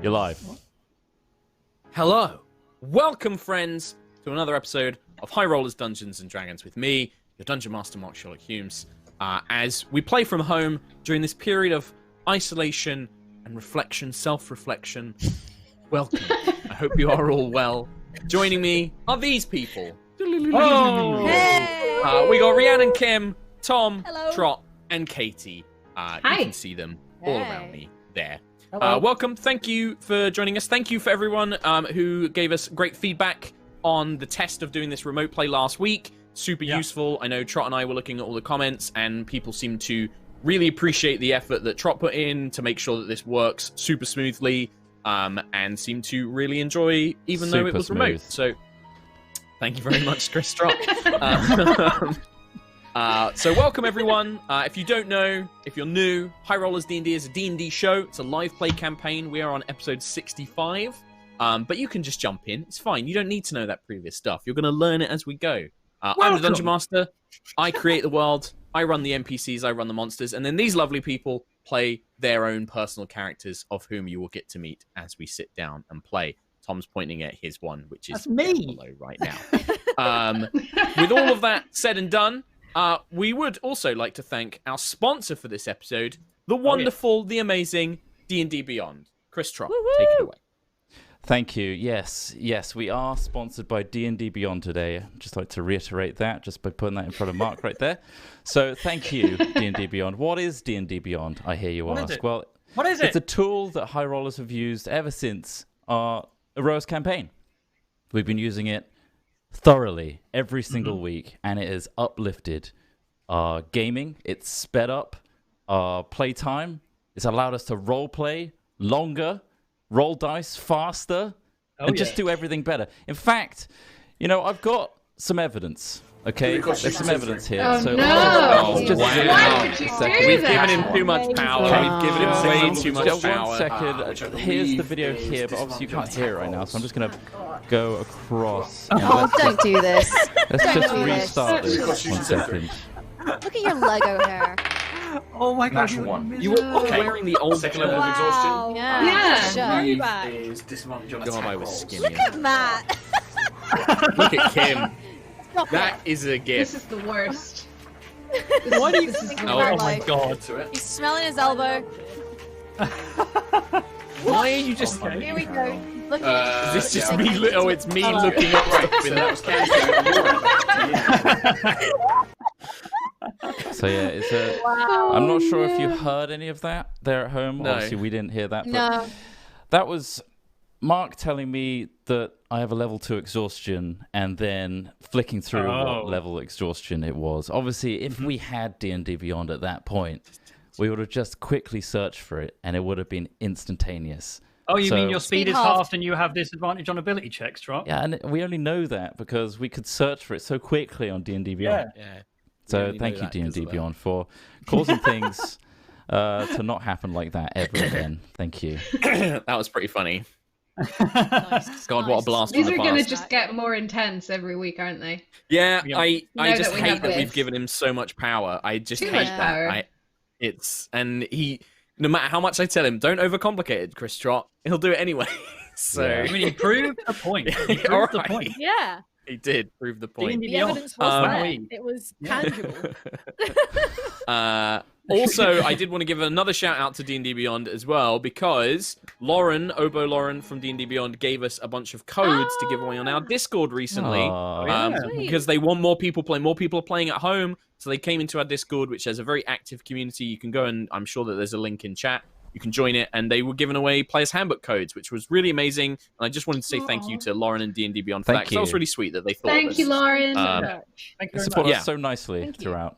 You're live. Hello. Welcome, friends, to another episode of High Rollers Dungeons & Dragons with me, your Dungeon Master, Mark Sherlock Humes, as we play from home during this period of isolation and reflection, self-reflection. Welcome. I hope you are all well. Joining me are these people. Oh! Hey! We got Rhiannon, Kim, Tom, Hello. Trot, and Katie. You can see them all Hey. around me there. Hello. Welcome. Thank you for joining us. Thank you for everyone who gave us great feedback on the test of doing this remote play last week. Super useful. I know Trot and I were looking at all the comments, and people seem to really appreciate the effort that Trot put in to make sure that this works super smoothly, and seem to really enjoy, even though it was remote. So thank you very much, Chris Trot. So welcome, everyone. If you don't know, if you're new, High Rollers D&D is a D&D show. It's a live play campaign. We are on episode 65. But you can just jump in. It's fine. You don't need to know that previous stuff. You're going to learn it as we go. I'm the Dungeon Master. I create the world. I run the NPCs. I run the monsters. And then these lovely people play their own personal characters, of whom you will get to meet as we sit down and play. Tom's pointing at his one, which is me below right now. With all of that said and done, we would also like to thank our sponsor for this episode, the wonderful, the amazing D&D Beyond. Chris Trott, take it away. Thank you. Yes, we are sponsored by D&D Beyond today. I'd just like to reiterate that just by putting that in front of Mark right there. So thank you, D&D Beyond. What is D&D Beyond, I hear you ask? Well, what is it? It's a tool that High Rollers have used ever since our Aerois campaign. We've been using it thoroughly every single week, and it has uplifted our gaming. It's sped up our playtime. It's allowed us to role play longer, roll dice faster, and just do everything better. In fact, I've got some evidence. Okay, there's some evidence here. Oh, so no! Why would you do We've that? given him too much power. We've given him way too much power. 1 second. Here's the video here, but obviously you can't hear it right now, so I'm just going to go across. And Oh, don't do this. let's don't just do this. restart this 1 second. Look at your Lego hair. Oh my god, Natural one. You were all wearing the old Second level of exhaustion. Yeah. Yeah. Very bad. Is disadvantage on God, attack I was rolls. skinny. Look at Matt. Look at Kim. Stop That it. is a This gift. is the worst. Why do you This is the Oh, Oh worst. my god. To it. He's smelling his elbow. Why are you just... Okay. Here we go. Look Is at this just look me? at Oh, it's me Hello. looking up Right, stuff so in that was Katie. So yeah, it's a. Wow. I'm not sure if you heard any of that there at home. No. Obviously, we didn't hear that. But No. that was Mark telling me that I have a level 2 exhaustion, and then flicking through what level exhaustion it was. Obviously, if we had D&D Beyond at that point, we would have just quickly searched for it, and it would have been instantaneous. Oh, you So- mean your speed Speed is halved. halved and you have disadvantage on ability checks, Trot? Yeah, and we only know that because we could search for it so quickly on D&D Beyond. Yeah. So only thank know you, that 'cause D&D of that. Beyond, for causing things to not happen like that ever again. Thank you. That was pretty funny. Nice. God, what a blast These from are the going to past. just get more intense every week, aren't they? Yeah, Yeah. I Now just that we hate have that we've this. given him so much power. I just Too hate much that. power. And he, no matter how much I tell him, don't overcomplicate it, Chris Trott, he'll do it anyway. So Yeah. I mean, he proved the point. He proved All the right. point. Yeah, he did prove the point. D&D the Beyond. evidence was there. Wowee. It was Yeah. tangible. Also, I did want to give another shout out to D&D Beyond as well, because Obo Lauren from D&D Beyond gave us a bunch of codes to give away on our Discord recently. Aw. Yeah. Because they want more people playing. More people are playing at home, so they came into our Discord, which has a very active community. You can go, and I'm sure that there's a link in chat. You can join it, and they were giving away players' handbook codes, which was really amazing. And I just wanted to say thank you to Lauren and D&D Beyond for Thank that, 'cause that was you. really sweet that they thought of Thank us. you, Lauren. Um, Thank you They very support much. Yeah. us so nicely Thank you. throughout.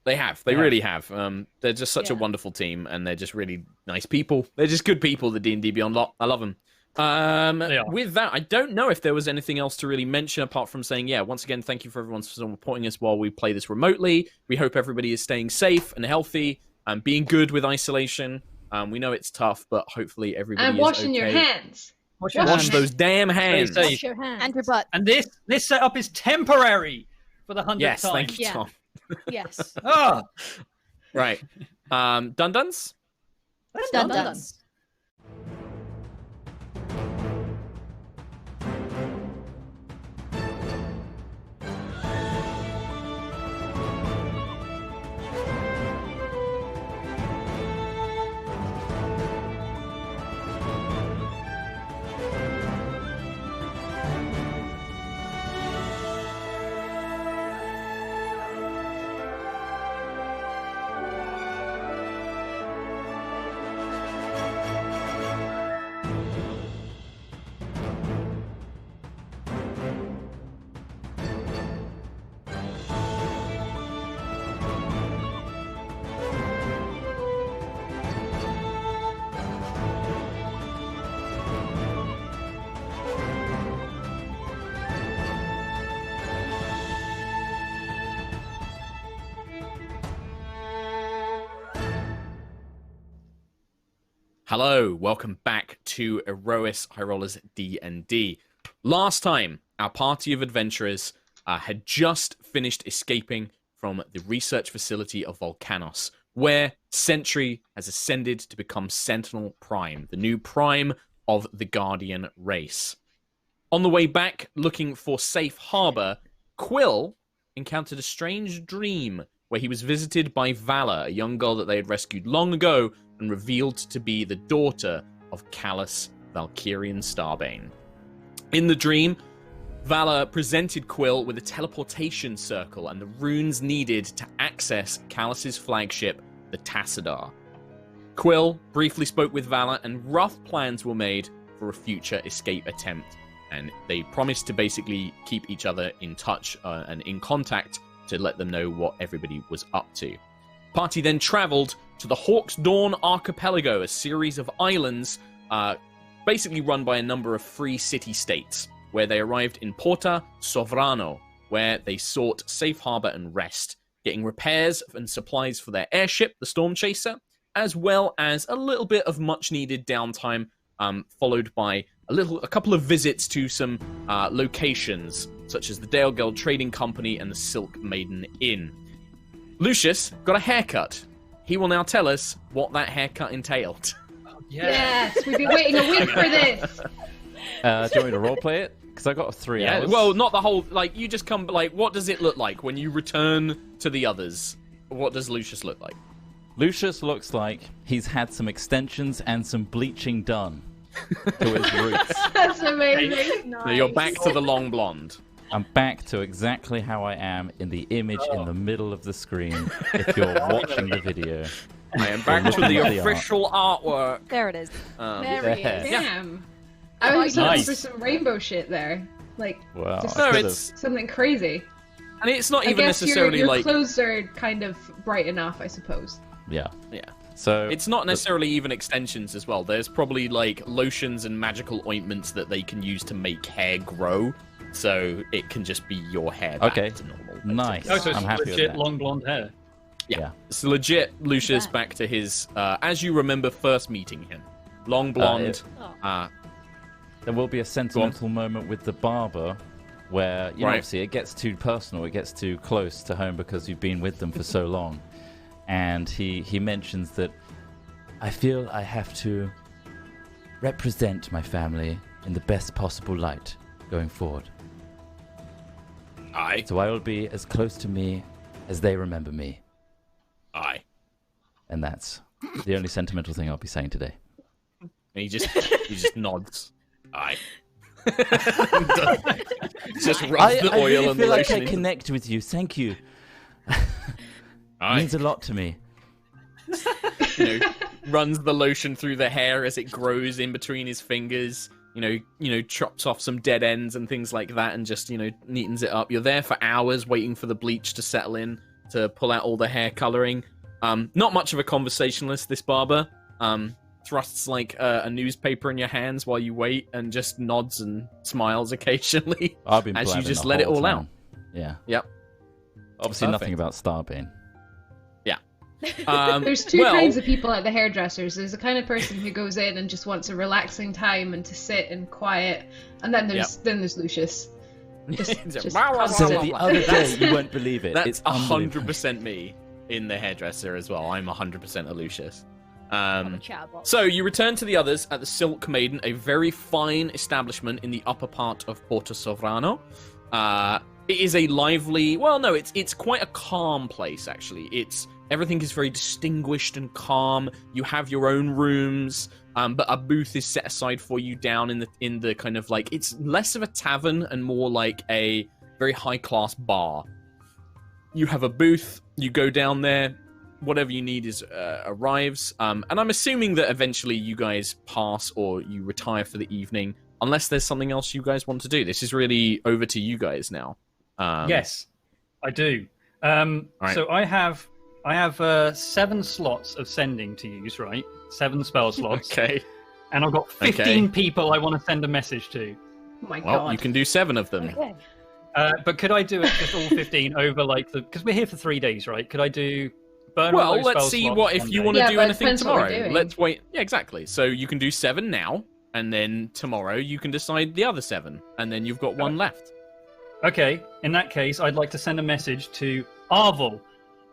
They have. They Yeah. really have. They're just such a Yeah. wonderful team, and they're just really nice people. They're just good people, the D&D Beyond lot. I love them. They are. With that, I don't know if there was anything else to really mention apart from saying, yeah, once again, thank you for everyone for supporting us while we play this remotely. We hope everybody is staying safe and healthy and being good with isolation. We know it's tough, but hopefully everybody And is washing okay. your hands. Wash your Wash hands. those damn hands. Stay safe. Wash your hands. And your butt. And this setup is temporary for the 100th Yes, time. thank you, Yeah. Tom. Yes. Ah, Right. Dun-duns? that's Dun not dun. done. Hello, welcome back to Aerois High Rollers D&D. Last time, our party of adventurers had just finished escaping from the research facility of Volcanos, where Sentry has ascended to become Sentinel Prime, the new Prime of the Guardian race. On the way back, looking for safe harbor, Quill encountered a strange dream where he was visited by Vala, a young girl that they had rescued long ago and revealed to be the daughter of Callus Valkyrian Starbane. In the dream, Vala presented Quill with a teleportation circle and the runes needed to access Callus's flagship, the Tassadar. Quill briefly spoke with Vala and rough plans were made for a future escape attempt. And they promised to basically keep each other in touch and in contact to let them know what everybody was up to. Party then travelled to the Hawk's Dawn Archipelago, a series of islands basically run by a number of free city-states, where they arrived in Porta Sovrano, where they sought safe harbour and rest, getting repairs and supplies for their airship, the Storm Chaser, as well as a little bit of much-needed downtime, followed by a couple of visits to some locations, such as the Dale Guild Trading Company and the Silk Maiden Inn. Lucius got a haircut. He will now tell us what that haircut entailed. Yes, we've been waiting a week for this. Do you want me to roleplay it? Because I got 3 hours. Well, not the whole, you just come, what does it look like when you return to the others? What does Lucius look like? Lucius looks like he's had some extensions and some bleaching done to his roots. That's amazing. So you're back to the long blonde. I'm back to exactly how I am in the image in the middle of the screen if you're watching the video. I am back to the official artwork. There it is. There he is. Yeah. Damn. I was hoping Nice. for some rainbow shit there. Wow, just No, could've. it's something crazy. and it's not I even guess necessarily your like clothes are kind of bright enough, I suppose. Yeah. yeah. So It's not necessarily even extensions as well. There's probably lotions and magical ointments that they can use to make hair grow, so it can just be your hair back Okay. to normal. Nice. Oh, so I'm it's happy with legit that. long blonde hair. Yeah. It's legit Lucius Right. back to his as you remember first meeting him. Long blonde. There will be a sentimental moment with the barber where, you know, Right. obviously it gets too personal, it gets too close to home because you've been with them for so long. And he mentions that I feel I have to represent my family in the best possible light going forward. Aye. So I will be as close to me as they remember me. Aye. And that's the only sentimental thing I'll be saying today. And he just nods. Aye. Just rubs the I oil really and the feel like lotion I into- connect with you. Thank you. Aye. Means a lot to me. You know, runs the lotion through the hair as it grows in between his fingers. You know, chops off some dead ends and things like that, and just neatens it up. You're there for hours waiting for the bleach to settle in to pull out all the hair coloring. Not much of a conversationalist, this barber. Thrusts a newspaper in your hands while you wait, and just nods and smiles occasionally I've been as you blabbing just the let it whole all time. out. Yeah. Yep. Obviously Perfect. nothing about Starbane. There's two kinds of people at the hairdressers. There's the kind of person who goes in and just wants a relaxing time and to sit and quiet, and then there's Lucius. Just Wow, wow, wow, So wow, the wow. other day, you won't believe it. That's It's unbelievable. 100% me in the hairdresser as well. I'm 100% a Lucius. I'm a chatbot. So you return to the others at the Silk Maiden, a very fine establishment in the upper part of Porta Sovrano. It is a lively, it's quite a calm place actually. Everything is very distinguished and calm. You have your own rooms, but a booth is set aside for you down in the kind of it's less of a tavern and more like a very high class bar. You have a booth. You go down there. Whatever you need arrives. And I'm assuming that eventually you guys pass or you retire for the evening, unless there's something else you guys want to do. This is really over to you guys now. Yes, I do. right. So I have 7 slots of sending to use, right? 7 spell slots. Okay. And I've got 15 people I want to send a message to. Oh my Well, god. you can do 7 of them. Okay. But could I do it just all 15 over because we're here for 3 days, right? Could I do burn all Well, those let's spell see slots what if one you day. want to Yeah, do but it anything depends what we're tomorrow. doing. Let's wait. Yeah, exactly. So you can do 7 now, and then tomorrow you can decide the other 7, and then you've got 1 left. Okay, in that case, I'd like to send a message to Arvel,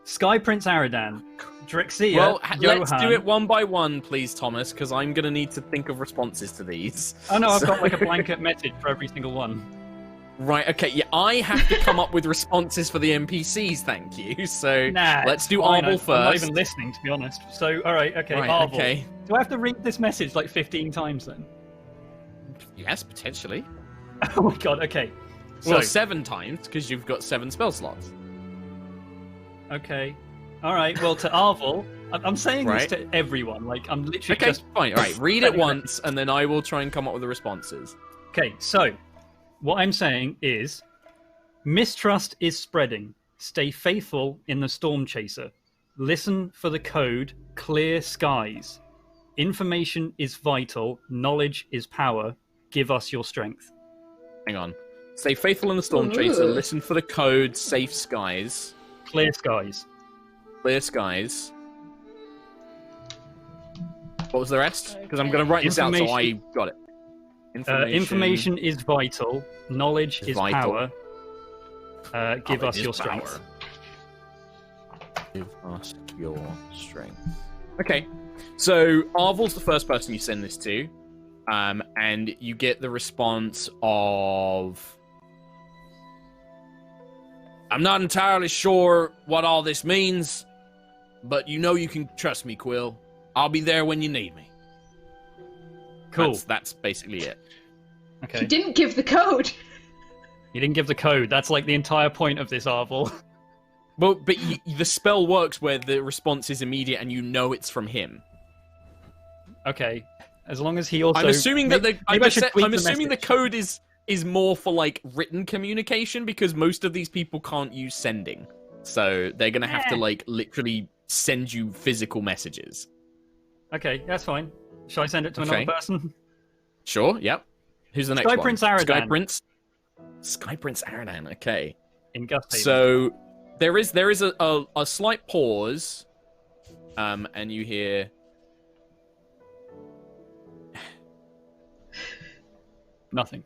Sky Prince Aradan, Drexia, Well, Johan. let's do it one by one, please, Thomas, because I'm going to need to think of responses to these. Oh no, I've So- got like a blanket message for every single one. Right, okay, yeah, I have to come up with responses for the NPCs, thank you. So Nah, let's it's do fine. Arvel I'm not first. even listening, to be honest. So, all right, okay, Right, Arvel. okay. Do I have to read this message like 15 times then? Yes, potentially. Oh my god, okay. So, Well, 7 times, because you've got 7 spell slots. okay. All right, well, to Arvel, I'm saying Right. this to everyone. Like, I'm literally Okay, just... fine. All right, read it once, and then I will try and come up with the responses. Okay, so what I'm saying is mistrust is spreading. Stay faithful in the storm chaser. Listen for the code clear skies. Information is vital. Knowledge is power. Give us your strength. Hang on. Stay faithful in the storm chaser. Ooh. Listen for the code. Safe skies. Clear skies. Clear skies. What was the rest? Because I'm going to write this out so I got it. Information is vital. Knowledge is Vital. power. Give us Knowledge your is strength. power. Give us your strength. Okay. So Arvel's the first person you send this to. And you get the response of... I'm not entirely sure what all this means, but you know you can trust me, Quill. I'll be there when you need me. Cool. That's basically it. He Okay. didn't give the code. You didn't give the code. That's like the entire point of this Arvel. Well, but the spell works where the response is immediate and you know it's from him. Okay. As long as he also... I'm assuming that Maybe I should tweak I'm the assuming the message. code is more for like written communication because most of these people can't use sending, so they're gonna have to like literally send you physical messages. Okay, that's fine. Shall I send it to Okay. another person? Sure. Yep. Who's the next Sky one? Prince Aradan. Sky Prince Aradan. Okay. In Gusthaven. So there is a slight pause, and you hear. Nothing.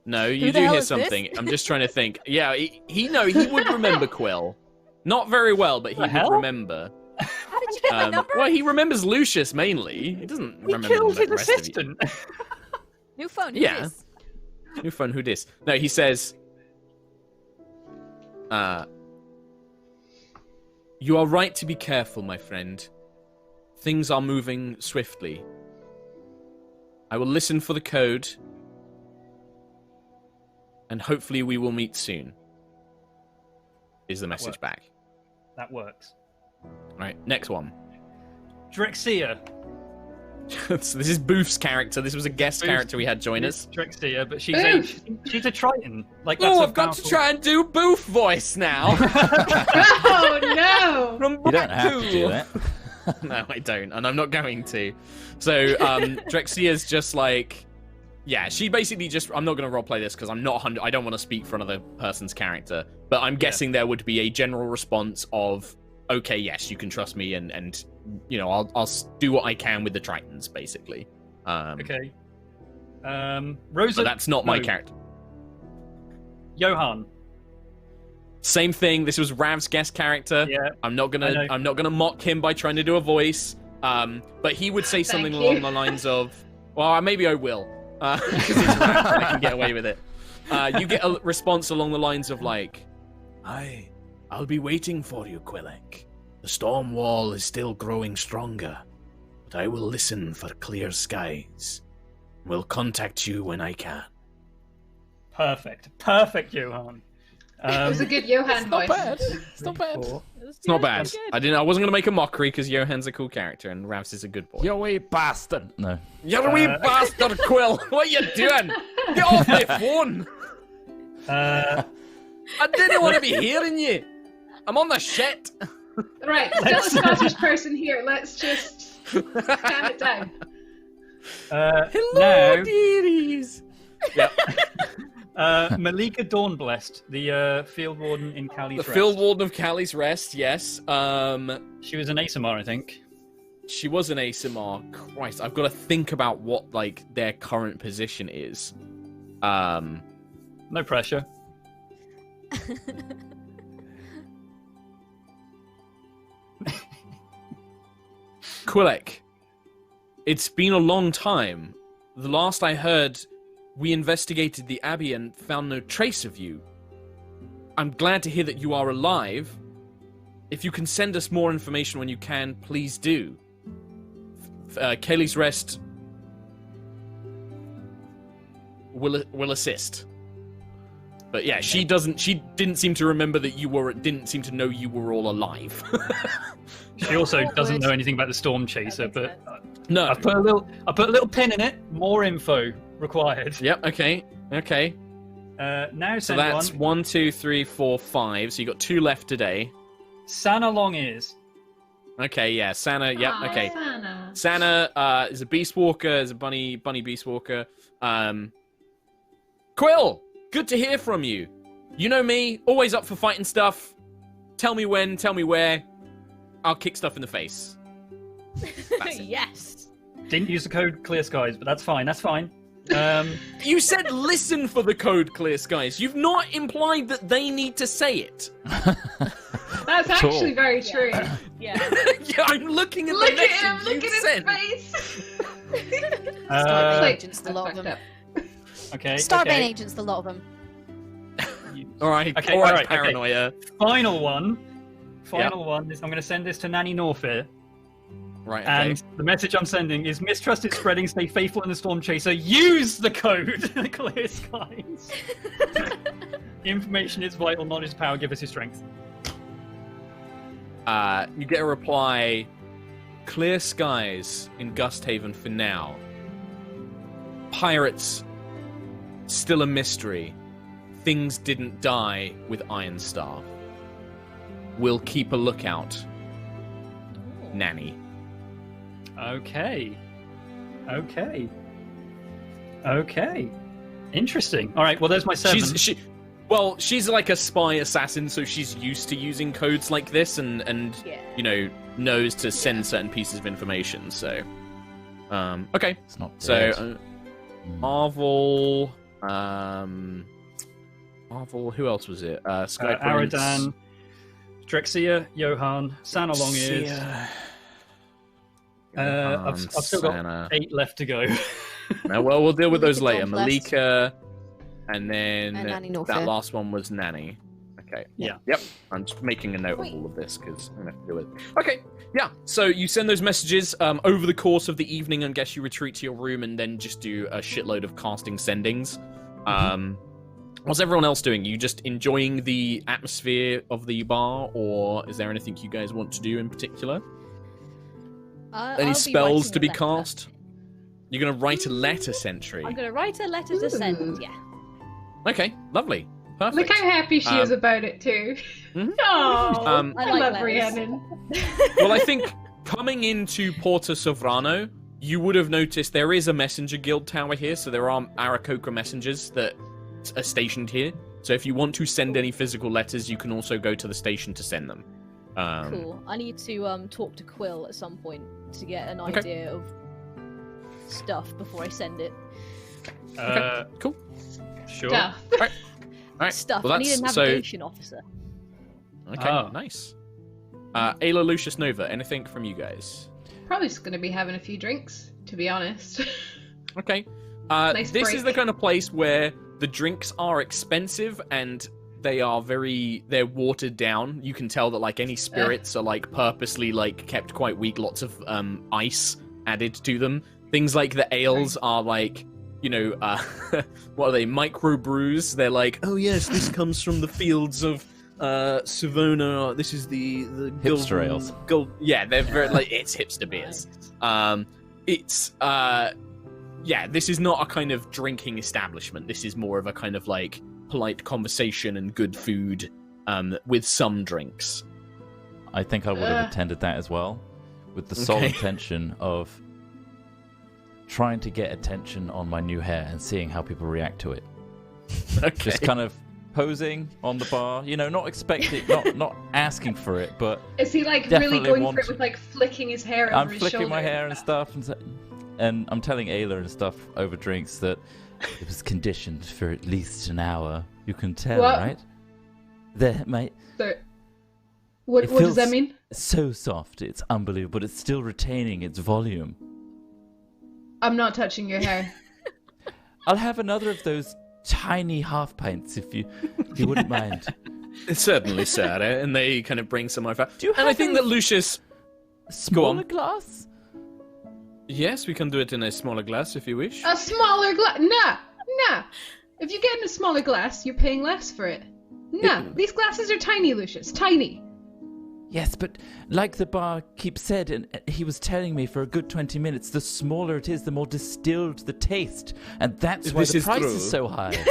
No, you Who the do hell hear is this? something. I'm just trying to think. Yeah, he would remember Quill. Not very well, but he The would hell? remember. How did you get my number? Well, he remembers Lucius mainly. He doesn't He remember killed the his rest of you. assistant. New phone. Who Yeah. dis? New phone, who dis? No, he says, you are right to be careful, my friend. Things are moving swiftly. I will listen for the code, and hopefully we will meet soon. Is the message works. back. That works. Right, next one. Drexia. So this is Booth's character. This was a guest character we had join us. Drexia, but she's Booth. she's a Triton. Like that's Oh, a I've got to powerful- try and do Booth voice now. Oh no! From You don't have to Black do Tool. that. No, I don't, and I'm not going to. So, Drexia's just like, yeah, she basically just. I'm not going to roleplay this because I'm not 100. I don't want to speak for another person's character, but I'm guessing there would be a general response of, okay, yes, you can trust me, and you know, I'll do what I can with the Tritons, basically. Okay. Rosa. But that's not my no, character. Johan. Same thing. This was Rav's guest character. Yeah. I'm not I know. gonna mock him by trying to do a voice. But he would say something Thank along you. the lines of, "Well, maybe I will," because it's Rav, and I can get away with it. You get a response along the lines of like, I'll be waiting for you, Quilek. The storm wall is still growing stronger, but I will listen for clear skies. Will contact you when I can." Perfect. Perfect, Johan. It was a good Johan voice. It's not bad. It's not bad. I wasn't gonna make a mockery because Johan's a cool character and Ravs is a good boy. You wee bastard. No. You're a wee bastard, Quill! What are you doing? Get off my phone! Uh, I didn't want to be hearing you! I'm on the shit! Right, still a Scottish person here. Let's just calm it down. Hello, now, dearies! Yep. Malika Dawnblessed, the field warden in Callie's The Rest. field warden of Callie's Rest, yes. She was an ASMR, I think. She was an ASMR. Christ, I've got to think about what like their current position is. No pressure. Quilek, it's been a long time. The last I heard, we investigated the Abbey and found no trace of you. I'm glad to hear that you are alive. If you can send us more information when you can, please do. Kaylee's Rest will assist. But yeah, she didn't seem to remember that didn't seem to know you were all alive. She also doesn't know anything about the Storm Chaser, but No. I put a little pin in it. More info required. Yep, okay. Now So send that's one. 1, 2, 3, 4, 5. So you got 2 left today. Sana Long Ears. Okay, yeah, Sana, yep, Aw, okay. Sana. Sana is a beast walker, is a bunny beast walker. Quill, good to hear from you. You know me, always up for fighting stuff. Tell me when, tell me where. I'll kick stuff in the face. That's it. Yes. Didn't use the code Clear Skies, but that's fine. That's fine. You said listen for the code Clear Skies. You've not implied that they need to say it. That's actually very true. Yeah. Yeah, I'm looking at Look the at him! message Look you at his sent. face! Uh, Like, agents, the lot of fucked them. up. okay. Starbane okay. agents, the lot of them. All right, Okay, all right, all right, okay. paranoia. Final one is I'm going to send this to Nanny Norfair. Right, okay. And the message I'm sending is mistrust is spreading, stay faithful in the Storm Chaser, use the code Clear Skies. Information is vital, knowledge is power, give us your strength. You get a reply, Clear Skies in Gusthaven for now. Pirates, still a mystery. Things didn't die with Ironstaff. We'll keep a lookout. Nanny. Okay. Interesting. All right, well, there's my 7. She's like a spy assassin, so she's used to using codes like this and Yeah. knows to send certain pieces of information, so okay. It's not So dead. Marvel who else was it? Sky Prince, Aradan, Drexia, Johan, Sana Long Ears. I've still got 8 left to go. No, well, we'll deal with those later. Malika Malika, and then And Nanny Norfair. that last one was Nanny. Okay. Yeah. Yep. I'm just making a note of all of this because I'm going to have to do it. Okay. Yeah. So you send those messages over the course of the evening and guess you retreat to your room and then just do a shitload of casting sendings. What's everyone else doing? You just enjoying the atmosphere of the bar, or is there anything you guys want to do in particular? Any spells to be cast? You're going to write a letter, Sentry. I'm going to write a letter to send, yeah. Okay, lovely. Perfect. Look how happy she is about it too. Mhm. Oh, Um, I I like love letters. Rhiannon. Well, I think coming into Porta Sovrano, you would have noticed there is a messenger guild tower here, so there are Aarakocra messengers that are stationed here. So if you want to send any physical letters, you can also go to the station to send them. Cool. I need to talk to Quill at some point to get an Okay. idea of stuff before I send it. Cool. Sure. Stuff. All right. Stuff. Well, I need a that's navigation officer. Okay, Ah. nice. Aila, Lucius, Nova, anything from you guys? Probably just gonna be having a few drinks, to be honest. Okay. Nice This break. is the kind of place where the drinks are expensive and they're watered down. You can tell that like any spirits are like purposely like kept quite weak. Lots of ice added to them. Things like the ales are like, what are they? Micro brews. They're like, oh yes, this comes from the fields of Savona. This is the Hipster ales. Yeah, they're very like it's hipster beers. This is not a kind of drinking establishment. This is more of a kind of like polite conversation and good food with some drinks. I think I would have attended that as well, with the sole intention of trying to get attention on my new hair and seeing how people react to it. Okay. just kind of posing on the bar. Not expecting, not asking for it, but Is he like definitely really going want for it to. with like flicking his hair I'm over his flicking shoulder? my hair and stuff, and I'm telling Aila and stuff over drinks that it was conditioned for at least an hour. You can tell, What? right? There, mate. So, what It does that feels mean? so soft. It's unbelievable, but it's still retaining its volume. I'm not touching your hair. I'll have another of those tiny half pints if you wouldn't mind. Certainly, sir. And they kind of bring some over. Do you And I have think a that Lucius... smaller glass? Yes, we can do it in a smaller glass if you wish. A smaller glass? Nah. If you get in a smaller glass, you're paying less for it. Nah, these glasses are tiny, Lucius. Tiny. Yes, but like the barkeep said, and he was telling me for a good 20 minutes, the smaller it is, the more distilled the taste. And that's why This the is price true. is so high.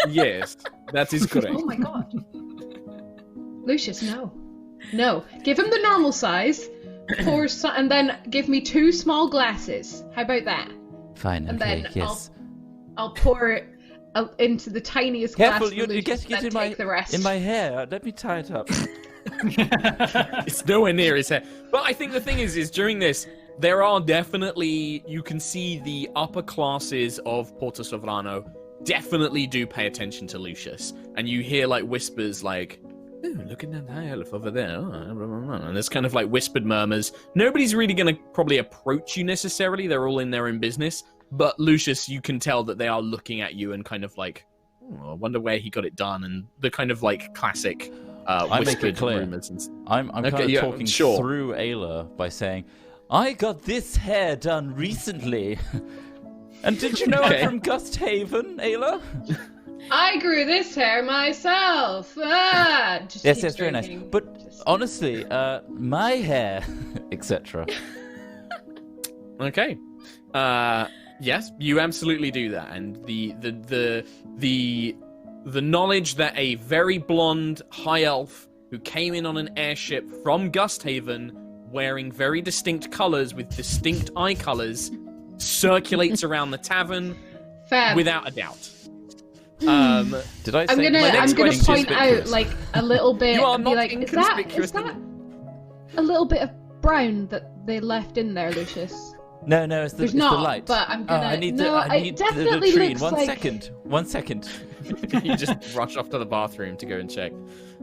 Yes, that is correct. Oh my god. Lucius, no. No. Give him the normal size, and then give me 2 small glasses. How about that? Fine, And okay, then yes. I'll pour it into the tiniest Careful, glass for you Lucius, get then take the rest. in my hair. Let me tie it up. It's nowhere near his head. But I think the thing is during this, there are definitely, you can see the upper classes of Porta Sovrano definitely do pay attention to Lucius. And you hear like whispers like, oh, look at that high elf over there. Oh, blah, blah, blah. And there's kind of like whispered murmurs. Nobody's really going to probably approach you necessarily. They're all in their own business. But Lucius, you can tell that they are looking at you and kind of like, oh, I wonder where he got it done. And the kind of like classic I make it whispered clear. rumors. And I'm Okay, kind of yeah, talking sure. through Aila by saying, I got this hair done recently. And did you know Okay. I'm from Gusthaven, Aila? I grew this hair myself. Just Yes, keeps yes, very nice. drinking. But Just- honestly, my hair, etc. Okay. Yes, you absolutely do that, and the knowledge that a very blonde high elf who came in on an airship from Gusthaven, wearing very distinct colors with distinct eye colors, circulates around the tavern Fab. without a doubt. Did I say I'm gonna next question point is out like a little bit You are and be not like, is that inconspicuous. a little bit of brown that they left in there, Lucius? No, it's the, There's it's not, the light. but I'm gonna. I need no, I it need the definitely latrine. looks One like. second. 1 second. You just rush off to the bathroom to go and check.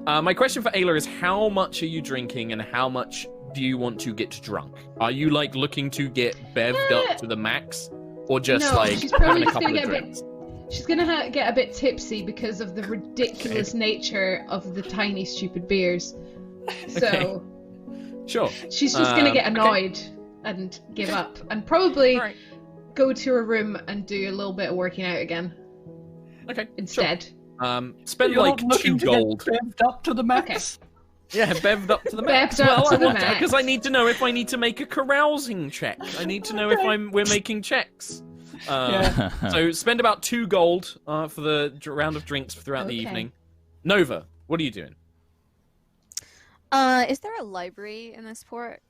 My question for Ayla is, how much are you drinking and how much do you want to get drunk? Are you like looking to get bevved up to the max, or just No, like she's probably having a just couple gonna of get a drinks? She's gonna get a bit tipsy because of the ridiculous nature of the tiny, stupid beers. So Sure. she's just gonna get okay. annoyed and give up, and probably Alright. go to her room and do a little bit of working out again Okay. instead. Sure. Spend You're like not looking 2 to gold. get revved up to the max. Yeah, bevved up to the max. Bevved up to the Because max. I need to know if I need to make a carousing check. I need to know if we're making checks. So spend about 2 gold for the round of drinks throughout the Okay. evening. Nova, what are you doing? Is there a library in this port?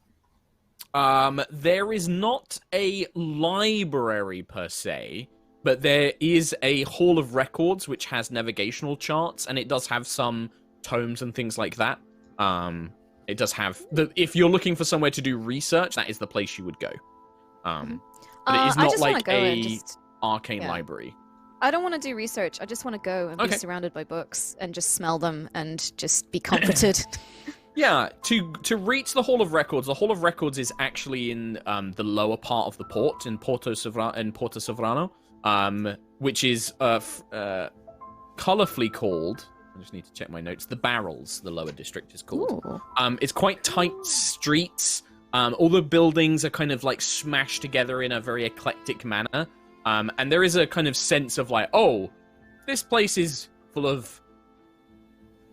There is not a library per se, but there is a hall of records which has navigational charts, and it does have some tomes and things like that. It does have if you're looking for somewhere to do research, that is the place you would go. But it is I not just wanna like go and a just- arcane yeah. library. I don't want to do research. I just want to go and be Okay. surrounded by books and just smell them and just be comforted. Yeah, to reach the Hall of Records, the Hall of Records is actually in the lower part of the port in Porta Sovrano, which is colorfully called. I just need to check my notes. The Barrels, the lower district is called. Ooh. It's quite tight streets. All the buildings are kind of like smashed together in a very eclectic manner. And there is a kind of sense of like, oh, this place is full of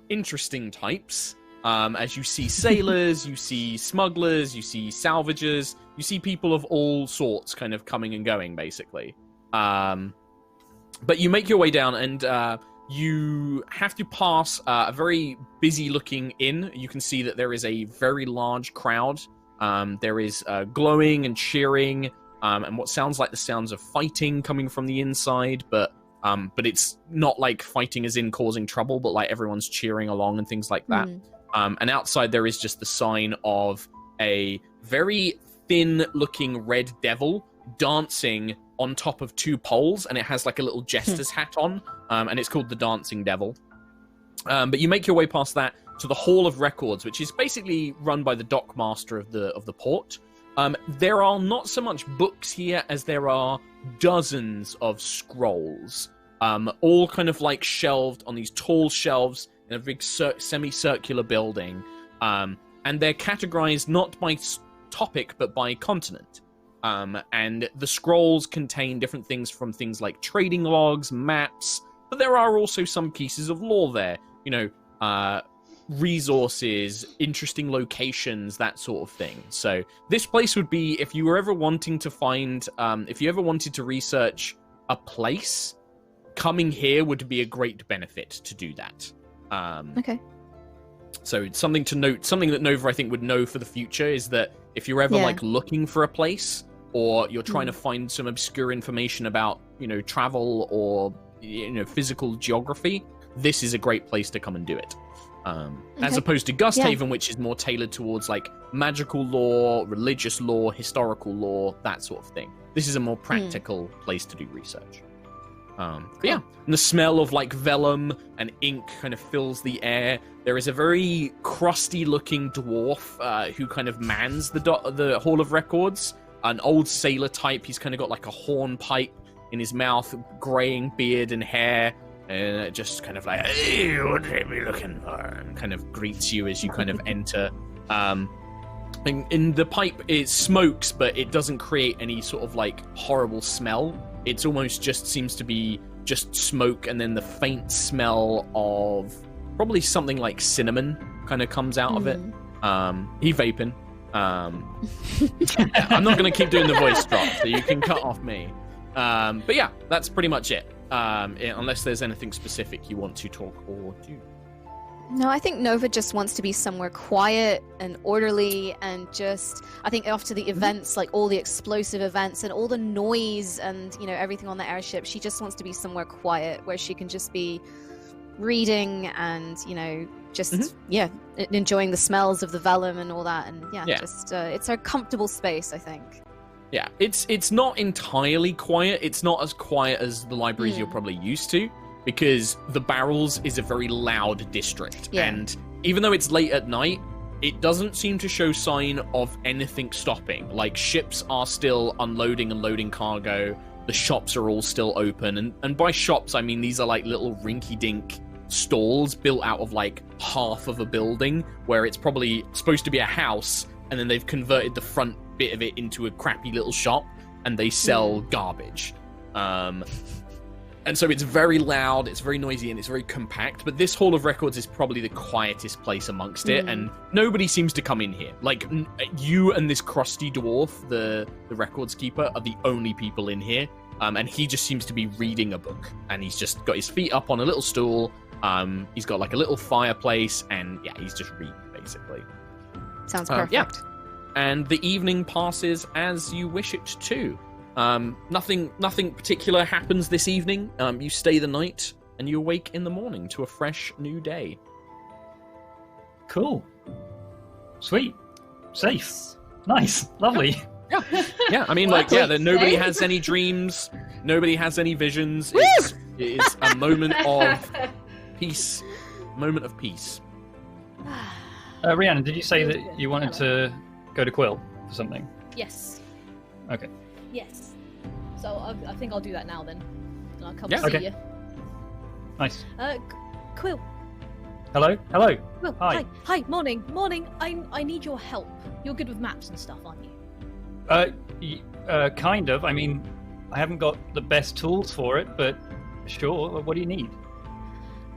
interesting types. As you see sailors, you see smugglers, you see salvagers, you see people of all sorts kind of coming and going, basically. But you make your way down, and you have to pass a very busy-looking inn. You can see that there is a very large crowd. There is glowing and cheering, and what sounds like the sounds of fighting coming from the inside, but but it's not like fighting as in causing trouble, but like everyone's cheering along and things like that. And outside there is just the sign of a very thin-looking red devil dancing on top of 2 poles, and it has like a little jester's hat on, and it's called the Dancing Devil. But you make your way past that to the Hall of Records, which is basically run by the dockmaster of the port. There are not so much books here as there are dozens of scrolls, all kind of like shelved on these tall shelves in a big semicircular building, and they're categorized not by topic but by continent. And the scrolls contain different things, from things like trading logs, maps, but there are also some pieces of lore there, resources, interesting locations, that sort of thing. So this place would be, if you were ever wanting to find, if you ever wanted to research a place, coming here would be a great benefit to do that. Okay. So it's something to note, something that Nova, I think, would know for the future is that if you're ever like looking for a place, or you're trying to find some obscure information about, travel or, physical geography, this is a great place to come and do it. As opposed to Gusthaven, which is more tailored towards like magical lore, religious lore, historical lore, that sort of thing. This is a more practical place to do research. And the smell of like vellum and ink kind of fills the air. There is a very crusty looking dwarf who kind of mans the Hall of Records, an old sailor type. He's kind of got like a hornpipe in his mouth, graying beard and hair, and just kind of like, hey, what are you looking for? And kind of greets you as you kind of enter. In the pipe, it smokes, but it doesn't create any sort of like horrible smell. It's almost just seems to be just smoke, and then the faint smell of probably something like cinnamon kind of comes out of it. He vaping. I'm not going to keep doing the voice drop, so you can cut off me. But yeah, that's pretty much it. Unless there's anything specific you want to talk or do. No, I think Nova just wants to be somewhere quiet and orderly, and just, I think after the events, like all the explosive events and all the noise and, everything on the airship, she just wants to be somewhere quiet where she can just be reading and, just, enjoying the smells of the vellum and all that. And just, it's a comfortable space, I think. Yeah, it's not entirely quiet. It's not as quiet as the libraries you're probably used to, because the Barrels is a very loud district. Yeah. And even though it's late at night, it doesn't seem to show sign of anything stopping. Like, ships are still unloading and loading cargo. The shops are all still open. And by shops, I mean these are like little rinky-dink stalls built out of like half of a building, where it's probably supposed to be a house, and then they've converted the front bit of it into a crappy little shop, and they sell garbage. And so it's very loud, it's very noisy, and it's very compact. But this Hall of Records is probably the quietest place amongst it, and nobody seems to come in here. Like, you and this crusty dwarf, the records keeper, are the only people in here. And he just seems to be reading a book, and he's just got his feet up on a little stool. He's got like a little fireplace, and he's just reading, basically. Sounds perfect. Yeah. And the evening passes as you wish it to. Nothing particular happens this evening. You stay the night, and you awake in the morning to a fresh new day. Cool. Sweet. Safe. Nice. Lovely. Yeah. I mean, nobody has any dreams. Nobody has any visions. It is a moment of peace. Moment of peace. Rhiannon, did you say that you wanted to go to Quill for something? Yes. Okay. Yes. So I think I'll do that now then. And I'll come Yeah. see Okay. you. Nice. Quill. Hello? Hello. Quill. Hi. Hi. Morning. I need your help. You're good with maps and stuff, aren't you? Kind of. I mean, I haven't got the best tools for it, but sure. What do you need?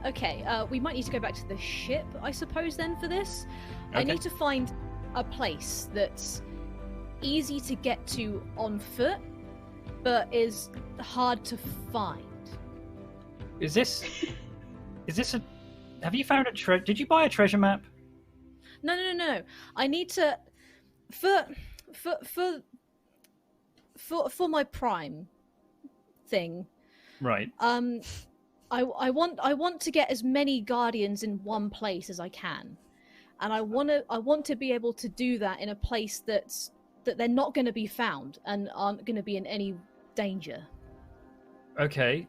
Okay, we might need to go back to the ship, I suppose, then, for this. Okay. I need to find a place that's easy to get to on foot, but is hard to find. Is this a... Have you found a Did you buy a treasure map? No. I need to... For my prime thing, Right. I want to get as many guardians in one place as I can, and I want to be able to do that in a place that they're not going to be found and aren't going to be in any danger. Okay.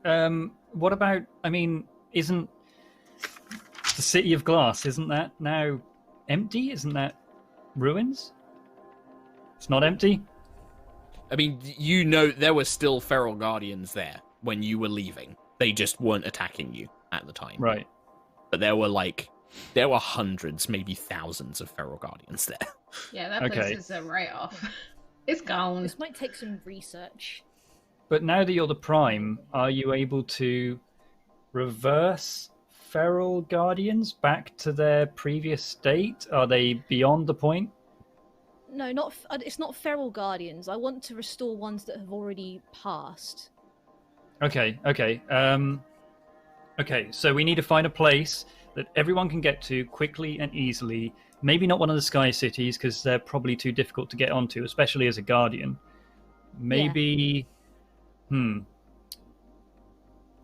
What about? I mean, isn't the City of Glass? Isn't that now empty? Isn't that ruins? It's not empty. I mean, there were still feral guardians there when you were leaving. They just weren't attacking you at the time. Right. But there were hundreds, maybe thousands of feral guardians there. Yeah, that place is a write-off. It's gone. This might take some research. But now that you're the Prime, are you able to reverse feral guardians back to their previous state? Are they beyond the point? No, it's not feral guardians. I want to restore ones that have already passed. Okay. So we need to find a place that everyone can get to quickly and easily. Maybe not one of the Sky Cities, because they're probably too difficult to get onto, especially as a Guardian. Maybe...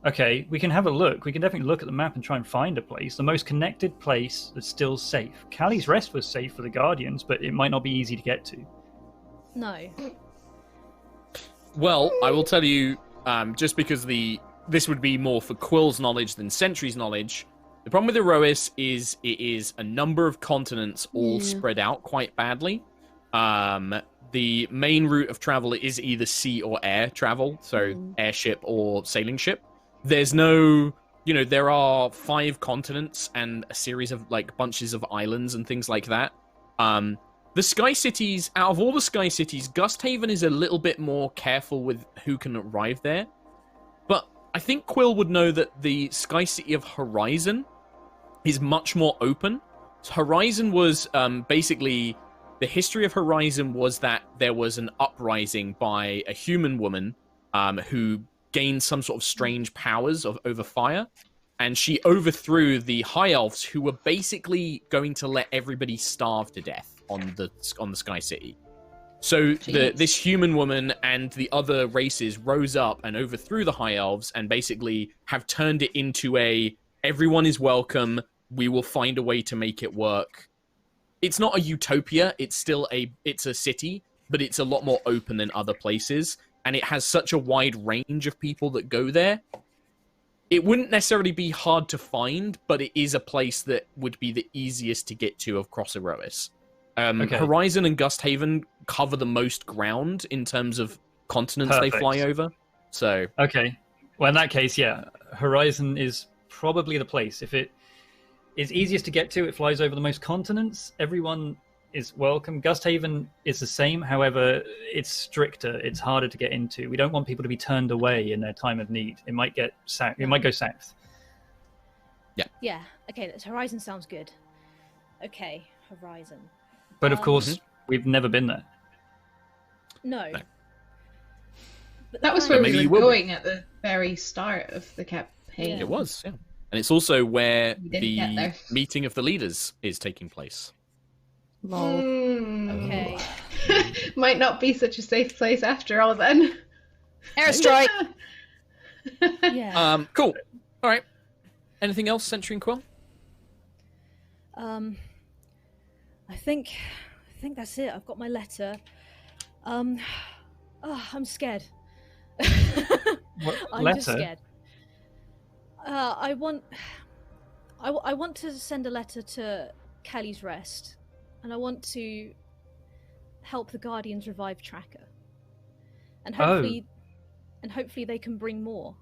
Okay, we can have a look. We can definitely look at the map and try and find a place. The most connected place that's still safe. Callie's Rest was safe for the Guardians, but it might not be easy to get to. No. Well, I will tell you, just because this would be more for Quill's knowledge than Sentry's knowledge, the problem with Aerois is it is a number of continents all spread out quite badly. The main route of travel is either sea or air travel, so airship or sailing ship. There's no, there are 5 continents and a series of bunches of islands and things like that. The Sky Cities, out of all the Sky Cities, Gusthaven is a little bit more careful with who can arrive there. But I think Quill would know that the Sky City of Horizon is much more open. So Horizon was basically... The history of Horizon was that there was an uprising by a human woman who gained some sort of strange powers over fire. And she overthrew the High Elves, who were basically going to let everybody starve to death on the Sky City. So this human woman and the other races rose up and overthrew the High Elves and basically have turned it into everyone is welcome, we will find a way to make it work. It's not a utopia, it's a city, but it's a lot more open than other places, and it has such a wide range of people that go there. It wouldn't necessarily be hard to find, but it is a place that would be the easiest to get to across Aerois. Horizon and Gusthaven cover the most ground in terms of continents they fly over. So okay, well in that case, yeah, Horizon is probably the place. If it is easiest to get to, it flies over the most continents. Everyone is welcome. Gusthaven is the same, however, it's stricter. It's harder to get into. We don't want people to be turned away in their time of need. It might get south. It might go south. Yeah. Yeah. Okay. Horizon sounds good. Okay, Horizon. But of course, we've never been there. No. But that was where we were going at the very start of the campaign. It was, yeah. And it's also where the meeting of the leaders is taking place. Okay. Might not be such a safe place after all then. Airstrike! Yeah. Cool. All right. Anything else, Sentry and Quill? I think that's it. I've got my letter. I'm scared. What I'm letter? just scared. I want to send a letter to Kelly's Rest, and I want to help the Guardians revive Tracker, and hopefully they can bring more.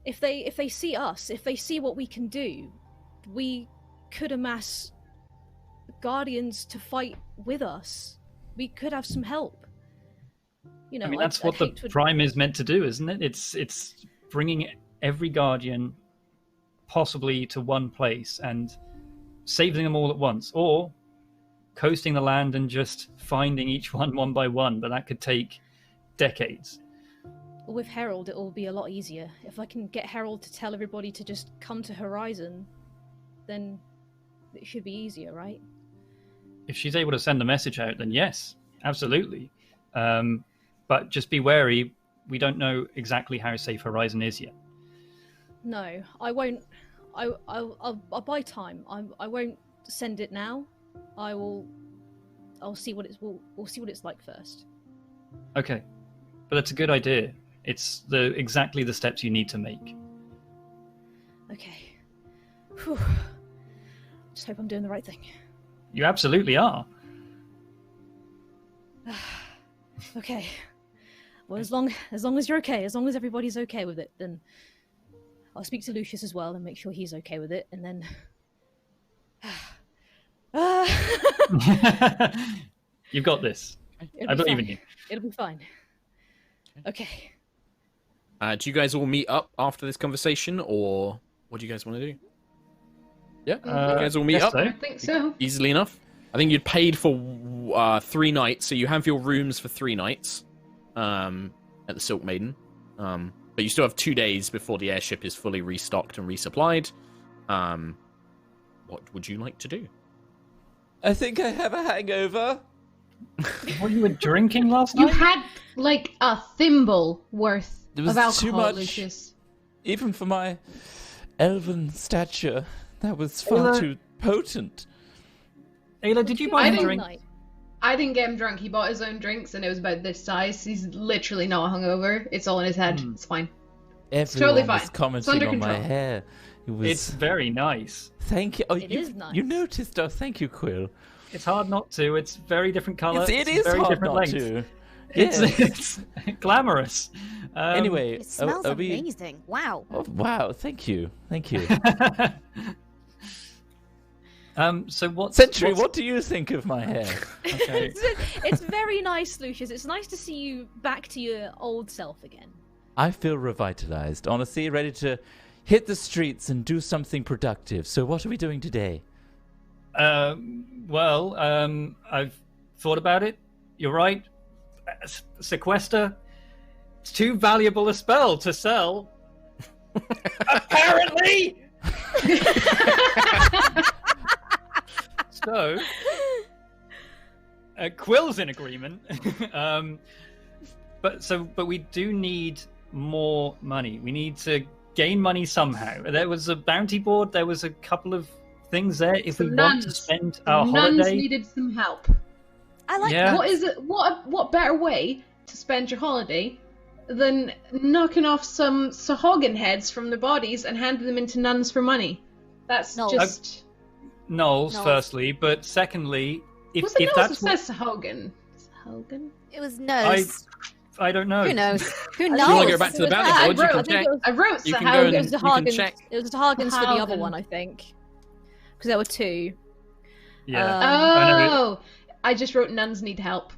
If they see us, if they see what we can do, we could amass Guardians to fight with us. We could have some help. I mean, that's what the Prime is meant to do, isn't it? It's bringing every Guardian possibly to one place and saving them all at once, or coasting the land and just finding each one by one, but that could take decades. With Herald, it will be a lot easier. If I can get Herald to tell everybody to just come to Horizon, then it should be easier, right? If she's able to send a message out, then yes, absolutely. But just be wary, we don't know exactly how safe Horizon is yet. No, I won't. I'll buy time. I won't send it now. I'll see what it's. We'll see what it's like first. Okay, but that's a good idea. It's exactly the steps you need to make. Okay. Whew. Just hope I'm doing the right thing. You absolutely are. Okay. Well, as long as you're okay, as long as everybody's okay with it, then I'll speak to Lucius as well and make sure he's okay with it, and then. You've got this. I believe in you. It'll be fine. Okay. Do you guys all meet up after this conversation, or what do you guys want to do? Yeah, you guys all meet up? So. I think so. Easily enough. I think you'd paid for 3 nights, so you have your rooms for 3 nights at the Silk Maiden. But you still have 2 days before the airship is fully restocked and resupplied. What would you like to do? I think I have a hangover. What, you were drinking last You night? had like a thimble worth There was of alcohol, too much. Lucius. Even for my elven stature, that was far Ayla- too potent. Ayla, did you buy I him a didn't drink? Night. I didn't get him drunk. He bought his own drinks, and it was about this size. He's literally not hungover. It's all in his head. It's fine. Everyone totally was fine. commenting It's under on my control. hair. It was. It's very nice. Thank you. Oh, It is nice. You noticed. Oh, thank you, Quill. It's hard not to. It's very different colour. It is very hard different not length. to. It's, Yes. it's glamorous. Anyway, It smells are we... amazing. Wow. Oh, wow, thank you. Thank you. So what's Sentry, what's- what do you think of my hair? Okay. It's very nice, Lucius. It's nice to see you back to your old self again. I feel revitalized, honestly, ready to hit the streets and do something productive. So what are we doing today? Well, I've thought about it. You're right. Sequester. It's too valuable a spell to sell. Apparently. So, Quill's in agreement. But we do need more money. We need to gain money somehow. There was a bounty board. There was a couple of things there. If we want to spend our nuns holiday, needed some help. I like Yeah. that. What is it? What better way to spend your holiday than knocking off some Sahagin heads from their bodies and handing them into nuns for money? That's No. just. Knowles, No. firstly, but secondly, Was if it that's Knowles what that says Sahagin? Sahagin? It was nose. I don't know. Who knows? Who If knows? you want to go back to the bounty I board, you wrote- can I think check. it was- I wrote You can Sahagin. go and It was the you can Hargans. check. It was the Hargans for the other Hargan. one, I think, because there were 2. Yeah. Um, Oh, I just wrote nuns need help,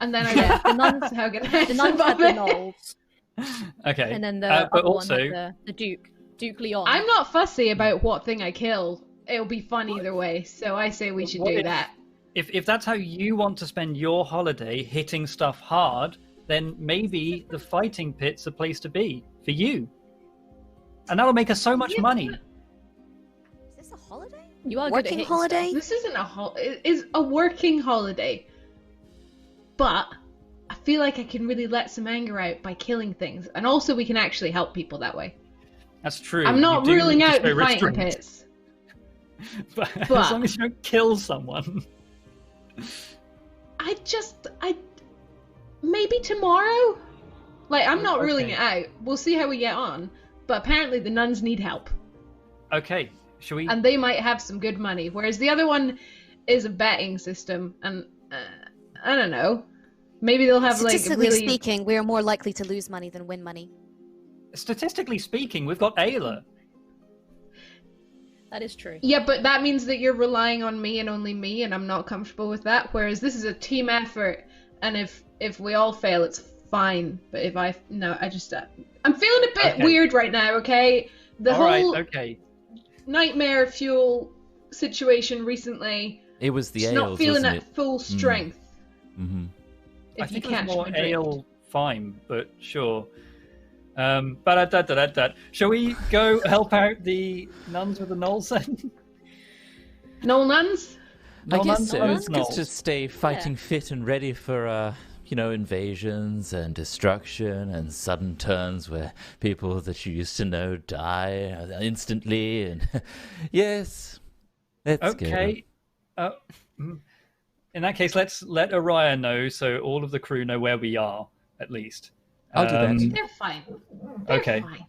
and then I wrote the nuns Sahagin. The nuns had the Knolls, Okay. and then the but other also, one had the Duke Leon. I'm not fussy about what thing I kill. It'll be fun either way, so I say we should What do if- that. if that's how you want to spend your holiday, hitting stuff hard, then maybe the fighting pit's a place to be for you, and that'll make us so much money. Is this a holiday? You are good at Working hitting holiday? This isn't it is a working holiday, but I feel like I can really let some anger out by killing things, and also we can actually help people that way. That's true. I'm not You do ruling need to out show the fighting restraint, pits. but as but- long as you don't kill someone. I maybe tomorrow. Like I'm not ruling Okay. it out. We'll see how we get on. But apparently the nuns need help, Okay, shall we? and they might have some good money. Whereas the other one is a betting system, and I don't know. Maybe they'll have like Statistically really. speaking, we are more likely to lose money than win money. Statistically speaking, we've got Aila. That is true. Yeah, but that means that you're relying on me and only me, and I'm not comfortable with that. Whereas this is a team effort, and if we all fail, it's fine. But if I'm feeling a bit Okay. weird right now. Okay, the All right, whole okay. nightmare fuel situation recently. It was the Just ales, not feeling wasn't at it? full strength. Mm-hmm. If I think you it catch was more my drift. ale fine, but sure. Shall we go help out the nuns with the Knolls then? No nuns. I Knoll guess nuns so. or It's good Knolls? to stay fighting fit and ready for invasions and destruction and sudden turns where people that you used to know die instantly. And yes, let's Okay. In that case, let's let Aerois know so all of the crew know where we are, at least. I'll do that. They're fine. They're Okay. fine.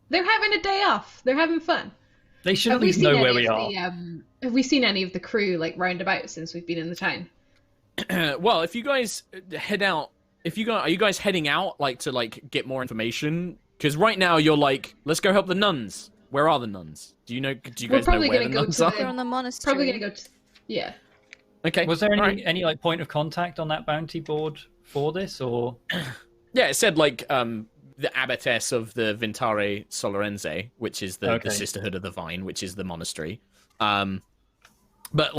They're having a day off. They're having fun. They should at least know where we are. Have we seen any of the crew round about since we've been in the town? Well, if you guys head out, are you guys heading out to get more information? Because right now you're let's go help the nuns. Where are the nuns? Do you guys know where the nuns are? They're on the monastery. Probably gonna go. Yeah. Okay. Was there any point of contact on that bounty board for this, or? Yeah, it said the abbotess of the Vintare Solorense, which is the Sisterhood of the Vine, which is the monastery. But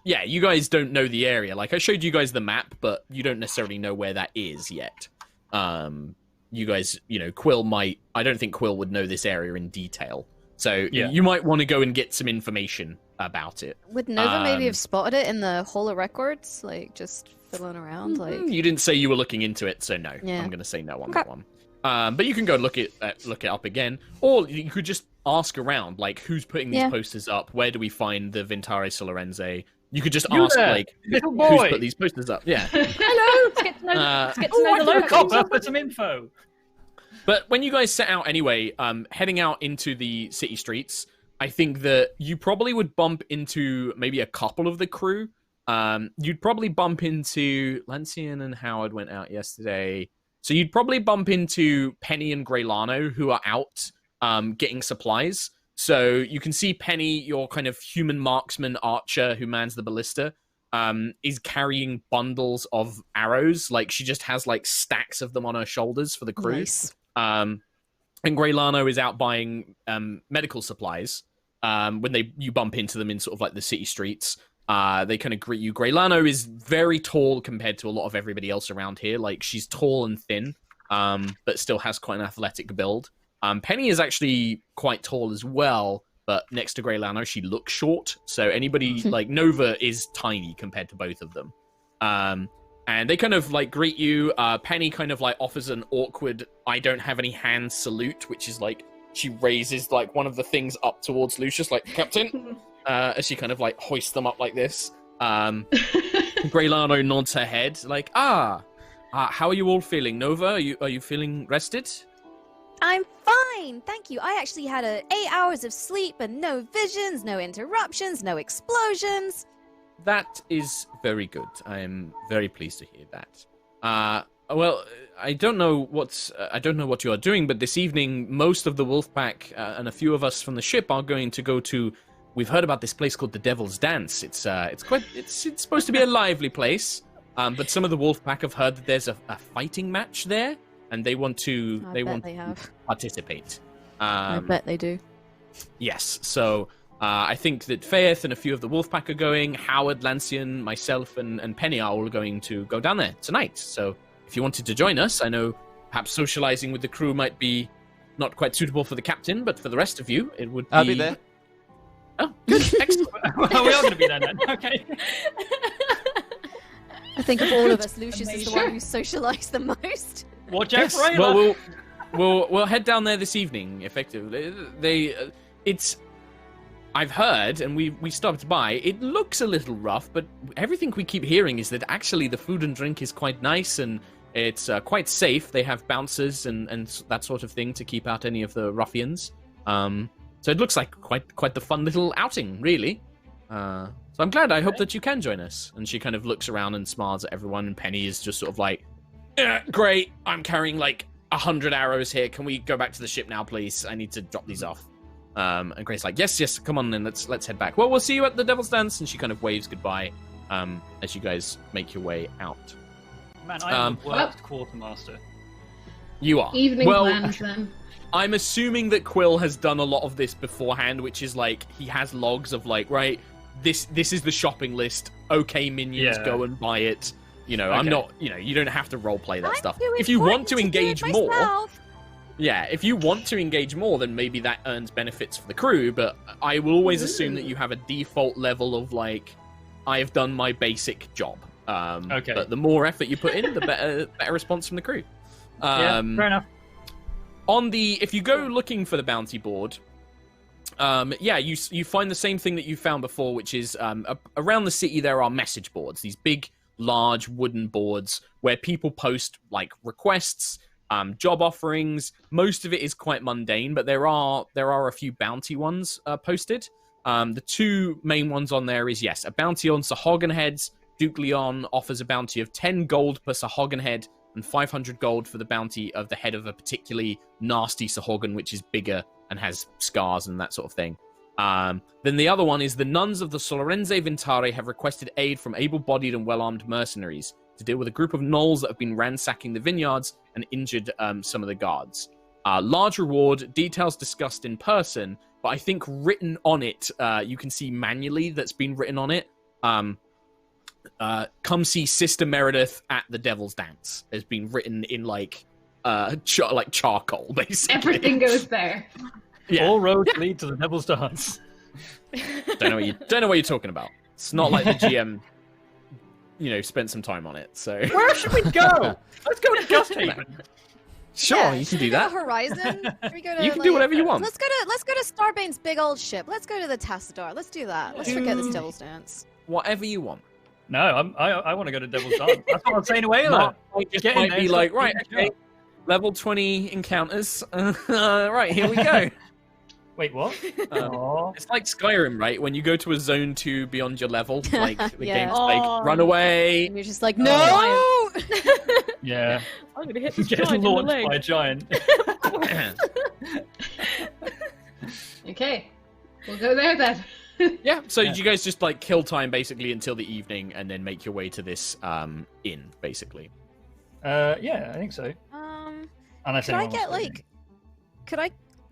yeah, you guys don't know the area. I showed you guys the map, but you don't necessarily know where that is yet. You guys, Quill might. I don't think Quill would know this area in detail. So you might want to go and get some information about it. Would Nova maybe have spotted it in the Hall of Records, just fiddling around? You didn't say you were looking into it, so no. Yeah. I'm going to say no on that one. But you can go look it up again, or you could just ask around, who's putting these posters up? Where do we find the Vintare Solorense? You could just ask, little boy, who's put these posters up? Yeah. Hello. Let's get to know the locals. Copper, put some info. But when you guys set out anyway, heading out into the city streets, I think that you probably would bump into maybe a couple of the crew. You'd probably bump into Lancian and Howard went out yesterday. So you'd probably bump into Penny and Greylano, who are out getting supplies. So you can see Penny, your kind of human marksman archer who mans the ballista, is carrying bundles of arrows. She just has stacks of them on her shoulders for the crew. Nice. And Greylano is out buying medical supplies. When you bump into them in sort of the city streets, they kind of greet you. Greylano is very tall compared to a lot of everybody else around here. She's tall and thin, but still has quite an athletic build. Penny is actually quite tall as well, but next to Greylano, she looks short. So anybody Nova is tiny compared to both of them. And they kind of greet you. Penny kind of offers an awkward "I don't have any hands" salute, which is she raises one of the things up towards Lucius, Captain, as she kind of hoists them up like this. Greylano nods her head, how are you all feeling, Nova? Are you feeling rested? I'm fine, thank you. I actually had 8 hours of sleep and no visions, no interruptions, no explosions. That is very good. I am very pleased to hear that. Well, I don't know what you are doing, but this evening, most of the Wolfpack and a few of us from the ship are going to go to. We've heard about this place called the Devil's Dance. It's supposed to be a lively place, but some of the Wolfpack have heard that there's a fighting match there, and they want to participate. I bet they do. Yes, so. I think that Faith and a few of the Wolfpack are going. Howard, Lancian, myself, and Penny are all going to go down there tonight. So if you wanted to join us, I know perhaps socializing with the crew might be not quite suitable for the captain, but for the rest of you, it would be... I'll be there. Oh, good. Excellent. Well, we are going to be there then. Okay. I think of all of us, Lucius is the one who socialized the most. Watch out, Yes. Well, we'll head down there this evening, effectively. I've heard, and we stopped by, it looks a little rough, but everything we keep hearing is that actually the food and drink is quite nice, and it's quite safe. They have bouncers and that sort of thing to keep out any of the ruffians. So it looks like quite the fun little outing, really. So I'm glad. I hope that you can join us. And she kind of looks around and smiles at everyone, and Penny is just sort of yeah, great, I'm carrying 100 arrows here. Can we go back to the ship now, please? I need to drop these off. And Grace's yes, come on then, let's head back. Well, we'll see you at the Devil's Dance, and she kind of waves goodbye as you guys make your way out. Man, I am the worst quartermaster. You are. Evening plans then. I'm assuming that Quill has done a lot of this beforehand, which is he has logs of right, this is the shopping list. Okay, minions, go and buy it. Okay. I'm not, you don't have to roleplay that stuff. If you want to engage more... Yeah, if you want to engage more, then maybe that earns benefits for the crew, but I will always assume that you have a default level of, I have done my basic job. Okay. But the more effort you put in, the better response from the crew. Yeah, fair enough. If you go looking for the bounty board, you find the same thing that you found before, which is around the city there are message boards, these big, large wooden boards where people post like requests, job offerings. Most of it is quite mundane, but there are a few bounty ones posted. The two main ones on there is, yes, a bounty on Sahagin heads. Duke Leon offers a bounty of 10 gold per Sahagin head and 500 gold for the bounty of the head of a particularly nasty Sahagin, which is bigger and has scars and that sort of thing. Then the other one is the nuns of the Solorense Vintare have requested aid from able-bodied and well-armed mercenaries to deal with a group of gnolls that have been ransacking the vineyards and injured some of the guards. Large reward, details discussed in person, but I think written on it, you can see manually that's been written on it. Come see Sister Meredith at the Devil's Dance has been written in like charcoal, basically. Everything goes there. Yeah. All roads lead to the Devil's Dance. Don't know what you're talking about. It's not like the GM, spent some time on it. So Where should we go? Let's go to Gusthaven. Sure, Yeah, you can should do we go that. to Horizon? Should we go to, You can do whatever you want. Let's go to Starbane's big old ship. Let's go to the Tassadar. Let's do that. Let's forget this Devil's Dance. Whatever you want. No, I want to go to Devil's Dance. That's what I'm saying to Aila. Mark just Get in might there, be stop like, right, being okay, level 20 encounters. Right, here we go. Wait, what? Aw. It's like Skyrim, right? When you go to a zone 2 beyond your level, like the Yeah. game's like, run away. And you're just like, no! Yeah. I'm gonna hit this Get giant in the launched leg. by a giant. Okay, we'll go there then. Yeah, so Yeah. you guys just like kill time basically until the evening and then make your way to this inn, basically. Yeah, I think so. Unless Could I anyone get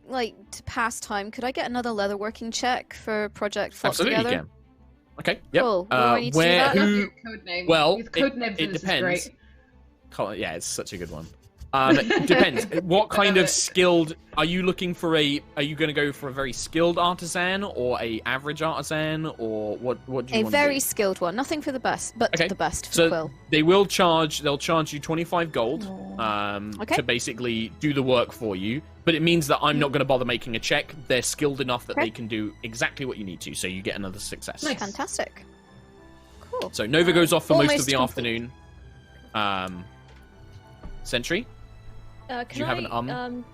wants to pass time, could I get another leatherworking check for Project Flock Absolutely Together? you can. Okay, yep. Cool. What do I need to do where, that? I love who, your code name. well, Your code name for it this depends. is great. Yeah, it's such a good one. Depends. What kind of skilled are you looking for? Are you going to go for a very skilled artisan or a average artisan, or what do you A want to do? very skilled one. Nothing for the best, but Okay. the best for So Quill. they'll charge you 25 gold Okay. to basically do the work for you, but it means that I'm not going to bother making a check. They're skilled enough that Okay. they can do exactly what you need to, so you get another success. Nice. Fantastic. Cool. So Nova goes off for most of Almost the complete. afternoon. Sentry? Can Do you have an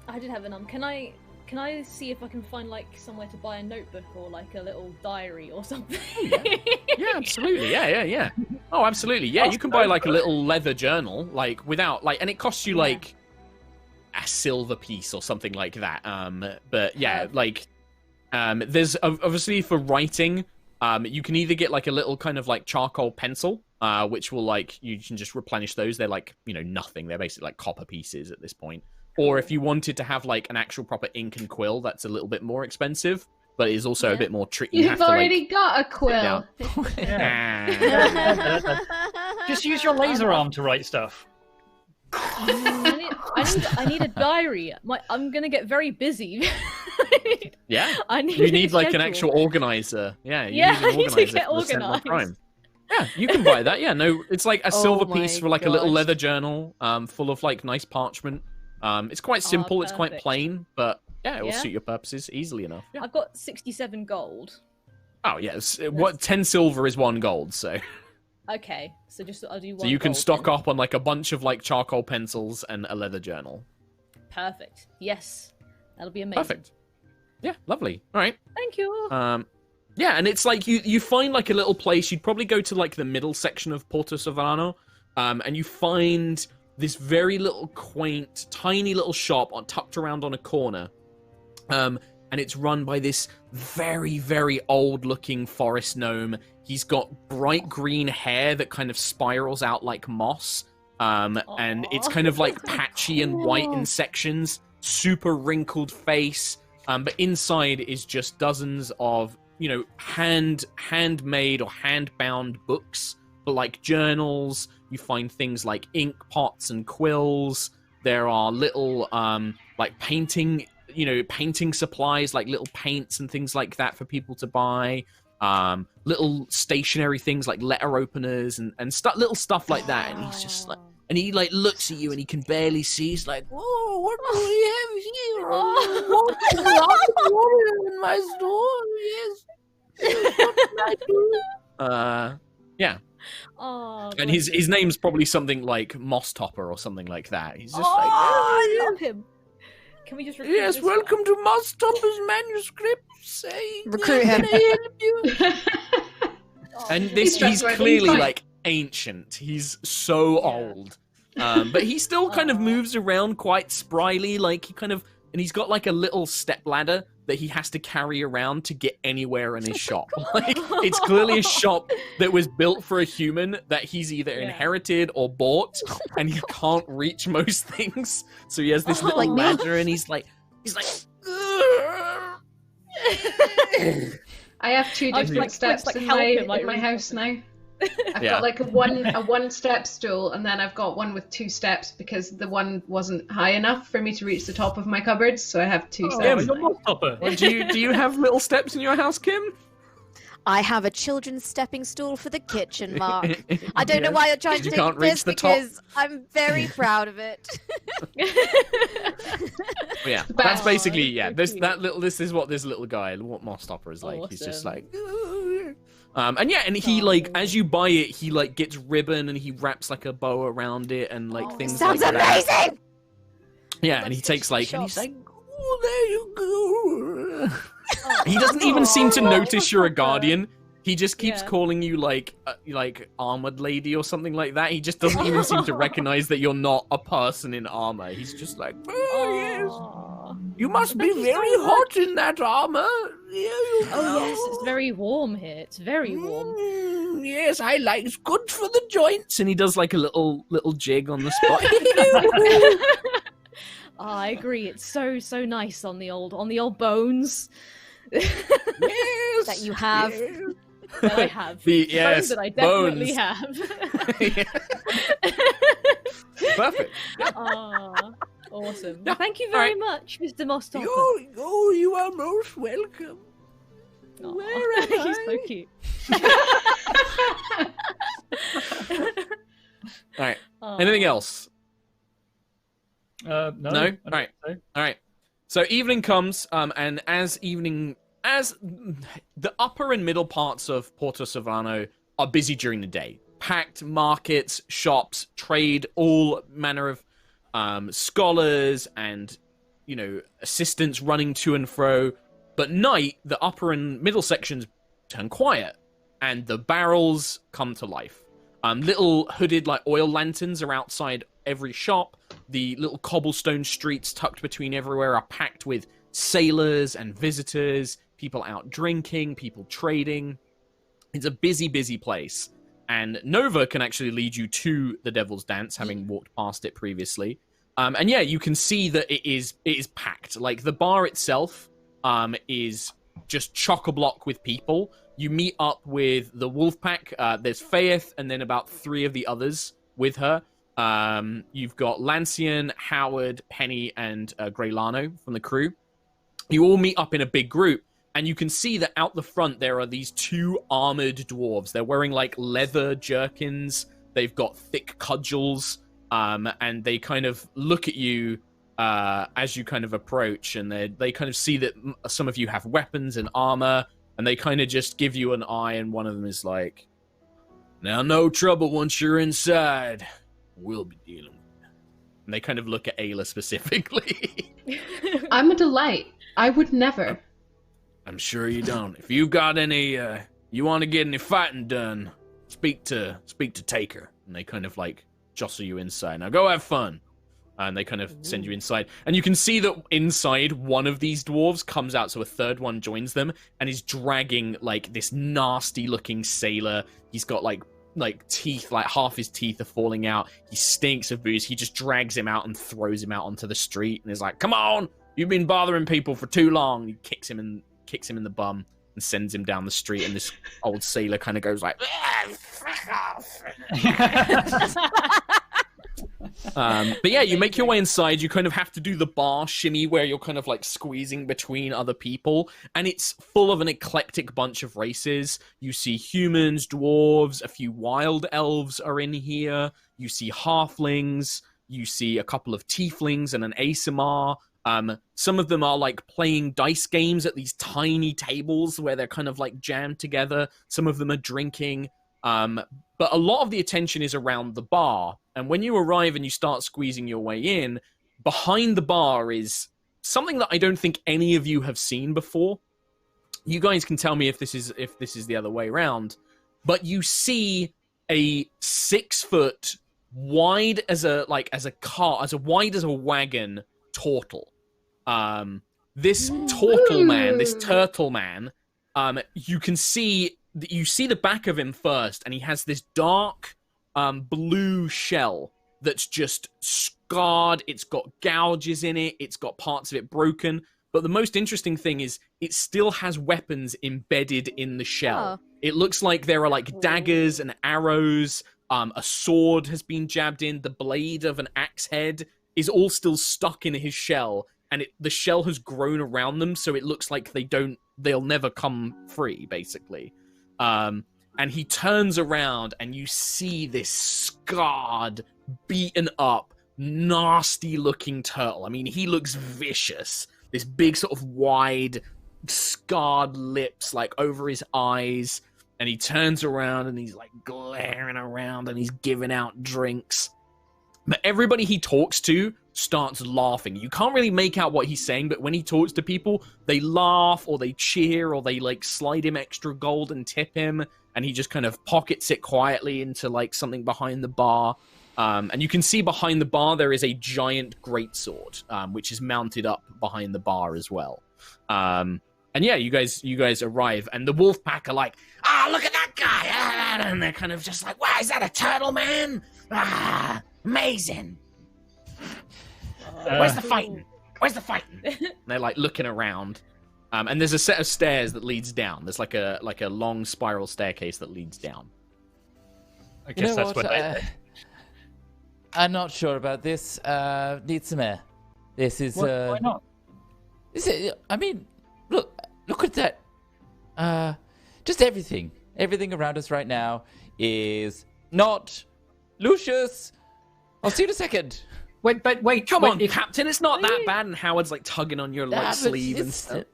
I did have an Can I see if I can find like somewhere to buy a notebook or like a little diary or something? Yeah, absolutely. Yeah. Oh, absolutely. Yeah, you can buy like a little leather journal, like without like, and it costs you Yeah. like a silver piece or something like that. But yeah, like, there's obviously for writing, you can either get like a little kind of like charcoal pencil, which will like you can just replenish those. They're like nothing. They're basically like copper pieces at this point. Or if you wanted to have like an actual proper ink and quill, that's a little bit more expensive, but is also a Yeah. bit more tricky. You You've have to, already like, got a sit quill. down. Yeah. Just use your laser arm to write stuff. I need a diary. I'm gonna get very busy. Yeah. I need You a need like an schedule. actual organizer. Yeah, you Yeah, need an I need to organizer get for the Sentinel organised. Prime. Yeah, you can buy that. Yeah, no, it's like a Oh silver my piece for like a little gosh. leather journal, full of like nice parchment. It's quite simple. It's quite perfect. plain, but yeah, it will Yeah? suit your purposes easily enough. Yeah. I've got 67 gold. Oh yes, what 10 silver is 1 gold, so Okay, so I'll do one. so you can gold stock then. up on like a bunch of like charcoal pencils and a leather journal. Perfect. Yes, that'll be amazing. Perfect. Yeah, lovely. All right. Thank you. Yeah, and it's like you find like a little place. You'd probably go to like the middle section of Porta Sovrano, and you find this very little quaint, tiny little shop tucked around on a corner, and it's run by this very, very old-looking forest gnome. He's got bright green hair that kind of spirals out like moss, and it's kind of like patchy and white in sections. Super wrinkled face, but inside is just dozens of handmade or hand-bound books, but like journals. You find things like ink pots and quills. There are little like painting supplies, like little paints and things like that for people to buy. little stationary things like letter openers and little stuff like that. And he's just like, and he like looks at you and he can barely see. He's like, "Whoa, what do we have here? Water in my store? Yes. What can I do?" Yeah. Oh, And his name's probably something like Moss Topper or something like that. He's just like, I love him. Can we just recruit "Yes, this welcome to Moss Topper's manuscript. Recruit him. And He's he's fine. clearly He's fine. like ancient. He's so old. But he still kind of moves around quite spryly, like and he's got like a little step ladder that he has to carry around to get anywhere in his shop. Like it's clearly a shop that was built for a human that he's either inherited or bought, and he can't reach most things. So he has this little Like me? ladder, and he's like, I have two I was different like, steps like, in help my him, like, in my house now. I've Yeah. got like a one step stool, and then I've got one with 2 steps because the one wasn't high enough for me to reach the top of my cupboards, so I have 2 Oh, steps. you're Moss Topper. Well, do you have little steps in your house, Kim? I have a children's stepping stool for the kitchen, Mark. I don't know why you're trying to You take can't reach this the top. because I'm very proud of it. But yeah, But- that's basically that's so cute. This is what this little guy, what Moss Topper is like. He's just Awesome. like, and he like as you buy it, he like gets ribbon and he wraps like a bow around it and like things Sounds like that. amazing! Yeah, and he Let's takes go to like, and he's shops. like, oh, there you go. He doesn't even seem to notice you're a guardian. He just keeps Yeah. calling you like armored lady or something like that. He just doesn't even seem to recognize that you're not a person in armor. He's just like, oh yes, Aw. you must be Thank you very so hot in that armor. Here you Oh yes, go. it's very warm here. It's very warm. Yes, I like. It's good for the joints. And he does like a little jig on the spot. I agree. It's so nice on the old bones Yes, That you have. yes. that I have. Yes, bones that I definitely bones. have. Perfect. Aw, awesome. Yeah, Thank you very alright. much, Mr. Mostopper. You are most welcome. Aw, Where am He's so I? cute. All right. Aw. Anything else? No? No? I don't Alright. think All right. So evening comes, and as the upper and middle parts of Porta Sovrano are busy during the day, packed markets, shops, trade, all manner of scholars and assistants running to and fro. But night, the upper and middle sections turn quiet, and the barrels come to life. Little hooded like oil lanterns are outside every shop. The little cobblestone streets tucked between everywhere are packed with sailors and visitors, people out drinking, people trading. It's a busy, busy place. And Nova can actually lead you to the Devil's Dance, having walked past it previously. And yeah, you can see that it is packed. Like the bar itself is just chock-a-block with people. You meet up with the wolf pack. There's Faith, and then about 3 of the others with her. You've got Lancian, Howard, Penny, and Greylano from the crew. You all meet up in a big group, and you can see that out the front there are these 2 armored dwarves. They're wearing like leather jerkins. They've got thick cudgels, and they kind of look at you as you kind of approach, and they kind of see that some of you have weapons and armor, and they kind of just give you an eye, and one of them is like, "Now, no trouble once you're inside. We'll be dealing with it." And they kind of look at Aila specifically. I'm a delight. I would never. I'm sure you don't. If you've got any, you want to get any fighting done, speak to Taker. And they kind of like jostle you inside. Now go have fun. And they kind of send you inside. And you can see that inside one of these dwarves comes out, so a third one joins them and is dragging like this nasty looking sailor. He's got like teeth, like half his teeth are falling out. He stinks of booze. He just drags him out and throws him out onto the street and is like, "Come on, you've been bothering people for too long." He kicks him in the bum and sends him down the street, and this old sailor kind of goes like, "Ah, fuck off." But yeah, you make your way inside. You kind of have to do the bar shimmy where you're kind of like squeezing between other people. And it's full of an eclectic bunch of races. You see humans, dwarves, a few wild elves are in here. You see halflings. You see a couple of tieflings and an Aesimar. Some of them are like playing dice games at these tiny tables where they're kind of like jammed together. Some of them are drinking. But a lot of the attention is around the bar. And when you arrive and you start squeezing your way in, behind the bar is something that I don't think any of you have seen before. You guys can tell me if this is the other way around. But you see a 6 foot wide as a car, as wide as a wagon turtle. This turtle man, this turtle man, you can see. You see the back of him first, and he has this dark blue shell that's just scarred. It's got gouges in it. It's got parts of it broken. But the most interesting thing is it still has weapons embedded in the shell. Oh. It looks like there are like daggers and arrows. A sword has been jabbed in. The blade of an axe head is all still stuck in his shell. And the shell has grown around them, so it looks like they'll never come free, basically. And he turns around and you see this scarred, beaten up, nasty looking turtle. I mean, he looks vicious. This big sort of wide, scarred lips like over his eyes. And he turns around and he's like glaring around and he's giving out drinks. But everybody he talks to starts laughing. You can't really make out what he's saying, but when he talks to people, they laugh or they cheer or they like slide him extra gold and tip him, and he just kind of pockets it quietly into like something behind the bar. And you can see behind the bar there is a giant greatsword, which is mounted up behind the bar as well. And yeah, you guys arrive, and the wolf pack are like, look at that guy, and they're kind of just like, wow, is that a turtle man? Amazing. Where's the fighting? Where's the fighting? And they're like looking around, and there's a set of stairs that leads down. There's like a long spiral staircase that leads down. I guess that's what I'm not sure about this. Need some air. This is. Why not? Is it? I mean, look at that. Just everything around us right now is not Lucius. I'll see you in a second. Wait, Come on, Captain, it's not that bad. And Howard's like tugging on your like sleeve and stuff.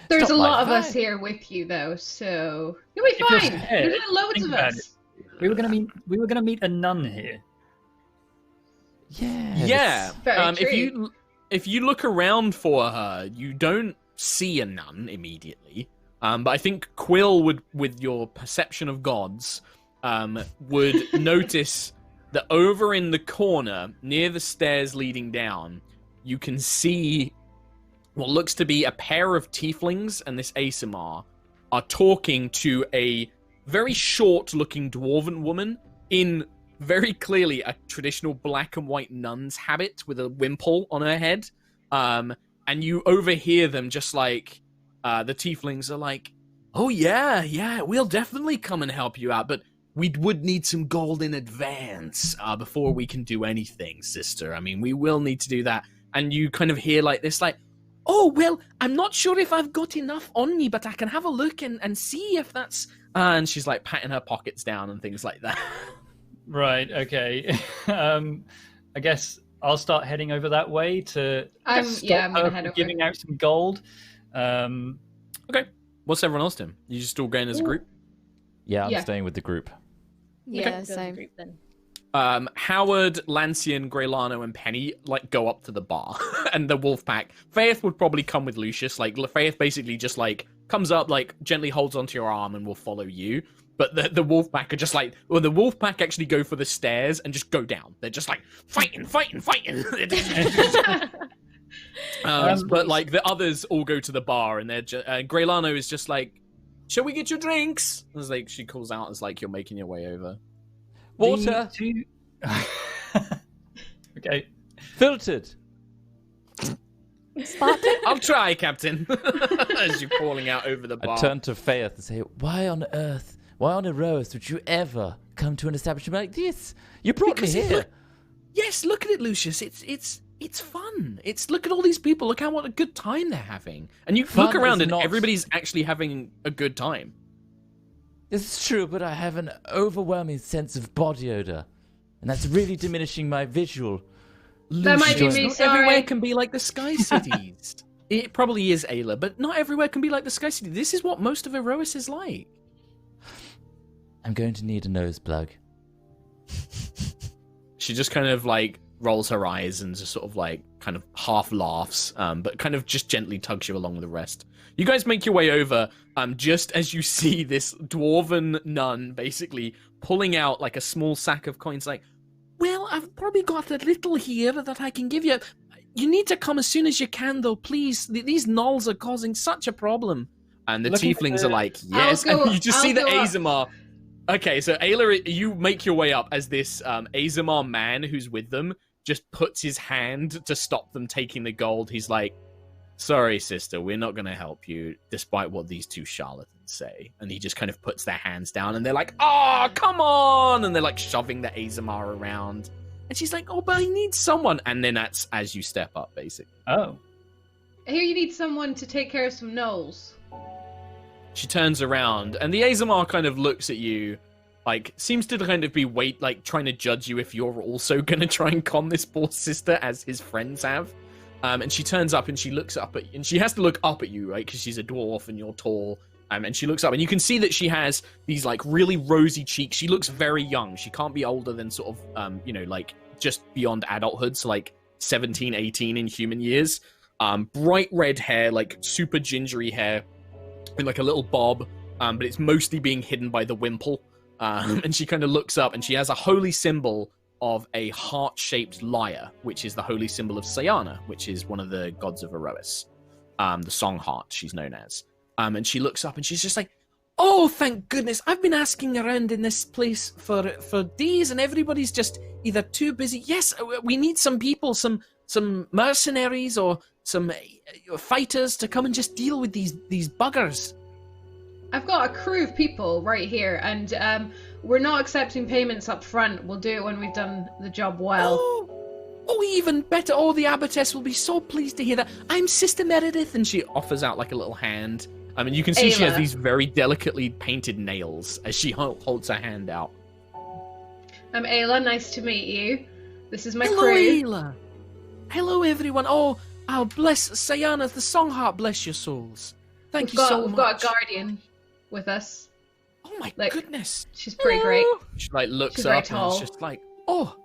There's a lot of us here with you, though, so you'll be fine. There's loads of us. We were gonna meet a nun here. Yeah. If you look around for her, you don't see a nun immediately. But I think Quill would, with your perception of gods, would notice that over in the corner, near the stairs leading down, you can see what looks to be a pair of tieflings and this Aesimar are talking to a very short-looking dwarven woman in very clearly a traditional black and white nun's habit with a wimple on her head. And you overhear them just like, the tieflings are like, oh yeah, we'll definitely come and help you out, but we would need some gold in advance before we can do anything, sister. I mean, we will need to do that. And you kind of hear like this, like, oh, well, I'm not sure if I've got enough on me, but I can have a look and see if that's... and she's like patting her pockets down and things like that. Right, okay. I guess I'll start heading over that way to stop her from giving out some gold. Okay. What's everyone else doing? You just all going as a group? Yeah, I'm staying with the group. Yeah, same. Group, then. Howard, Lancian, Greylano, and Penny like go up to the bar, and the wolf pack. Faith would probably come with Lucius. Like Faith basically just like comes up, like gently holds onto your arm, and will follow you. But the wolf pack are just like, well, the wolf pack actually go for the stairs and just go down. They're just like fighting. But like the others all go to the bar, and they're Greylano is just like, shall we get your drinks? As like she calls out as like you're making your way over. Water. Okay. Filtered. Sparkling? I'll try, Captain. As you're calling out over the bar. I turn to Faith and say, why on Aerois would you ever come to an establishment like this? You brought me here. Yes, look at it, Lucius. It's fun. Look at all these people. Look what a good time they're having. And you look around and everybody's actually having a good time. This is true, but I have an overwhelming sense of body odor, and that's really diminishing my visual. That might be me, Not sorry. everywhere can be like the Sky Cities. It probably is, Aila, but not everywhere can be like the Sky City. This is what most of Aerois is like. I'm going to need a nose plug. She just kind of like rolls her eyes and just sort of like kind of half laughs, but kind of just gently tugs you along with the rest. You guys make your way over, just as you see this dwarven nun basically pulling out like a small sack of coins, like, well, I've probably got a little here that I can give you. You need to come as soon as you can, though, please. These gnolls are causing such a problem. And the tieflings are like, yes. And you just see the Azamar. Okay, so Aila, you make your way up as this Azamar man who's with them just puts his hand to stop them taking the gold. He's like, sorry, sister, we're not going to help you, despite what these two charlatans say. And he just kind of puts their hands down, and they're like, oh, come on! And they're like shoving the Azamar around. And she's like, oh, but I need someone. And then that's as you step up, basically. Oh. Here you need someone to take care of some gnolls. She turns around, and the Azamar kind of looks at you, like, seems to kind of be trying to judge you if you're also going to try and con this poor sister as his friends have. And she turns up and she looks up at you, and she has to look up at you, right? Because she's a dwarf and you're tall. And she looks up, and you can see that she has these like really rosy cheeks. She looks very young. She can't be older than sort of, like just beyond adulthood, so like 17, 18 in human years. Bright red hair, like super gingery hair, in like a little bob, but it's mostly being hidden by the wimple. And she kind of looks up, and she has a holy symbol of a heart-shaped lyre, which is the holy symbol of Sayana, which is one of the gods of Aerois. The song heart, she's known as. And she looks up, and she's just like, oh, thank goodness, I've been asking around in this place for days, and everybody's just either too busy. Yes, we need some people, some mercenaries or some fighters to come and just deal with these buggers. I've got a crew of people right here, and we're not accepting payments up front. We'll do it when we've done the job well. Oh, even better. Oh, the abbotess will be so pleased to hear that. I'm Sister Meredith, and she offers out like a little hand. I mean, you can see Aila. she has these very delicately painted nails as she holds her hand out. I'm Aila, nice to meet you. This is my Hello, crew. Aila. Hello, everyone. Oh, bless Sayana, the song heart, bless your souls. Thank you so much. We've got a guardian with us. Oh my Like, goodness. She's pretty great. She like looks She's up very and tall. it's just like, oh,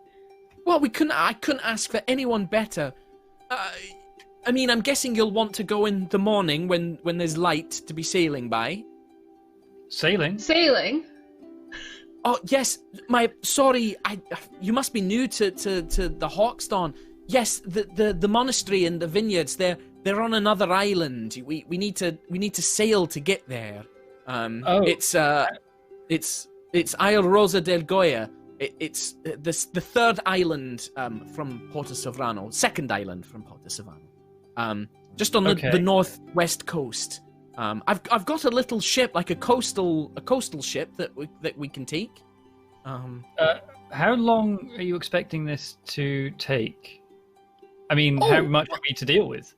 well, I couldn't ask for anyone better. I mean, I'm guessing you'll want to go in the morning when there's light to be sailing by. Sailing? Sailing? Oh yes, sorry, you must be new to the Hawksdawn. Yes, the monastery and the vineyards, they're on another island. We need to sail to get there. It's Isle Rosa del Goya. It's the third island from Porta Sovrano, second island from Porta Sovrano. Just on the northwest coast. I've got a little ship, like a coastal ship that we can take. How long are you expecting this to take? I mean, how much are we to deal with?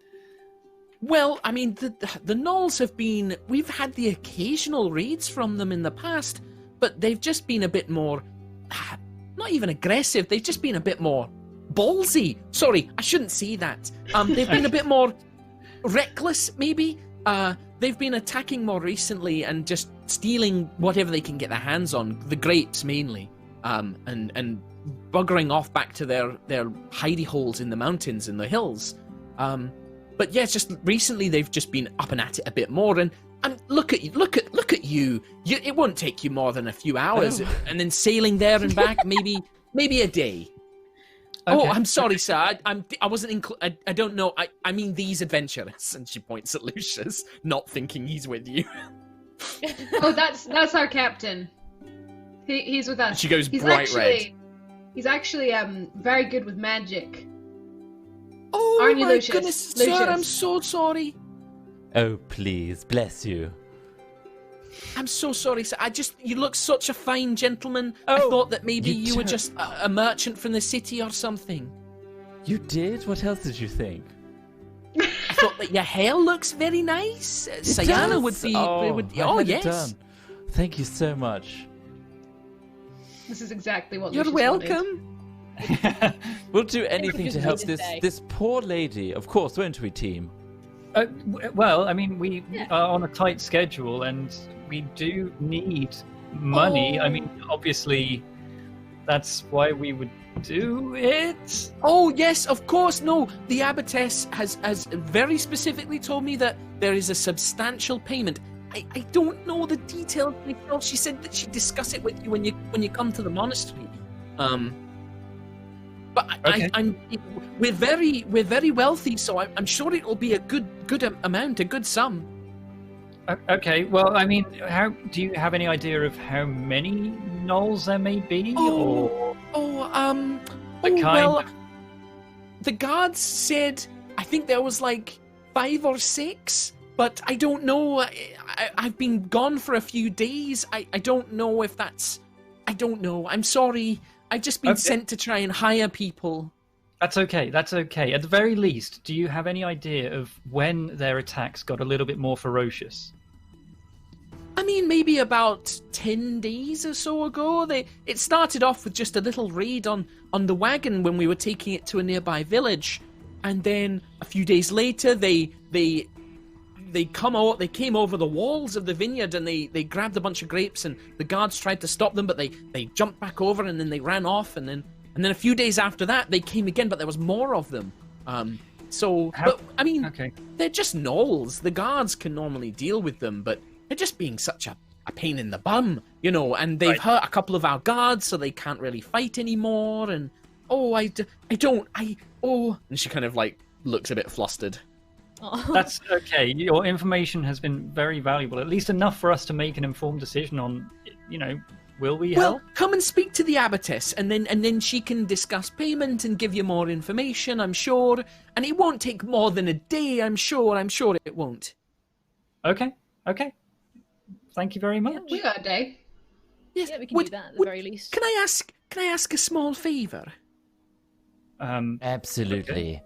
Well, I mean, the gnolls have been... We've had the occasional raids from them in the past, but they've just been a bit more... Not even aggressive, they've just been a bit more ballsy. Sorry, I shouldn't say that. They've been a bit more reckless, maybe. They've been attacking more recently and just stealing whatever they can get their hands on, the grapes mainly, and buggering off back to their hidey holes in the mountains and the hills. But yeah, just recently they've just been up and at it a bit more. And look at you. It won't take you more than a few hours, and then sailing there and back, maybe a day. Okay. Oh, I'm sorry, sir. I wasn't I don't know. I mean these adventurers. And she points at Lucius, not thinking he's with you. Oh, that's our captain. He's with us. She goes bright red. He's actually very good with magic. Oh, Aren't you, my Lucius? goodness, Lucius. sir, I'm so sorry. Oh, please, bless you. I'm so sorry, sir. You look such a fine gentleman. I Oh, thought that maybe you you were don't- just a merchant from the city or something. You did? What else did you think? I thought that your hair looks very nice. It Sayana does. would be. I had it Yes. done. Thank you so much. This is exactly what You're Lucius wanted. welcome. We'll do anything just to help made his day. this poor lady. Of course, won't we, team? Well, I mean, we Yeah. are on a tight schedule, and we do need money. I mean, obviously, that's why we would do it. Oh yes, of course. No, the abbess has very specifically told me that there is a substantial payment. I don't know the details myself. She said that she'd discuss it with you when you come to the monastery. But Okay. we're very wealthy, so I'm sure it'll be a good amount, a good sum. Okay. Well, I mean, how do you have any idea of how many gnolls there may be? Or The kind of- the guards said I think there was like 5 or 6, but I don't know. I've been gone for a few days. I don't know if that's. I don't know. I'm sorry. I've just been Okay. sent to try and hire people. That's okay. That's okay. At the very least, do you have any idea of when their attacks got a little bit more ferocious? I mean, maybe about 10 days or so ago. It started off with just a little raid on the wagon when we were taking it to a nearby village, and then a few days later, they came over the walls of the vineyard and they grabbed a bunch of grapes, and the guards tried to stop them, but they jumped back over and then they ran off, and then a few days after that they came again, but there was more of them. But I mean, Okay. they're just gnolls. The guards can normally deal with them, but they're just being such a pain in the bum, you know, and they've Right. hurt a couple of our guards, so they can't really fight anymore, and and she kind of like looks a bit flustered. Oh. That's okay. Your information has been very valuable, at least enough for us to make an informed decision on, will we Well, help? come and speak to the abbess, and then she can discuss payment and give you more information, I'm sure. And it won't take more than a day, I'm sure. I'm sure it won't. Okay. Thank you very much. We got a day. Yes. Yeah, we can do that at the very least. Can I ask a small favour? Absolutely.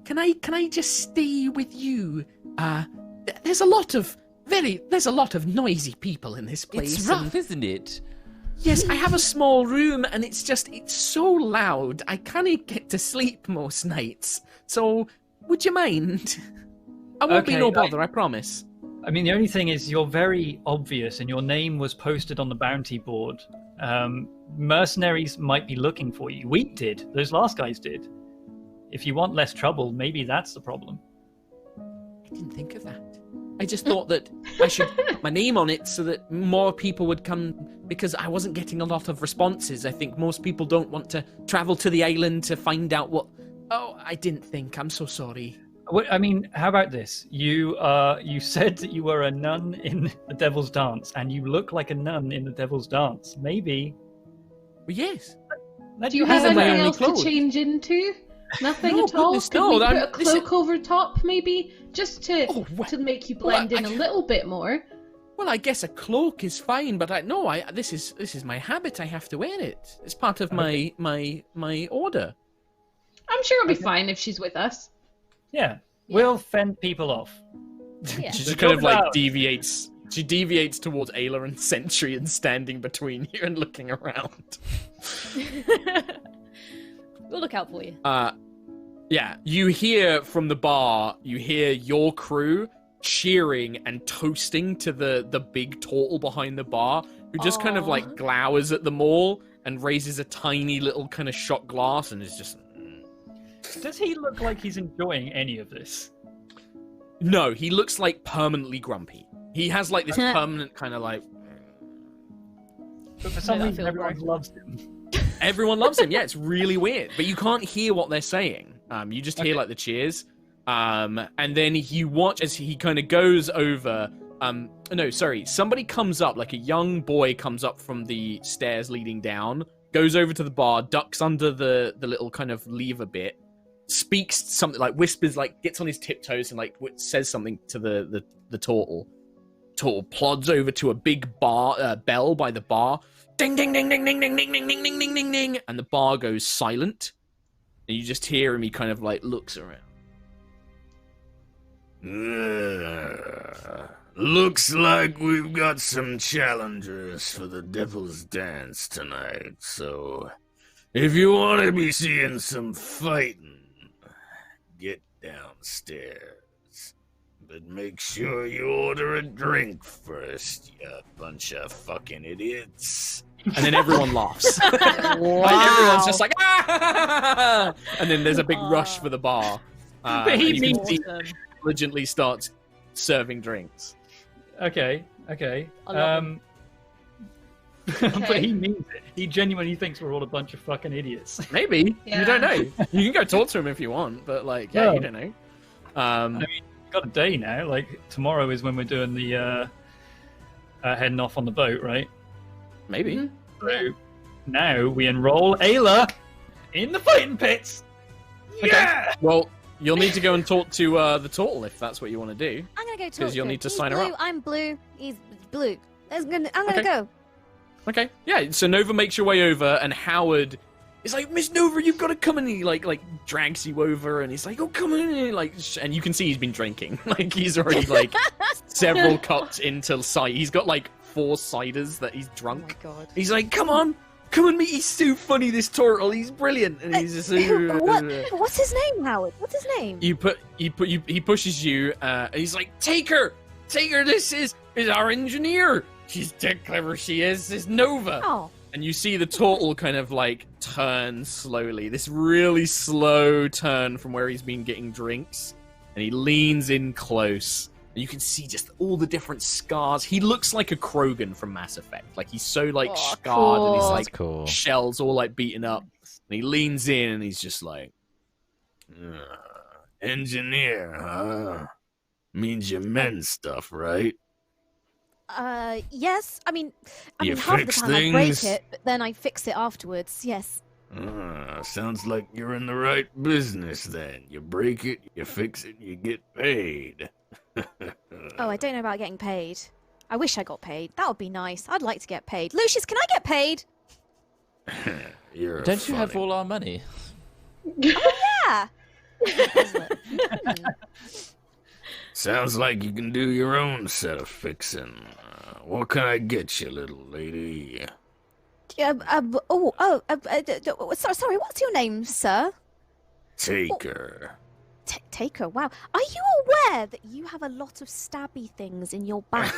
Can I just stay with you? There's a lot of noisy people in this place. It's rough, isn't it? Yes, I have a small room, and it's so loud. I can't get to sleep most nights. So, would you mind? I won't be Okay, no bother, I promise. I mean, the only thing is you're very obvious, and your name was posted on the bounty board. Mercenaries might be looking for you. We did. Those last guys did. If you want less trouble, maybe that's the problem. I didn't think of that. I just thought that I should put my name on it so that more people would come, because I wasn't getting a lot of responses. I think most people don't want to travel to the island to find out what... Oh, I didn't think. I'm so sorry. I mean, how about this? You said that you were a nun in the Devil's Dance, and you look like a nun in the Devil's Dance. Maybe. Well, yes. Let Do you me have These are my anything only else clothes. to change into? Nothing No, at all? goodness, Could no, we put I'm- a cloak over top, maybe? Just to make you blend in a little bit more. Well, I guess a cloak is fine, but this is my habit. I have to wear it. It's part of my order. I'm sure it'll be fine if she's with us. Yeah, we'll fend people off. Yeah. She The just kind of job like out. deviates. She deviates towards Aila and Sentry and standing between you and looking around. We'll look out for you. Yeah, you hear from the bar, you hear your crew cheering and toasting to the big turtle behind the bar, who just kind of Aw. like glowers at them all and raises a tiny little kind of shot glass and is just... Does he look like he's enjoying any of this? No, he looks like permanently grumpy. He has like this permanent kind of like... But for some that reason, feels everyone right. loves him. Everyone loves him. Yeah, it's really weird, but you can't hear what they're saying. You just hear Okay. like the cheers. And then you watch as he kind of goes over. No, sorry. Somebody comes up, like a young boy comes up from the stairs leading down, goes over to the bar, ducks under the little kind of lever bit, speaks something, like whispers, like gets on his tiptoes and like says something to the turtle. Turtle plods over to a big bell by the bar. Ding, ding, ding, ding, ding, ding, ding, ding, ding, ding, ding, ding, ding. And the bar goes silent. And you just hear him, he kind of like looks around. Looks like we've got some challengers for the Devil's Dance tonight, so if you want to be seeing some fighting, get downstairs. But make sure you order a drink first, you bunch of fucking idiots. And then everyone laughs. Like, everyone's just like, ah! And then there's a big rush for the bar. But he and you can means see diligently starts serving drinks. Okay. I love him. But he means it. He genuinely thinks we're all a bunch of fucking idiots. Maybe. Yeah. You don't know. You can go talk to him if you want, but like, yeah, No. you don't know. I mean, we've got a day now. Like, tomorrow is when we're doing the heading off on the boat, right? Maybe. Mhm. So now we enroll Aila in the fighting pits. Okay. Yeah! Well, you'll need to go and talk to the turtle if that's what you want to do. I'm gonna go talk. 'Cause you'll to him. need to He's sign her blue, up. I'm blue. He's blue. I'm gonna Okay. go. Okay. Yeah. So Nova makes your way over, and Howard is like, "Miss Nova, you've got to come." And he like drags you over, and he's like, "Oh, come in!" Like, and you can see he's been drinking. Like he's already like several cups into cider. He's got like 4 ciders that he's Oh my drunk. god. He's like, "Come on, meet. He's so funny. This turtle. He's brilliant." And he's just What's his name, Howard? What's his name? He pushes you, and he's like, take her. This is our engineer. She's dead clever. She is. This Nova. Oh, And you see the turtle kind of like turn slowly. This really slow turn from where he's been getting drinks, and he leans in close. And you can see just all the different scars. He looks like a Krogan from Mass Effect. Like he's so like scarred, and he's cool. like That's cool. shells all like beaten up. And he leans in, and he's just like, Engineer, huh? Means you mend stuff, right? yes. I mean, You half the fix time I break things? it, but then I fix it afterwards. Yes. Sounds like you're in the right business then. You break it, you fix it, you get paid. Oh, I don't know about getting paid. I wish I got paid. That would be nice. I'd like to get paid. Lucius, can I get paid? You're Don't you have funny. all our money? Yeah. Sounds like you can do your own set of fixing. What can I get you, little lady? Sorry, what's your name, sir? Taker. Taker, wow. Are you aware that you have a lot of stabby things in your back?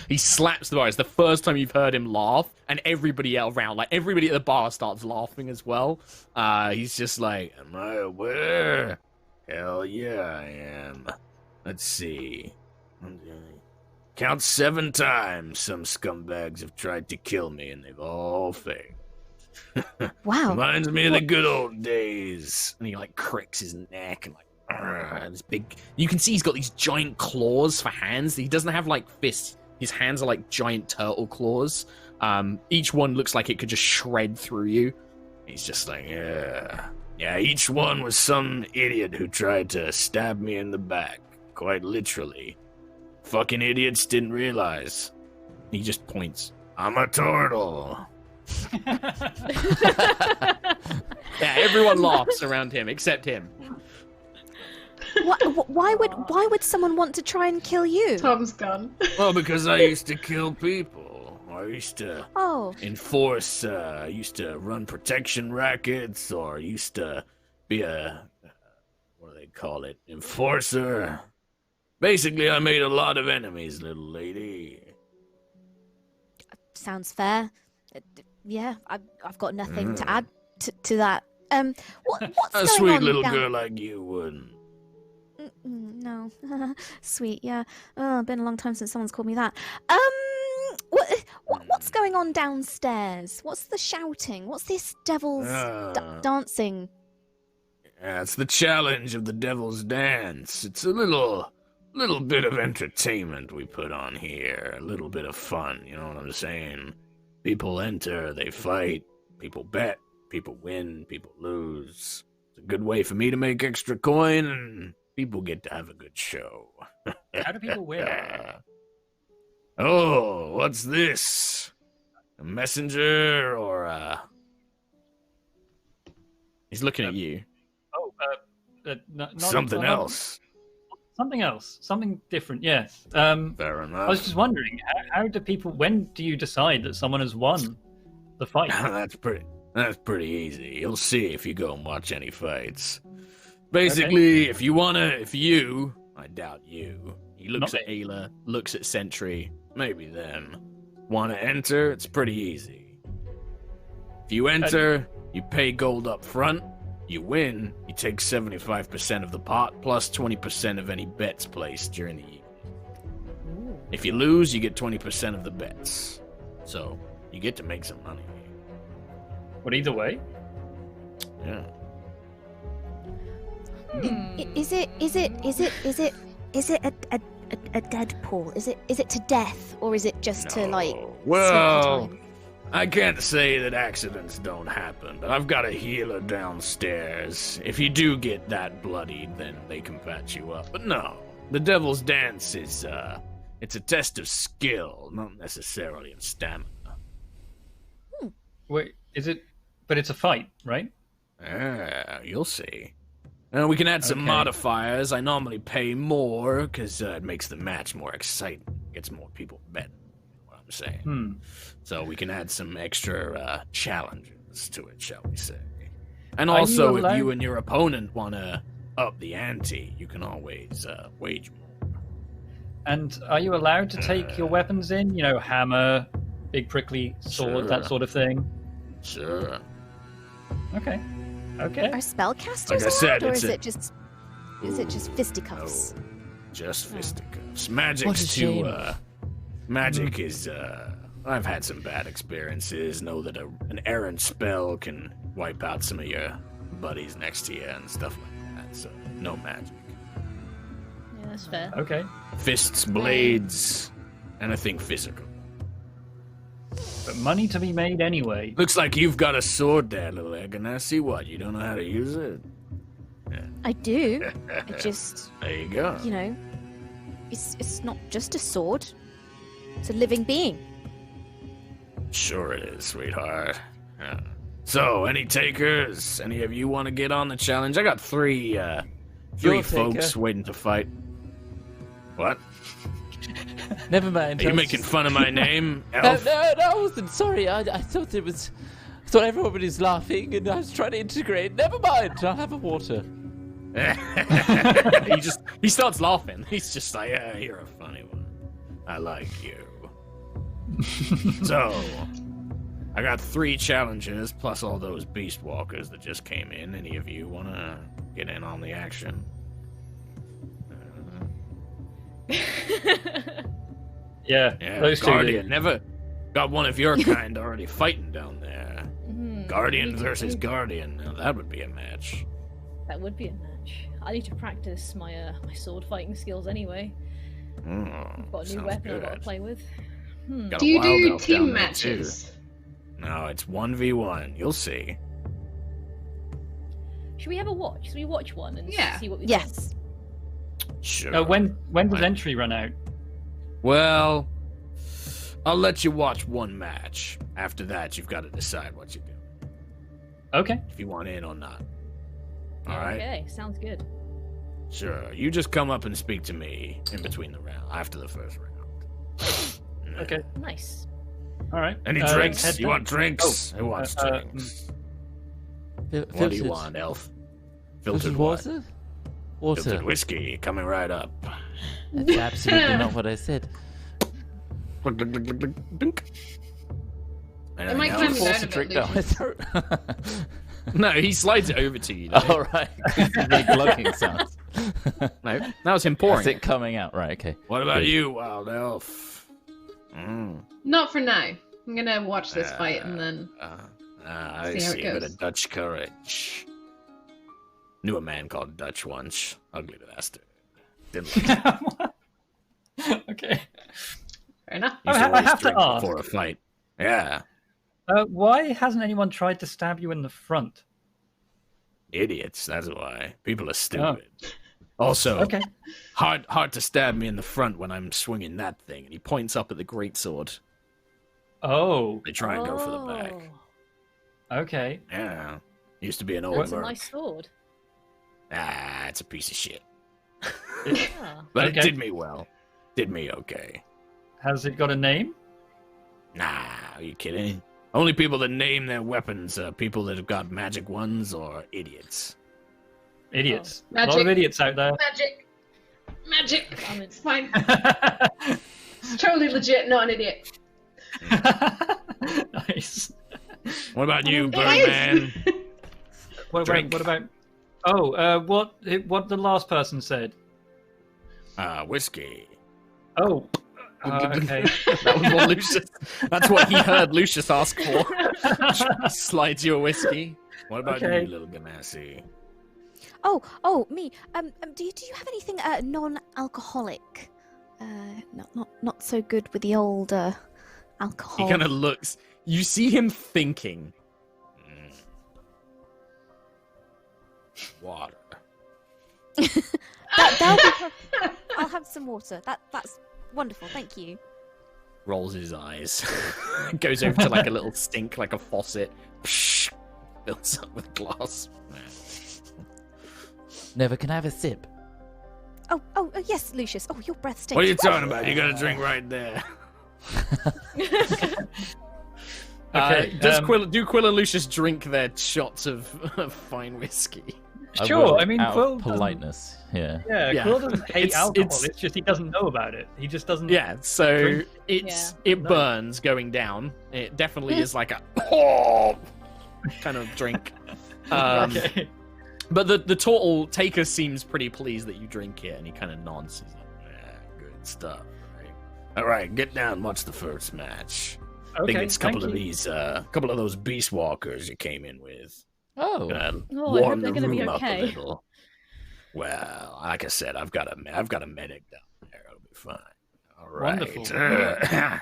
he slaps the bar. It's the first time you've heard him laugh, and everybody around, like everybody at the bar, starts laughing as well. He's just like, Am I aware? Hell yeah, I am. Let's see. Count 7 times some scumbags have tried to kill me, and they've all failed. Wow. Reminds me of the good old days. and he like cricks his neck and like this big. You can see he's got these giant claws for hands. He doesn't have like fists. His hands are like giant turtle claws. Each one looks like it could just shred through you. He's just like, yeah, each one was some idiot who tried to stab me in the back. Quite literally. Fucking idiots didn't realize. He just points. I'm a turtle. Yeah, everyone laughs around him except him. Why would someone want to try and kill you? Tom's gone. Well, because I used to kill people. I used to Oh, enforce, I used to run protection rackets, or I used to be a, what do they call it, enforcer. Basically, I made a lot of enemies, little lady. sounds fair. Yeah, I've got nothing to add to that. What's A going sweet on little down... girl like you wouldn't. No, sweet. Yeah. Oh, been a long time since someone's called me that. What's going on downstairs? What's the shouting? What's this devil's dancing? Yeah, it's the challenge of the Devil's Dance. It's a little bit of entertainment we put on here. A little bit of fun, you know what I'm saying? People enter, they fight, people bet, people win, people lose. It's a good way for me to make extra coin, and people get to have a good show. How do people win? Oh, what's this? A messenger or a... He's looking at you. Oh, not something not- else? Something else. Something different. Yeah. Fair enough. I was just wondering, how do people? When do you decide that someone has won the fight? That's pretty easy. You'll see if you go and watch any fights. Basically, if you, I doubt you. He looks Not at Aila, looks at Sentry, maybe them. Want to enter? It's pretty easy. If you enter, you pay gold up front. You win, you take 75% of the pot plus 20% of any bets placed during the evening. If you lose, you get 20% of the bets. So, you get to make some money. But either way, Yeah. Is it a Deadpool? Is it to death, or is it just to like? Well, save the time? I can't say that accidents don't happen, but I've got a healer downstairs. If you do get that bloodied, then they can patch you up. But no, the Devil's Dance is, it's a test of skill, not necessarily of stamina. wait, is it? But it's a fight, right? You'll see. We can add some Okay. modifiers. I normally pay more, because it makes the match more exciting. Gets more people betting, what I'm saying. So we can add some extra challenges to it, shall we say. And Are you also, if allowed- you and your opponent want to up the ante, you can always wage more. And are you allowed to take your weapons in? You know, hammer, big prickly sword, that Sure. sort of thing. Sure. Okay. Are spellcasters Like I said, allowed, or it's is it just fisticuffs? No, just fisticuffs. What a Magic's shame. too, magic is, I've had some bad experiences. Know that an errant spell can wipe out some of your buddies next to you and stuff like that, so no magic. Yeah, that's fair. Okay. Fists, blades, anything physical. But money to be made anyway. Looks like you've got a sword there, little egg, and I see what, you don't know how to use it? I do. I just, There you go. you know, it's not just a sword. It's a living being. Sure it is, sweetheart. Yeah. So, any takers? Any of you want to get on the challenge? I got three You're a folks taker. waiting to fight. What? Never mind. Are you I was making just- fun of my name, No, elf? no, I wasn't. Sorry, I thought it was. I thought everybody was laughing, and I was trying to integrate. Never mind. I'll have a water. he starts laughing. He's just like, yeah, you're a funny one. I like you. So, I got 3 challenges plus all those beast walkers that just came in. Any of you want to get in on the action? Yeah, Yeah, those two. Guardian. Never got one of your kind already fighting down there. Guardian versus Guardian. Now that would be a match. That would be a match. I need to practice my my sword fighting skills anyway. I've got a new sounds weapon I've got to good. play with. Got Do a you wild do elf team down there, too. matches? No, it's 1v1. You'll see. Should we have a watch? Should we watch one and Yeah. see what we Yes. Sure. When does Right. entry run out? Well, I'll let you watch one match. After that, you've got to decide what you do. Okay. If you want in or not. think? All right? Okay, sounds good. Sure. You just come up and speak to me in between the round, after the first round. Yeah. Okay. Nice. All right. Any Head drinks? You down. want drinks? Who wants drinks? What do you Filtered- want, elf? Filtered Filtered what? water? Water. Filtered whiskey coming right up. That's absolutely not what I said. It might Anything climb else? down Force a a drink bit, down my Lucian. throat. No, he slides it over to you. All right. The glug sounds. No, that was him pouring. Is it coming out? Right. Okay. What about Good. you, wild elf? Not for now. I'm gonna watch this fight and then. I See how it see a bit goes. of Dutch courage. Knew a man called Dutch once. Ugly bastard. Didn't like it. Okay. Fair enough. I Used have always to drink ask. before a fight. Yeah, Why hasn't anyone tried to stab you in the front? idiots. That's why. People are stupid. Also, Okay. hard to stab me in the front when I'm swinging that thing. And he points up at the greatsword. Oh, They try and go for the back. okay. Yeah, used to be an old That's a merc. nice sword. Ah, it's a piece of shit. Ah. But Okay. it did me well. Did me okay. Has it got a name? Nah, are you kidding? Only people that name their weapons are people that have got magic ones or idiots. Idiots. Oh. A lot of Magic. idiots out there. Magic. I mean, It's fine. It's totally legit, not an idiot. Nice. What about you, It Birdman? What about? Oh, what the last person said? Whiskey. Oh, okay. That was what Lucius. That's what he heard Lucius ask for. Slides you a whiskey. What about Okay. you, little Ganassi? Oh, me. Do you have anything non-alcoholic? Not so good with the old alcohol. He kind of looks. You see him thinking. Water. That'll be I'll have some water. That's wonderful. Thank you. Rolls his eyes. Goes over to like a little sink, like a faucet. Psh, fills up with glass. Never can I have a sip. Oh, yes, Lucius. Oh, your breath stinks. What are you talking about? You got a drink right there. Okay, Do Quill and Lucius drink their shots of fine whiskey? Sure. will, I mean, out Quill of doesn't- politeness. Yeah. Yeah, Yeah. Quill doesn't hate alcohol. it's- It's just he doesn't know about it. He just doesn't. Yeah, so Drink. it burns going down. It definitely is like a kind of drink. Okay. But the total taker seems pretty pleased that you drink it, and he kind of nods. He's like, Yeah, good stuff. All right, get down and watch the first match. I think Okay, it's a couple thank of you. these, couple of those beast walkers you came in with. Oh. Oh, I hope Warm they're the gonna be room up okay. a little. Well, like I said, I've got a medic down there. It'll be fine. All right. Wonderful. Yeah.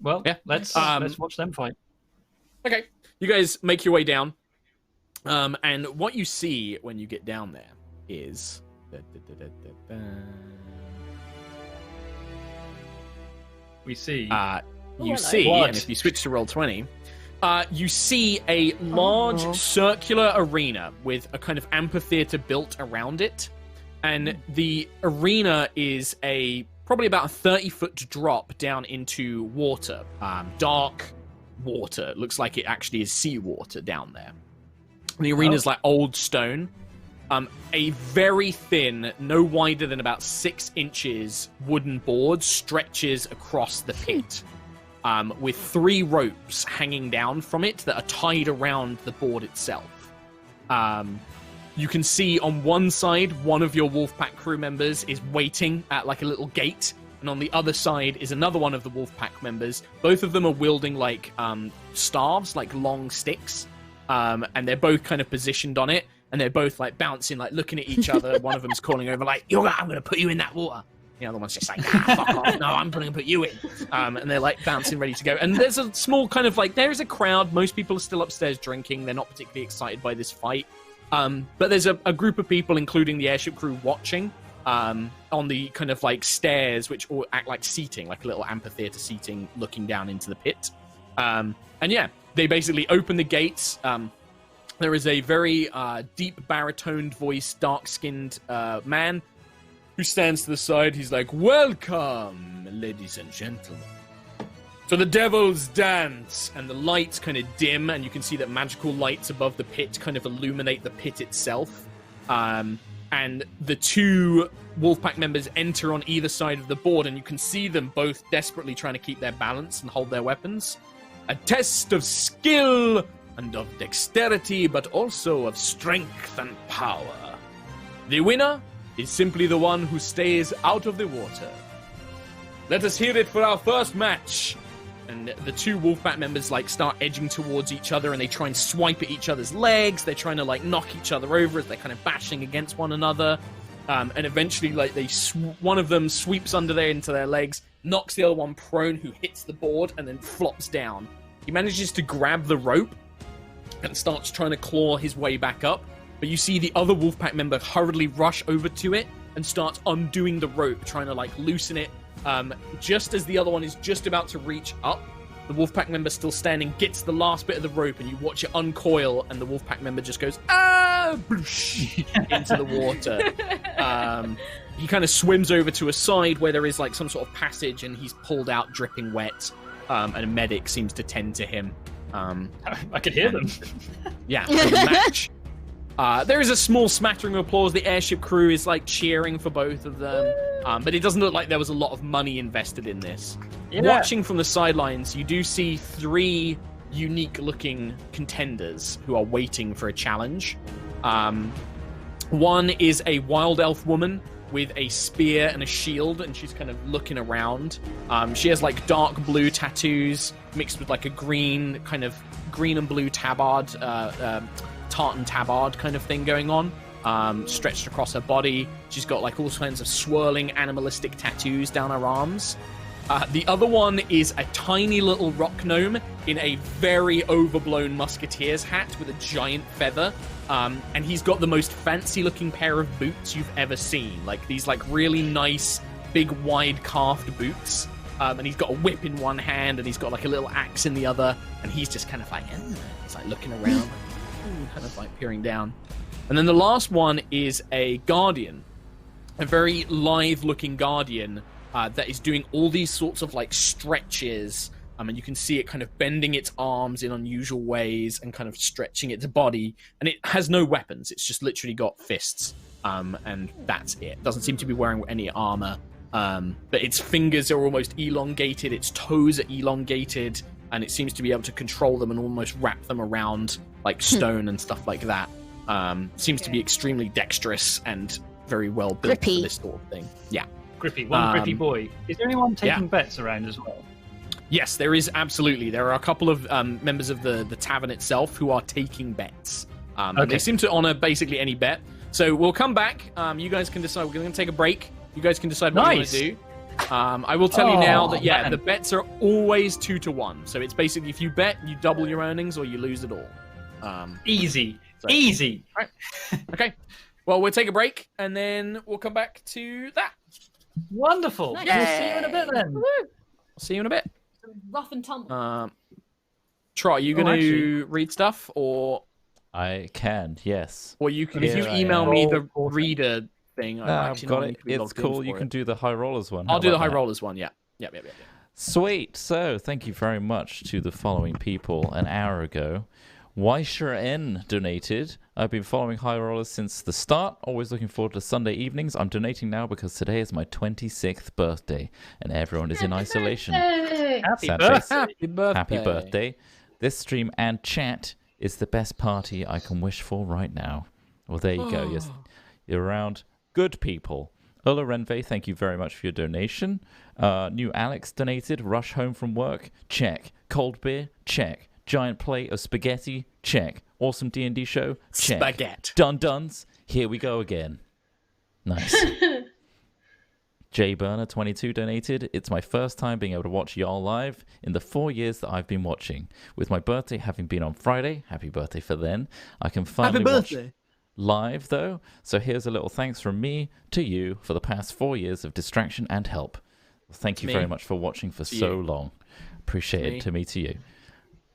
Well, Yeah, let's watch them fight. okay, you guys make your way down, and what you see when you get down there is We see. you I see, like. and if you switch to roll 20, you see a large circular arena with a kind of amphitheater built around it, and the arena is probably about a 30-foot drop down into water, dark water. It looks like it actually is seawater down there. And the arena's like old stone. A very thin, no wider than about 6 inches wooden board stretches across the pit, with 3 ropes hanging down from it that are tied around the board itself. You can see on one side, one of your Wolfpack crew members is waiting at like a little gate, and on the other side is another one of the Wolfpack members. Both of them are wielding like staves, like long sticks, and they're both kind of positioned on it. And they're both like bouncing, like looking at each other. One of them's calling over, like, I'm going to put you in that water. The other one's just like, fuck off. No, I'm going to put you in. And they're like bouncing, ready to go. And there's a small kind of like, there is a crowd. Most people are still upstairs drinking. They're not particularly excited by this fight. But there's a group of people, including the airship crew, watching on the kind of like stairs, which all act like seating, like a little amphitheater seating, looking down into the pit. And yeah, they basically open the gates. There is a very deep baritoned voice, dark-skinned man who stands to the side. He's like, "Welcome, ladies and gentlemen, to the Devil's Dance." And the lights kind of dim, and you can see that magical lights above the pit kind of illuminate the pit itself. And the 2 Wolfpack members enter on either side of the board, and you can see them both desperately trying to keep their balance and hold their weapons. A test of skill and of dexterity, but also of strength and power. The winner is simply the one who stays out of the water. Let us hear it for our first match. And the 2 Wolfpack members like start edging towards each other, and they try and swipe at each other's legs. They're trying to like knock each other over as they're kind of bashing against one another. And eventually, like one of them sweeps under there into their legs, knocks the other one prone, who hits the board and then flops down. He manages to grab the rope and starts trying to claw his way back up. but you see the other Wolfpack member hurriedly rush over to it and start undoing the rope, trying to like loosen it. Just as the other one is just about to reach up, the Wolfpack member still standing gets the last bit of the rope, and you watch it uncoil, and the Wolfpack member just goes bloosh, into the water. He kind of swims over to a side where there is like some sort of passage, and he's pulled out dripping wet, and a medic seems to tend to him. I could hear them. Yeah, match. There is a small smattering of applause. The airship crew is like cheering for both of them, but it doesn't look like there was a lot of money invested in this. Yeah. Watching from the sidelines, you do see 3 unique-looking contenders who are waiting for a challenge. One is a wild elf woman with a spear and a shield, and she's kind of looking around. She has like dark blue tattoos mixed with like a green and blue tabard, tartan tabard kind of thing going on, stretched across her body. She's got like all kinds of swirling animalistic tattoos down her arms. The other one is a tiny little rock gnome in a very overblown musketeer's hat with a giant feather. And he's got the most fancy looking pair of boots you've ever seen. Like these like really nice, big, wide calved boots. And he's got a whip in one hand, and he's got like a little axe in the other. And he's just kind of like, he's like looking around, kind of like peering down. And then the last one is a guardian, a very lithe looking guardian that is doing all these sorts of like stretches. And you can see it kind of bending its arms in unusual ways and kind of stretching its body. And it has no weapons. It's just literally got fists. And that's it. Doesn't seem to be wearing any armor. But its fingers are almost elongated. Its toes are elongated. And it seems to be able to control them and almost wrap them around like stone and stuff like that. Seems to be extremely dexterous and very well built Grippy. for this sort of thing. Yeah. Grippy, one grippy boy. Is there anyone taking bets around as well? Yes, there is absolutely. There are a couple of members of the tavern itself who are taking bets. Okay. They seem to honor basically any bet. So we'll come back. You guys can decide. We're going to take a break. You guys can decide what you want to do. I will tell you now that, man. the bets are always 2-1. So it's basically if you bet, you double your earnings or you lose it all. Easy. So- Easy. Right. Okay. Well, we'll take a break and then we'll come back to that. Wonderful. Nice. We'll see you in a bit then. Woo! I'll see you in a bit. Rough and tumble. Troy, are you going to read stuff or I can, yes. you can Here if you I email am. me the reader thing? No, I I've actually got don't it. need to be It's logged in cool. for You can it. do the high rollers one. I'll How do the about high that? rollers one. Yeah. Yep. Sweet. So, thank you very much to the following people an hour ago. Weisher N donated. I've been following High Rollers since the start. Always looking forward to Sunday evenings. I'm donating now because today is my 26th birthday and everyone is in isolation. Hey! Happy Sad birthday. face. Happy birthday. Happy birthday. This stream and chat is the best party I can wish for right now. Well, there you go. You're around good people. Ola Renve, thank you very much for your donation. New Alex donated. Rush home from work. Check. Cold beer. Check. Giant plate of spaghetti. Check. Awesome D&D show. Check. Spaghetti. Dun-duns. Here we go again. Nice. Jay Burner 22 donated. It's my first time being able to watch y'all live in the 4 years that I've been watching. With my birthday having been on Friday, happy birthday for then, I can finally watch live though. So here's a little thanks from me to you for the past 4 years of distraction and help. Thank you Me. very much for watching for so you. long. Appreciate Me. it. To me, to you.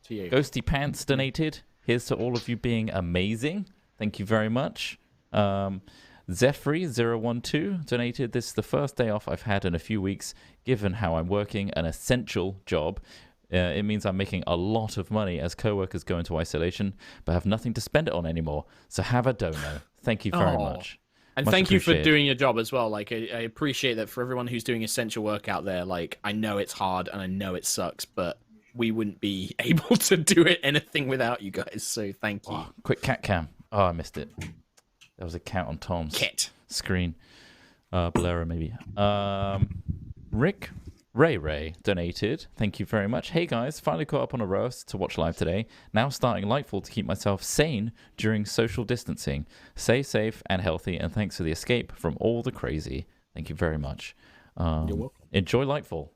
To you. Ghosty Pants donated. Here's to all of you being amazing. Thank you very much. Zephyr012 donated. This is the first day off I've had in a few weeks. Given how I'm working an essential job, it means I'm making a lot of money as co-workers go into isolation, but have nothing to spend it on anymore. So have a dono. Thank you very much. And Much thank you for appreciated. doing your job as well. Like, I appreciate that for everyone who's doing essential work out there. Like, I know it's hard and I know it sucks, but we wouldn't be able to do it anything without you guys. So thank you. Quick cat cam. Oh, I missed it. There was a cat on Tom's Kit. screen. Blur maybe. Rick Ray donated. Thank you very much. Hey guys, finally caught up on Aerois to watch live today. Now starting Lightfall to keep myself sane during social distancing. Stay safe and healthy, and thanks for the escape from all the crazy. Thank you very much. You're welcome. Enjoy Lightfall.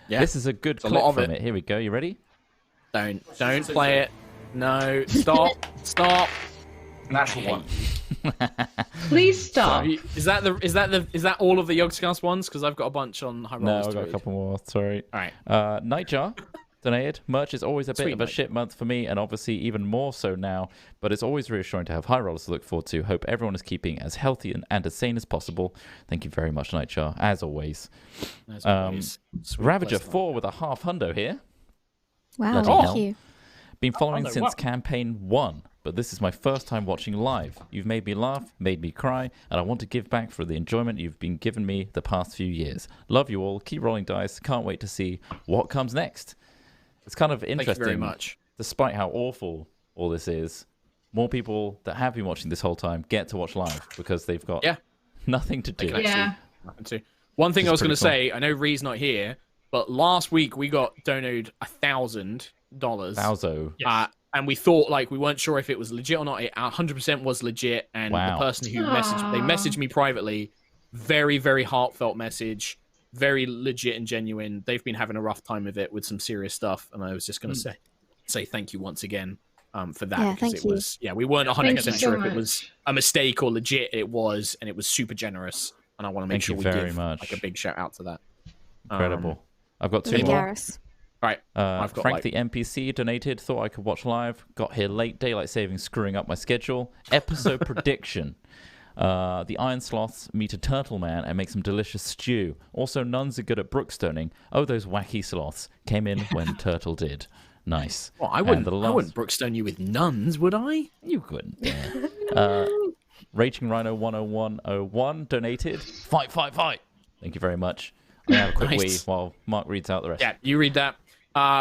Yeah. This is a good It's a clip lot of from it. it. Here we go. You ready? Don't play it. No. Stop. Natural one. Please stop. Is that all of the Yogscast ones? Because I've got a bunch on High No, Rollers I've to got a read. couple more. Sorry. All right. Nightjar donated. Merch is always a bit Sweet of a Nightjar. shit month for me, and obviously even more so now. But it's always reassuring to have High Rollers to look forward to. Hope everyone is keeping as healthy and as sane as possible. Thank you very much, Nightjar, as always. As always. Sweet Ravager place, 4 with a half hundo here. Wow, Bloody hell. thank you. Been following Hundo, since wow. campaign 1, but this is my first time watching live. You've made me laugh, made me cry, and I want to give back for the enjoyment you've been giving me the past few years. Love you all. Keep rolling dice. Can't wait to see what comes next. It's kind of interesting. Thank you very much. Despite how awful all this is, more people that have been watching this whole time get to watch live because they've got nothing to do. They can Yeah. actually- One thing Which I is was going to pretty say, I know Ree's not here, but last week we got donated $1,000. Bowzo. Yes. And we thought, like, we weren't sure if it was legit or not. It 100% was legit. And Wow. the person who messaged me privately, very, very heartfelt message, very legit and genuine. They've been having a rough time with it with some serious stuff. And I was just going to say thank you once again for that. Yeah, because thank it you. was, we weren't Thank you 100% so sure if much. it was a mistake or legit. It was, and it was super generous. And I want to make Thank sure you we very give much. like a big shout out to that. Incredible. I've got two Thank you, more. Garrus. Right. I've got Frank the NPC donated. Thought I could watch live. Got here late. Daylight saving screwing up my schedule. Episode prediction. The Iron Sloths meet a turtle man and make some delicious stew. Also, nuns are good at brookstoning. Oh, those wacky sloths came in when Turtle did. Nice. Well, I And wouldn't, the I last- wouldn't Brookstone you with nuns, would I? You couldn't. Raging Rhino 10101 donated. Fight, fight, fight. Thank you very much. I'm going to have a quick Nice. wee while Mark reads out the rest. Yeah, you read that.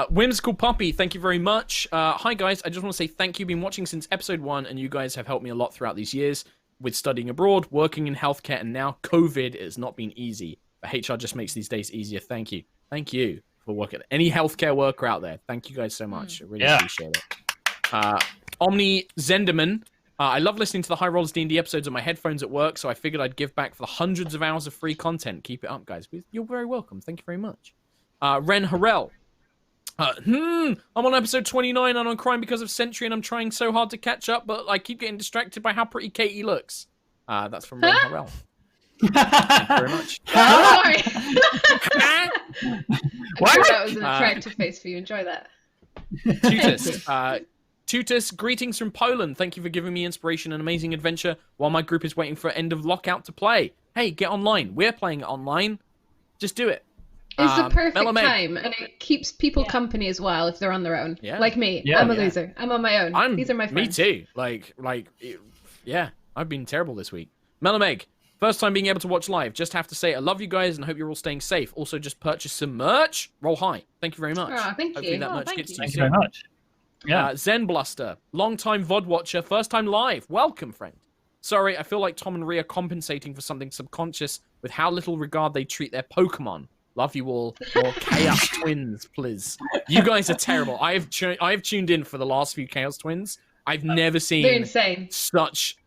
Whimsical Puppy, thank you very much. Hi, guys. I just want to say thank you. Been watching since episode 1, and you guys have helped me a lot throughout these years with studying abroad, working in healthcare, and now COVID has not been easy. But HR just makes these days easier. Thank you. Thank you for working. Any healthcare worker out there, thank you guys so much. I really appreciate it. Omni Zenderman, I love listening to the High Rollers D&D episodes on my headphones at work, so I figured I'd give back for the hundreds of hours of free content. Keep it up, guys. You're very welcome. Thank you very much. Ren Harrell. I'm on episode 29 and I'm crying because of Sentry and I'm trying so hard to catch up, but I keep getting distracted by how pretty Katie looks. That's from Ren Harrell. Thank you very much. Sorry. What? That was an attractive face for you. Enjoy that. Tutus. Tutus, greetings from Poland. Thank you for giving me inspiration and amazing adventure while my group is waiting for end of lockout to play. Hey, get online. We're playing it online. Just do it. It's the perfect Melameg. time, and it keeps people company as well if they're on their own. Yeah. Like me. Yeah. I'm a loser. I'm on my own. These are my friends. Me too. Yeah, I've been terrible this week. Melameg, first time being able to watch live. Just have to say I love you guys and hope you're all staying safe. Also, just purchase some merch. Roll high. Thank you very much. Oh, thank Hopefully you. that Oh, merch thank gets you. to Thank you you soon. very much. Yeah. Zen Bluster, long-time VOD watcher, first-time live. Welcome, friend. Sorry, I feel like Tom and Rhea compensating for something subconscious with how little regard they treat their Pokemon. Love you all. More Chaos Twins, please. You guys are terrible. I have tuned in for the last few Chaos Twins. I've never They're seen insane. such.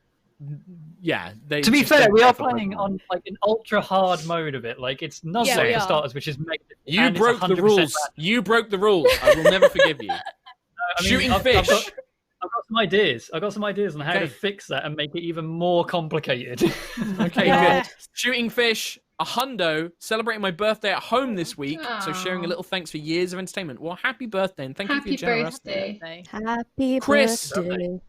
Yeah. They To be just fair, don't we care are for playing Pokemon. on like an ultra hard mode of it. Like it's Nuzlocke Yeah, we for are. starters, which is magnificent. You and it's broke the 100% rules. You broke the rules. I will never forgive you. I mean, Shooting I've fish. got some ideas. I've got some ideas on how Okay. to fix that and make it even more complicated. Okay, Yeah. good. Shooting fish, a hundo, celebrating my birthday at home this week. So sharing a Aw. little thanks for years of entertainment. Well, happy birthday and thank you for Happy your generosity. birthday. Happy Chris. birthday.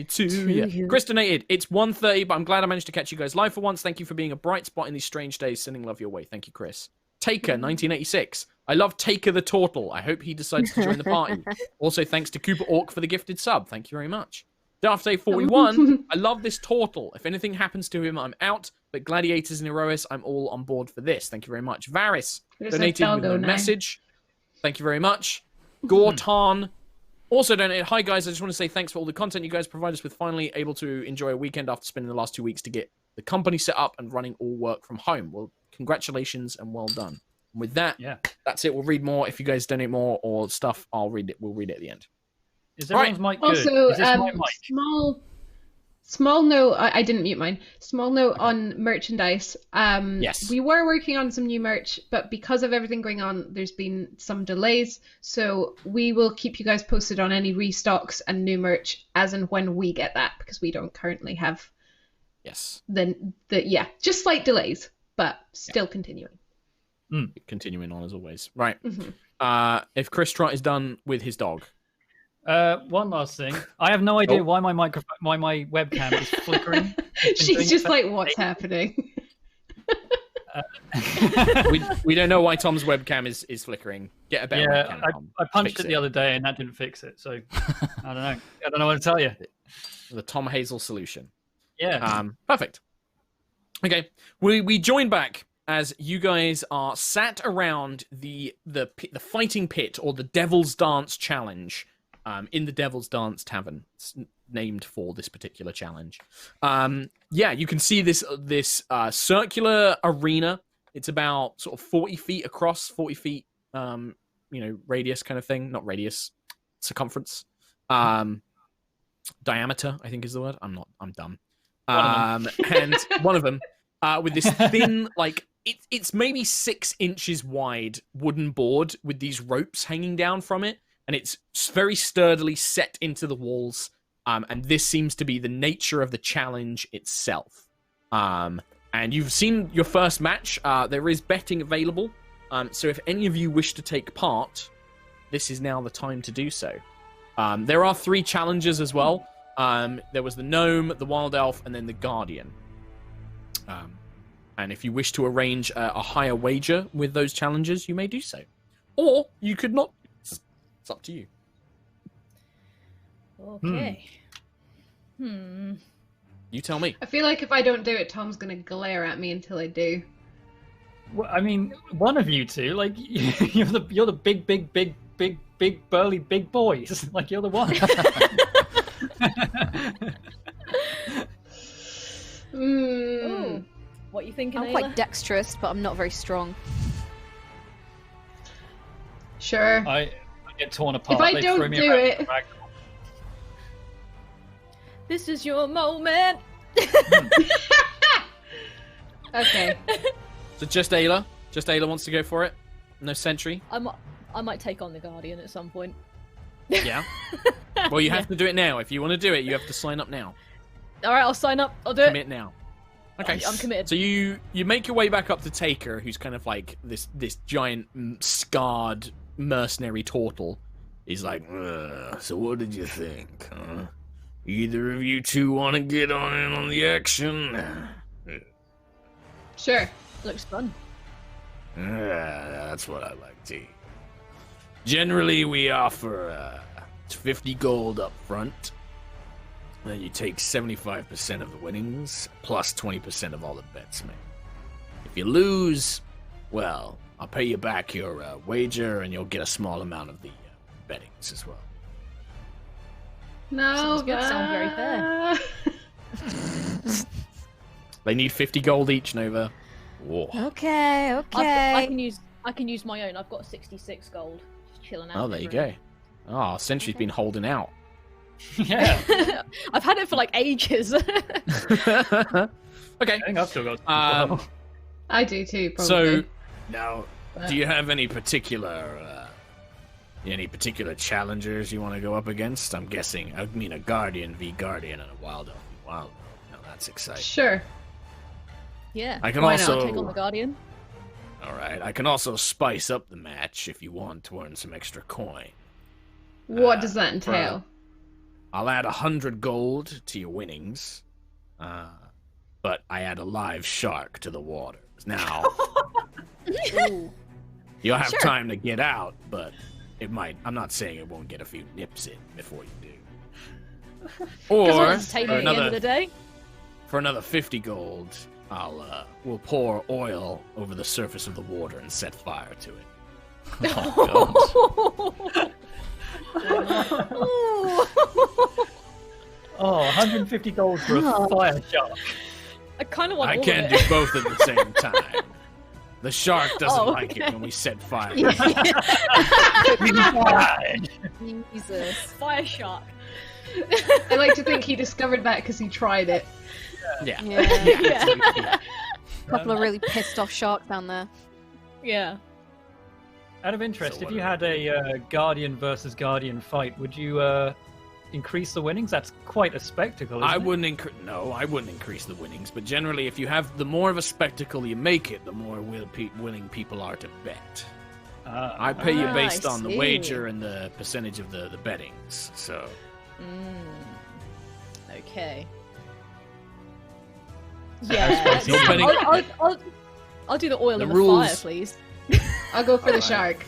To you. you. Chris donated. It's 1:30, but I'm glad I managed to catch you guys live for once. Thank you for being a bright spot in these strange days. Sending love your way. Thank you, Chris. Taker, 1986. I love Taker the Turtle. I hope he decides to join the party. Also, thanks to Cooper Orc for the gifted sub. Thank you very much. Daft Day 41. I love this turtle. If anything happens to him, I'm out. But gladiators and Aerois, I'm all on board for this. Thank you very much. Varys There's a donated with doggo no now. message. Thank you very much. Gortan also donated. Hi guys, I just want to say thanks for all the content you guys provide us with. Finally able to enjoy a weekend after spending the last 2 weeks to get the company set up and running all work from home. Well, congratulations and well done. And with that, Yeah. that's it. We'll read more. If you guys donate more or stuff, I'll read it. We'll read it at the end. Is everyone's mic good? Also, Is this my mic? Small note, I didn't mute mine. Small note on merchandise. Yes. We were working on some new merch, but because of everything going on, there's been some delays. So we will keep you guys posted on any restocks and new merch as and when we get that, because we don't currently have Yes. just slight delays, but still continuing. Continuing on as always. Right. Mm-hmm. If Chris Trott is done with his dog. One last thing. I have no idea why my webcam is flickering. She's just like, what's happening? We don't know why Tom's webcam is flickering. Get a better webcam. Tom. I punched Fix it the other day and that didn't fix it. So I don't know. I don't know what to tell you. The Tom Hazel solution. Yeah. Perfect. Okay. We join back as you guys are sat around the fighting pit, or the Devil's Dance challenge. In the Devil's Dance Tavern. It's named for this particular challenge. You can see this circular arena. It's about sort of 40 feet across, 40 feet, radius kind of thing. Not radius, circumference. Diameter, I think is the word. I'm dumb. And one of them, with this thin, it's maybe 6 inches wide wooden board with these ropes hanging down from it. And it's very sturdily set into the walls. And this seems to be the nature of the challenge itself. And you've seen your first match. There is betting available. So if any of you wish to take part, this is now the time to do so. There are 3 challenges as well. There was the Gnome, the Wild Elf, and then the Guardian. And if you wish to arrange a higher wager with those challenges, you may do so. Or you could not. It's up to you. Okay. You tell me. I feel like if I don't do it, Tom's gonna glare at me until I do. Well, I mean, one of you two, like you're the big burly big boys. Like you're the one. Ooh. What you thinking, I'm Aila? quite dexterous, but I'm not very strong. Sure. I get torn apart. If I They don't throw me do around it- like This is your moment. Okay. So just Aila? Just Aila wants to go for it? No Sentry? I might take on the Guardian at some point. Yeah. Well, you have to do it now. If you want to do it, you have to sign up now. All right, I'll sign up. I'll do it. Commit now. Okay. I'm committed. So you make your way back up to Taker, who's kind of like this giant scarred mercenary turtle. He's like, so what did you think, huh? Either of you two want to get on in on the action? Sure. Looks fun. That's what I like to eat. Generally, we offer 50 gold up front. Then you take 75% of the winnings, plus 20% of all the bets made. If you lose, well, I'll pay you back your wager, and you'll get a small amount of the bettings as well. No, Sounds good. Sound very fair. They need 50 gold each, Nova. Whoa. Okay. I can use my own. I've got 66 gold. Just chilling out. Oh, there you go. Oh, Sentry's been holding out. Yeah. I've had it for like ages. Okay. I think I've still got. I do too, probably. So, Now, do you have any particular challengers you want to go up against? I'm guessing, a Guardian v Guardian and a Wild Elf v Wild Elf. Now that's exciting. Sure. Yeah. I can Why not? also- I'll take on the Guardian. Alright, I can also spice up the match if you want to earn some extra coin. What does that entail? I'll add 100 gold to your winnings, but I add a live shark to the waters. Now, Ooh. you'll have Sure. time to get out, but it might. I'm not saying it won't get a few nips in before you do. Because Or entertainment at the end of the day. for another 50 gold, we'll pour oil over the surface of the water and set fire to it. Oh, 150 gold for a fire shark. I kind of want I all can't of do it. both at the same time. The shark doesn't Oh, like it okay. when we set fire. Jesus. Fire shark. I like to think he discovered that because he tried it. Yeah. Yeah. A couple of really pissed off sharks down there. Yeah. Out of interest, So if you what- had a Guardian versus Guardian fight, would you increase the winnings? That's quite a spectacle, isn't I it? wouldn't increase the winnings, but generally, if you have the more of a spectacle you make it, the more willing people are to bet. I pay you Ah, based I on the see. wager and the percentage of the bettings. So Okay. That's Yeah. betting- I'll do the oil The and the rules- fire, please. I'll go for the Alright. shark.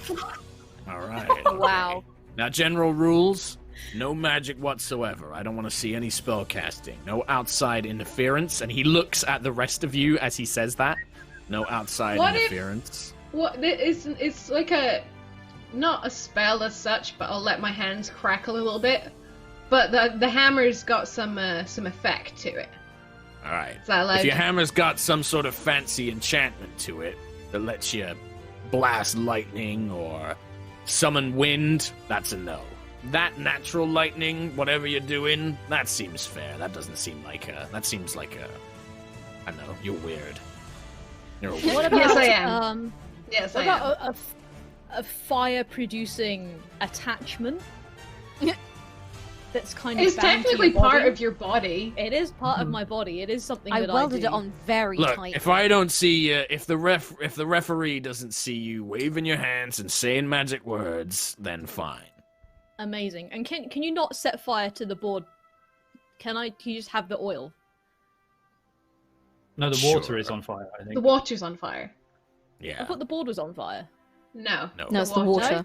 all right. Wow. Now, general rules: no magic whatsoever. I don't want to see any spell casting. No outside interference. And he looks at the rest of you as he says that. No outside What if- interference. What? It's like a not a spell as such, but I'll let my hands crackle a little bit. But the hammer's got some effect to it. All right. Is that allowed? If your hammer's got some sort of fancy enchantment to it that lets you blast lightning or summon wind, that's a no. That natural lightning, whatever you're doing, that seems fair. That doesn't seem like a. That seems like a. I don't know. You're weird. You're a weird. What about Yes, I am. What Yes, I am. about a fire-producing attachment? That's kind of It's bound to technically your part body? of your body. It is part of my body. It is something I that welded I do. it on very Look, tight. if I don't see you, if the referee doesn't see you waving your hands and saying magic words, then fine. Amazing. And can you not set fire to the board? Can you just have the oil? No, the water Sure. is on fire, I think. The water's on fire. I Yeah. thought the board was on fire. No. No. No, it's the water.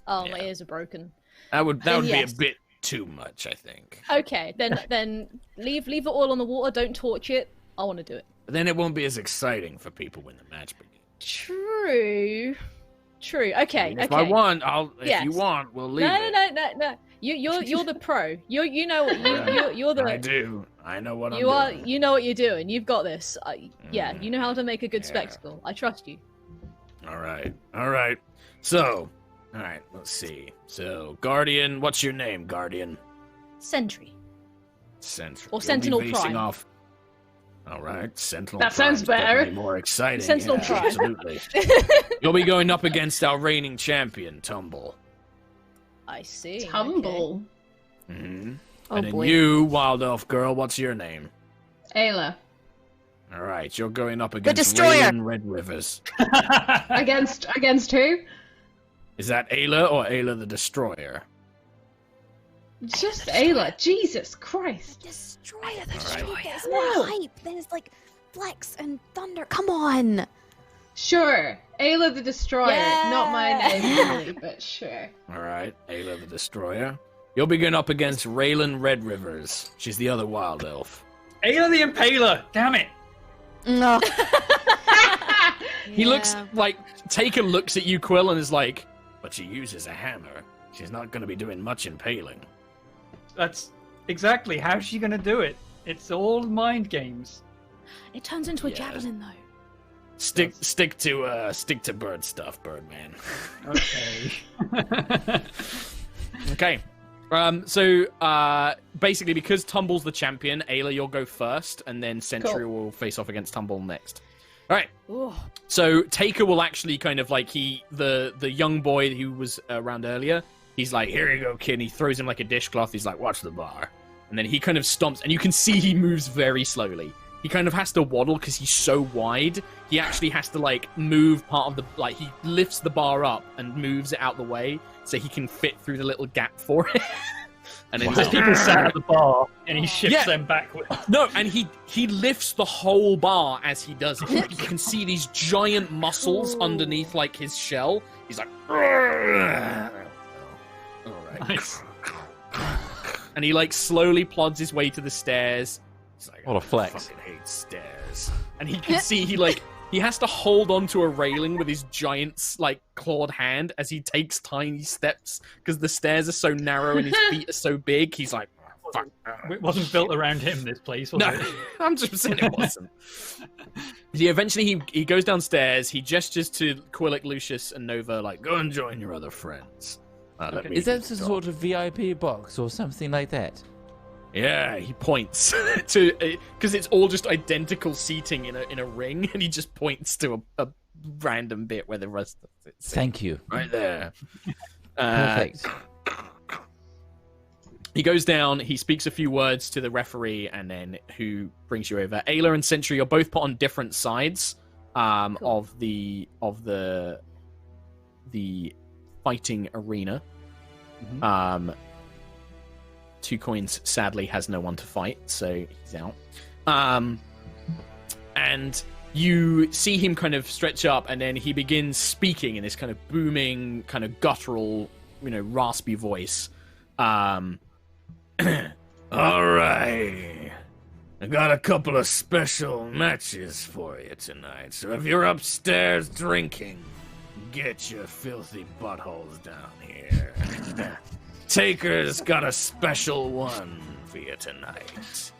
Oh, my Yeah. ears are broken. That would Then be yes. a bit too much, I think. Okay, then leave the oil on the water. Don't torch it. I want to do it. But then it won't be as exciting for people when the match begins. True. Okay. If okay. I want, I'll. If Yes. you want, we'll leave No. it. You're the pro. You know you're I the do. I know what you I'm are. doing. You know what you're doing. You've got this. Yeah, Mm. you know how to make a good Yeah. spectacle. I trust you. All right. So, all right. Let's see. So, Guardian, what's your name, Guardian? Sentry. Sentry. Or You'll be Sentinel facing Prime. Off. All right, Sentinel. That sounds Prime's definitely better. More exciting. Sentinel yeah, Prime. Absolutely. You'll be going up against our reigning champion, Tumble. I see. okay. Tumble. Mm-hmm. Oh and then boy. you, Wild Elf Girl, what's your name? Ayla. All right, you're going up against Destroyer. Raylan Red Rivers. Against who? Is that Aila or Aila the Destroyer? Just Ayla. Jesus Christ. Destroyer the Alright. destroyer. There's more hype. There's like flex and thunder. Come on. Sure. Ayla the Destroyer. Yeah. Not my name, really, but sure. All right, Aila the Destroyer. You'll be going up against Raylan Red Rivers. She's the other Wild Elf. Ayla the Impaler! Damn it! No. He looks like Taker looks at you, Quill, and is like, "But she uses a hammer. She's not going to be doing much impaling." That's exactly how's she gonna do it? It's all mind games. It turns into a Yes. javelin though. Stick to bird stuff, Birdman. Okay. Okay. So basically, because Tumble's the champion, Ayla, you'll go first, and then Sentry will face off against Tumble next. All right. Ooh. So Taker will actually kind of like the young boy who was around earlier. He's like, "Here you go, kid." And he throws him like a dishcloth. He's like, "Watch the bar." And then he kind of stomps, and you can see he moves very slowly. He kind of has to waddle because he's so wide. He actually has to like move part of the he lifts the bar up and moves it out the way so he can fit through the little gap for it. And then There's people sat at the bar and he shifts Yeah. them backwards. No, and he lifts the whole bar as he does it. You can see these giant muscles underneath like his shell. He's like, all right. Nice. And he like slowly plods his way to the stairs. He's like, What a flex. I fucking hate stairs. And he can see he has to hold onto a railing with his giant like clawed hand as he takes tiny steps because the stairs are so narrow and his feet are so big. He's like, fuck. It wasn't built around him, this place, was No, it? 100% it wasn't. Eventually he goes downstairs. He gestures to Quillic, Lucius, and Nova, like, "Go and join your other friends." Let me Is that just some go. sort of VIP box or something like that? Yeah, he points to because it's all just identical seating in a ring, and he just points to a random bit where the rest of it sits. Thank you. Right there. Perfect. He goes down, he speaks a few words to the referee, and then who brings you over? Aila and Sentry are both put on different sides of the fighting arena. Mhm. 2 Coins sadly has no one to fight, so he's out. And you see him kind of stretch up, and then he begins speaking in this kind of booming, kind of guttural, raspy voice. All Alright. I got a couple of special matches for you tonight, so if you're upstairs drinking, get your filthy buttholes down here. Taker's got a special one for you tonight.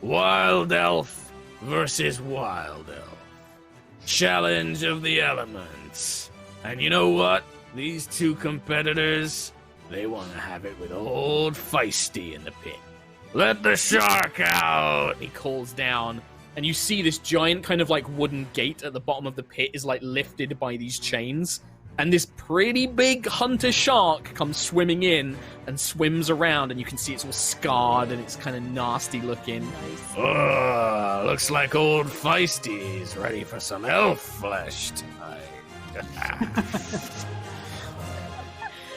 Wild Elf versus Wild Elf. Challenge of the elements. And you know what? These 2 competitors, they want to have it with old Feisty in the pit. Let the shark out! He calls down, and you see this giant kind of like wooden gate at the bottom of the pit is like lifted by these chains. And this pretty big hunter shark comes swimming in and swims around, and you can see it's all scarred and it's kind of nasty looking. Oh, looks like old Feisty's ready for some elf flesh tonight.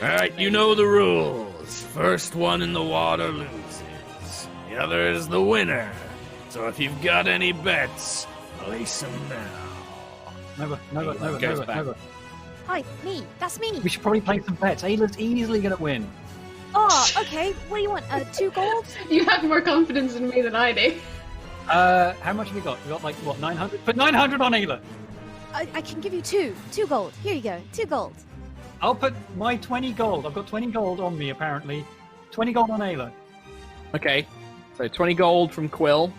Alright, you know the rules. First one in the water loses. The other is the winner. So if you've got any bets, place them now. Nova. Hi, me. That's me. We should probably play some bets. Ayla's easily going to win. Oh, okay. What do you want? 2 gold? You have more confidence in me than I do. How much have we got? We got 900? Put 900 on Ayla. I can give you 2. 2 gold. Here you go. 2 gold. I'll put my 20 gold. I've got 20 gold on me, apparently. 20 gold on Ayla. Okay, so 20 gold from Quill.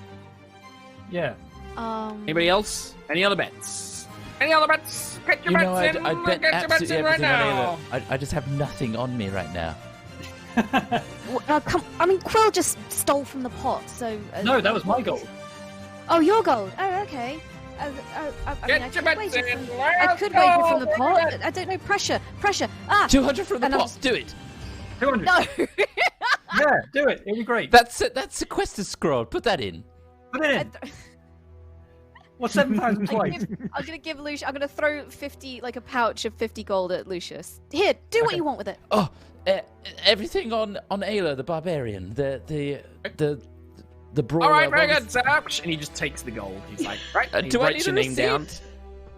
Yeah. Anybody else? Any other bets? Any other bets? Get your bets in! I'd bet Get your bets absolutely in right everything on now! Aila. I just have nothing on me right now. Quill just stole from the pot, so... No, that was my gold. Oh, your gold. Oh, okay. Get your bets in! I could wave it from the pot. I don't know. Pressure. Ah! 200 from the And I'm pot. just- Do it. 200. No! Yeah, do it. It'll be great. That's it. That's sequester scroll. Put that in. Put it in. What's 7,000 twice? I'm gonna give Lucius. I'm gonna throw 50, like a pouch of 50 gold at Lucius. Here, do what Okay. you want with it. Oh, everything on Aila the barbarian. The brawler. All right, very what good, was- sir. And he just takes the gold. He's like, right, and he do I writes need your a name down. receipt?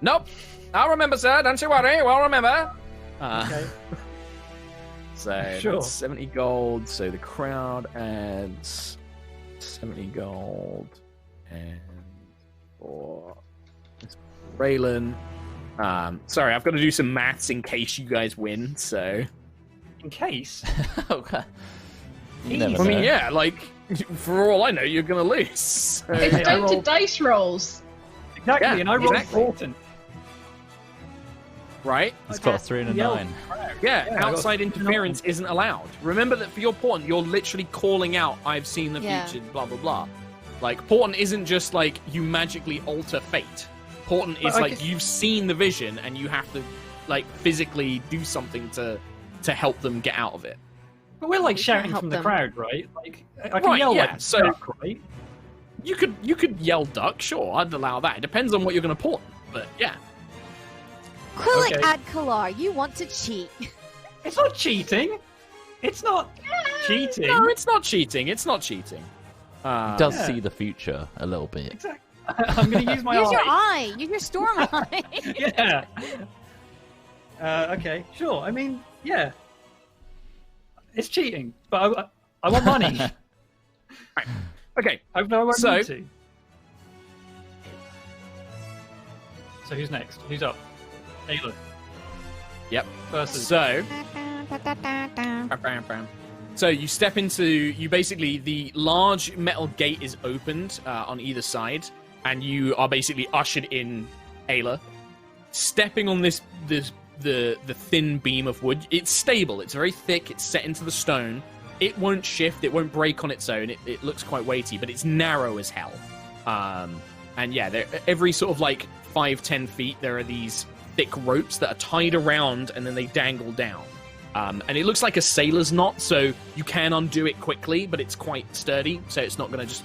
Nope. I'll remember, sir. Don't you worry. We'll remember. Okay. So Sure. that's 70 gold. So the crowd adds 70 gold. And for Raylan. Sorry, I've got to do some maths in case you guys win. So, In case. Okay. You Easy. never I mean, know. yeah, like for all I know, you're gonna lose. So, It's Hey, I down to rolled- dice rolls. Exactly, Yeah, and I rolled exactly. 14. right? It's got 3 and a Yeah. 9. Yeah, Yeah, I got outside 14 interference isn't allowed. Remember that for your Portent, you're literally calling out, I've seen the Yeah. future, blah, blah, blah. Like, Portent isn't just like you magically alter fate. Portent is But I like guess- you've seen the vision and you have to, like, physically do something to help them get out of it. But we're like We can't shouting help from the them. crowd, right? Like, I can Right, yell yeah, like so- duck, right? You could yell duck, sure, I'd allow that. It depends on what you're going to Portent, but yeah. Quillic Okay. ad Kalar, you want to cheat. It's not cheating. It's not cheating. No, it's not cheating. It's not cheating. Does Yeah. see the future a little bit. Exactly. I'm going to use my Use your eye. eye. Use your storm eye. Yeah. Okay, sure. I mean, yeah. It's cheating, but I want money. Okay, I won't So- need to. So who's next? Who's up? Aila. Yep. Versus. so... Bam, bam, bam. So you step into, you basically, the large metal gate is opened on either side, and you are basically ushered in Ayla. Stepping on this the thin beam of wood. It's stable. It's very thick. It's set into the stone. It won't shift. It won't break on its own. It looks quite weighty, but it's narrow as hell. And yeah, every sort of like 5-10 feet, there are these thick ropes that are tied around and then they dangle down. And it looks like a sailor's knot, so you can undo it quickly, but it's quite sturdy, so it's not going to just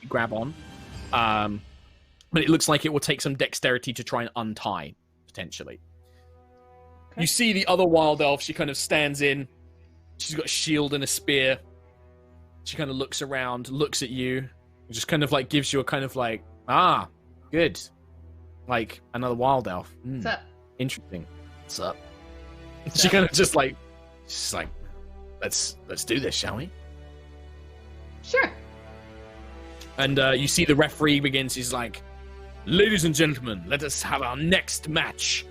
grab on. But it looks like it will take some dexterity to try and untie, potentially. Okay. You see the other wild elf, she kind of stands in. She's got a shield and a spear. She kind of looks around, looks at you, and just kind of like gives you a kind of like, good. Like another wild elf. What's up? Interesting. What's up? She kind of just like, she's like, let's do this, shall we? Sure. And you see the referee begins. He's like, ladies and gentlemen, let us have our next match.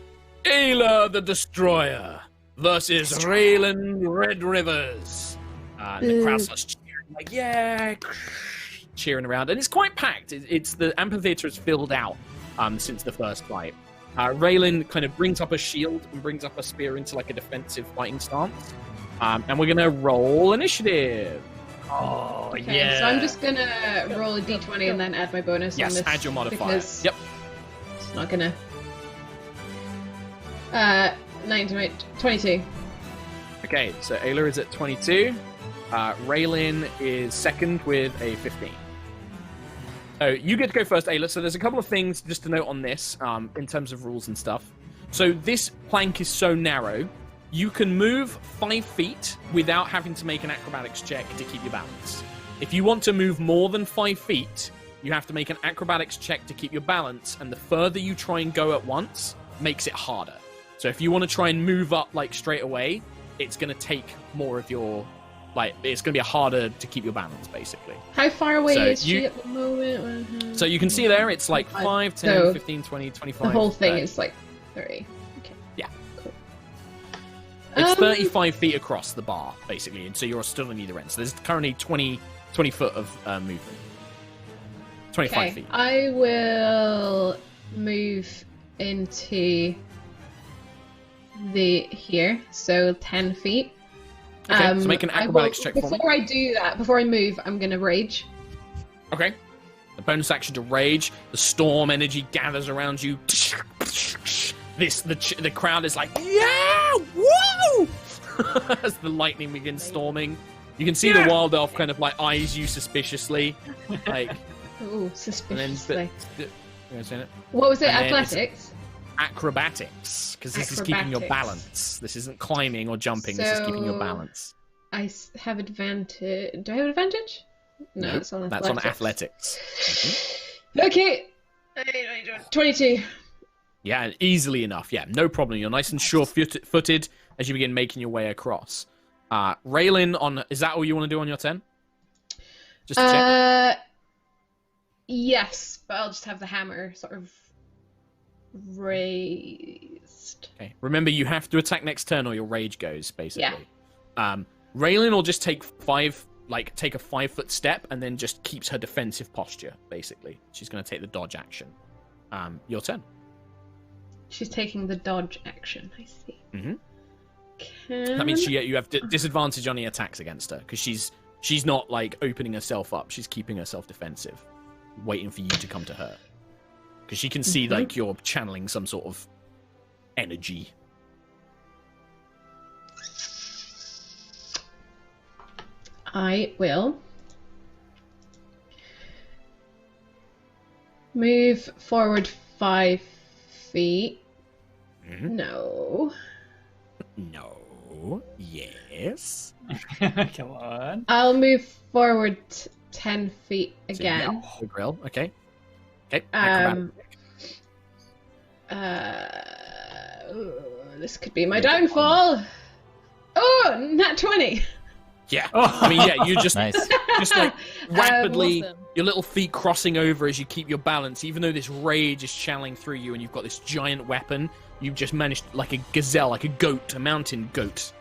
Aila the Destroyer versus Raylan Red Rivers. And the crowd starts cheering, like, yeah, cheering around. And it's quite packed. It's the amphitheater is filled out since the first fight. Raylan kind of brings up a shield and brings up a spear into like a defensive fighting stance. And we're going to roll initiative. Oh, okay, yeah. So I'm just going to roll a d20 and then add my bonus on yes, this. add your modifier. Because yep. It's not going to... 22. Okay, so Aila is at 22. Raylan is second with a 15. So you get to go first, Aila. So there's a couple of things just to note on this in terms of rules and stuff. So this plank is so narrow, you can move 5 feet without having to make an acrobatics check to keep your balance. If you want to move more than 5 feet, you have to make an acrobatics check to keep your balance, and the further you try and go at once makes it harder. So if you want to try and move up like straight away, it's going to take more of your... Like, it's going to be harder to keep your balance, basically. How far away So is she at the moment? So you can see there, it's like 5, 10, So 15, 20, 25. The whole thing 30. is like 30. Okay. Yeah. Cool. It's 35 feet across the bar, basically, and so you're still on either end. So there's currently 20 foot of movement. 25 feet. I will move into here, so 10 feet. Okay, so make an acrobatics check for me. Before I do that, before I move, I'm going to rage. Okay. The bonus action to rage. The storm energy gathers around you. The crowd is like, yeah, woo! As the lightning begins storming. You can see the wild elf kind of like eyes you suspiciously. Like, ooh, suspiciously. It? What was it? Athletics? Acrobatics, because this is keeping your balance. This isn't climbing or jumping. This is keeping your balance. I have advantage. Do I have advantage? No, nope, it's on that's athletics. on athletics. Okay. 22. Yeah, easily enough. Yeah, no problem. You're nice and sure-footed as you begin making your way across. Raylan, is that all you want to do on your turn? Just to check. Yes, but I'll just have the hammer sort of raised. Okay. Remember, you have to attack next turn or your rage goes, basically. Yeah. Raylan will just take a 5-foot step and then just keeps her defensive posture, basically. She's going to take the dodge action. Your turn. She's taking the dodge action, I see. Mm-hmm. That means you have disadvantage on the attacks against her, because she's not, like, opening herself up. She's keeping herself defensive, waiting for you to come to her. Because she can see, like, you're channeling some sort of energy. I will move forward 5 feet. Mm-hmm. No. Yes. Come on. I'll move forward 10 feet again. So, yeah, grill. Okay. Okay. This could be my downfall. Oh, nat 20. Yeah. I mean, yeah, you just Nice. just like rapidly, Awesome. your little feet crossing over as you keep your balance, even though this rage is channeling through you and you've got this giant weapon, you've just managed, like a gazelle, like a goat, a mountain goat.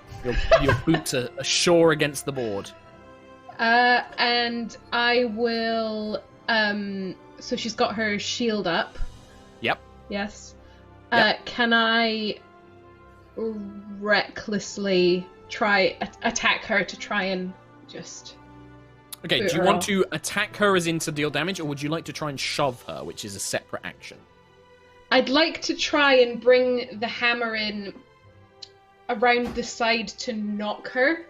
Your boots are sure against the board. And I will, so she's got her shield up. Yep. Yes. Yep. Can I recklessly attack her to try and just. Okay, boot do you her want off. to attack her as in to deal damage, or would you like to try and shove her, which is a separate action? I'd like to try and bring the hammer in around the side to knock her.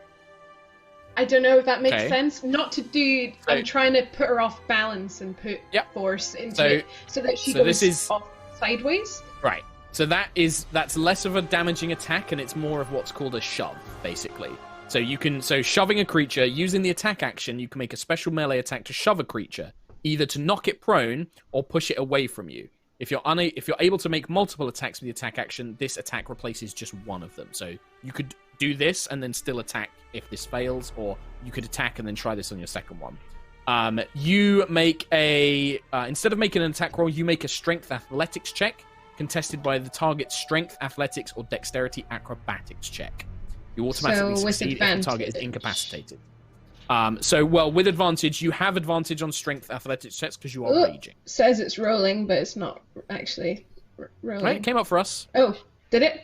I don't know if that makes Okay. sense. Not to do. I'm trying to put her off balance and put force into it so that she goes off sideways. Right. So that's less of a damaging attack, and it's more of what's called a shove, basically. So shoving a creature using the attack action, you can make a special melee attack to shove a creature, either to knock it prone or push it away from you. If you're able to make multiple attacks with the attack action, this attack replaces just one of them. So you could do this and then still attack if this fails, or you could attack and then try this on your second one. You make instead of making an attack roll, you make a strength athletics check, contested by the target's strength, athletics, or dexterity acrobatics check. You automatically succeed if the target is incapacitated. With advantage, you have advantage on strength athletics checks because you are raging. Says it's rolling, but it's not actually rolling. Right, it came up for us. Oh, did it?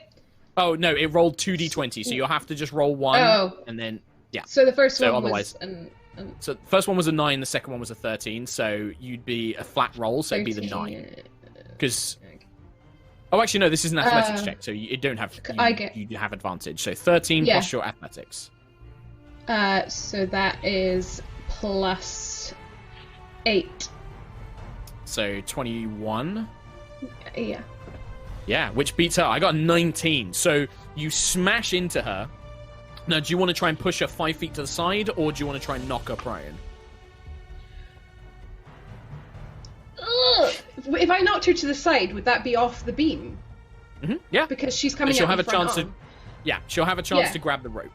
Oh, no, it rolled 2d20, so you'll have to just roll one, and then, yeah. So the first one otherwise, was... So the first one was a 9, the second one was a 13, so you'd be a flat roll, so it'd be the 9. Because... Oh, actually, no, this is an athletics check, so you don't have... You have advantage, so 13 plus your athletics. So that is plus 8. So 21? Yeah. Yeah, which beats her. I got 19. So you smash into her. Now, do you want to try and push her 5 feet to the side, or do you want to try and knock her prone? Ugh. If I knocked her to the side, would that be off the beam? Mm-hmm. Yeah. Because she's coming she'll out have the a front chance arm. she'll have a chance to grab the rope.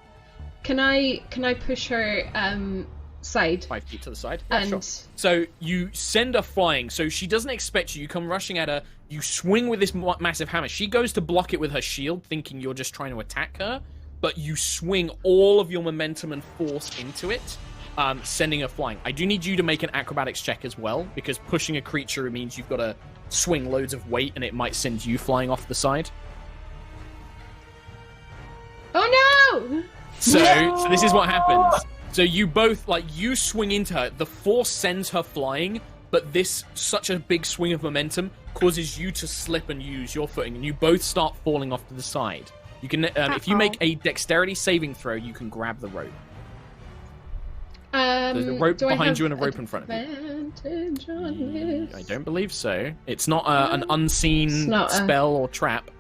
Can I push her side? 5 feet to the side. And sure. So you send her flying. So she doesn't expect you. You come rushing at her. You swing with this massive hammer. She goes to block it with her shield, thinking you're just trying to attack her. But you swing all of your momentum and force into it, sending her flying. I do need you to make an acrobatics check as well, because pushing a creature means you've got to swing loads of weight, and it might send you flying off the side. Oh no! So this is what happens. So you both, you swing into her, the force sends her flying, but such a big swing of momentum causes you to slip and use your footing, and you both start falling off to the side. You can, if you make a dexterity saving throw, you can grab the rope. There's a rope behind you and a rope in front of you. I don't believe so. It's not an unseen spell or trap.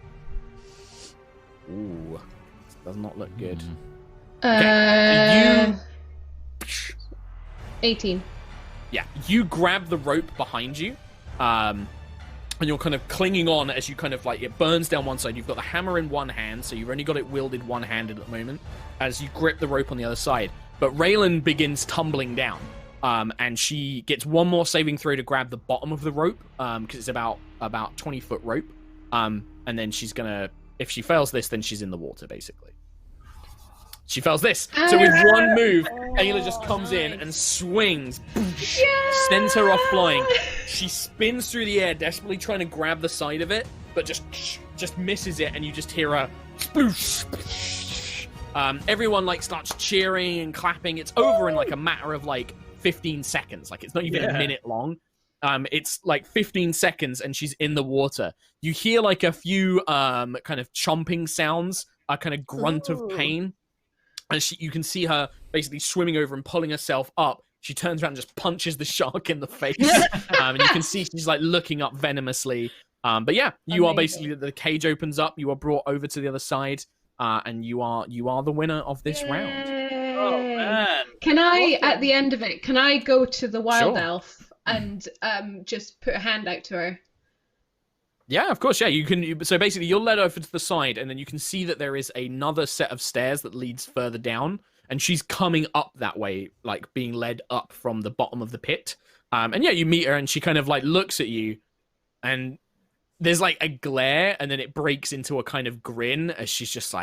Ooh, this does not look good. Okay. 18. Yeah, you grab the rope behind you, and you're kind of clinging on as you kind of it burns down one side. You've got the hammer in one hand, so you've only got it wielded one-handed at the moment, as you grip the rope on the other side. But Raylan begins tumbling down, and she gets one more saving throw to grab the bottom of the rope, because it's about 20-foot rope, and then she's gonna, if she fails this, then she's in the water, basically. She fails this. So with one move, Aila just comes in and swings, sends her off flying. She spins through the air, desperately trying to grab the side of it, but just misses it, and you just hear a sploosh. Everyone starts cheering and clapping. It's over in a matter of 15 seconds. It's not even a minute long. It's 15 seconds, and she's in the water. You hear a few kind of chomping sounds, a kind of grunt of pain. And you can see her basically swimming over and pulling herself up. She turns around and just punches the shark in the face. And you can see she's looking up venomously. But yeah, you are basically, the cage opens up. You are brought over to the other side. And you are the winner of this round. Oh, man. Can I, at the end of it, can I go to the wild Sure. elf and just put a hand out to her? Yeah, of course, yeah. You can. So basically, you're led over to the side, and then you can see that there is another set of stairs that leads further down, and she's coming up that way, being led up from the bottom of the pit. And yeah, you meet her, and she kind of looks at you, and there's a glare, and then it breaks into a kind of grin as she's just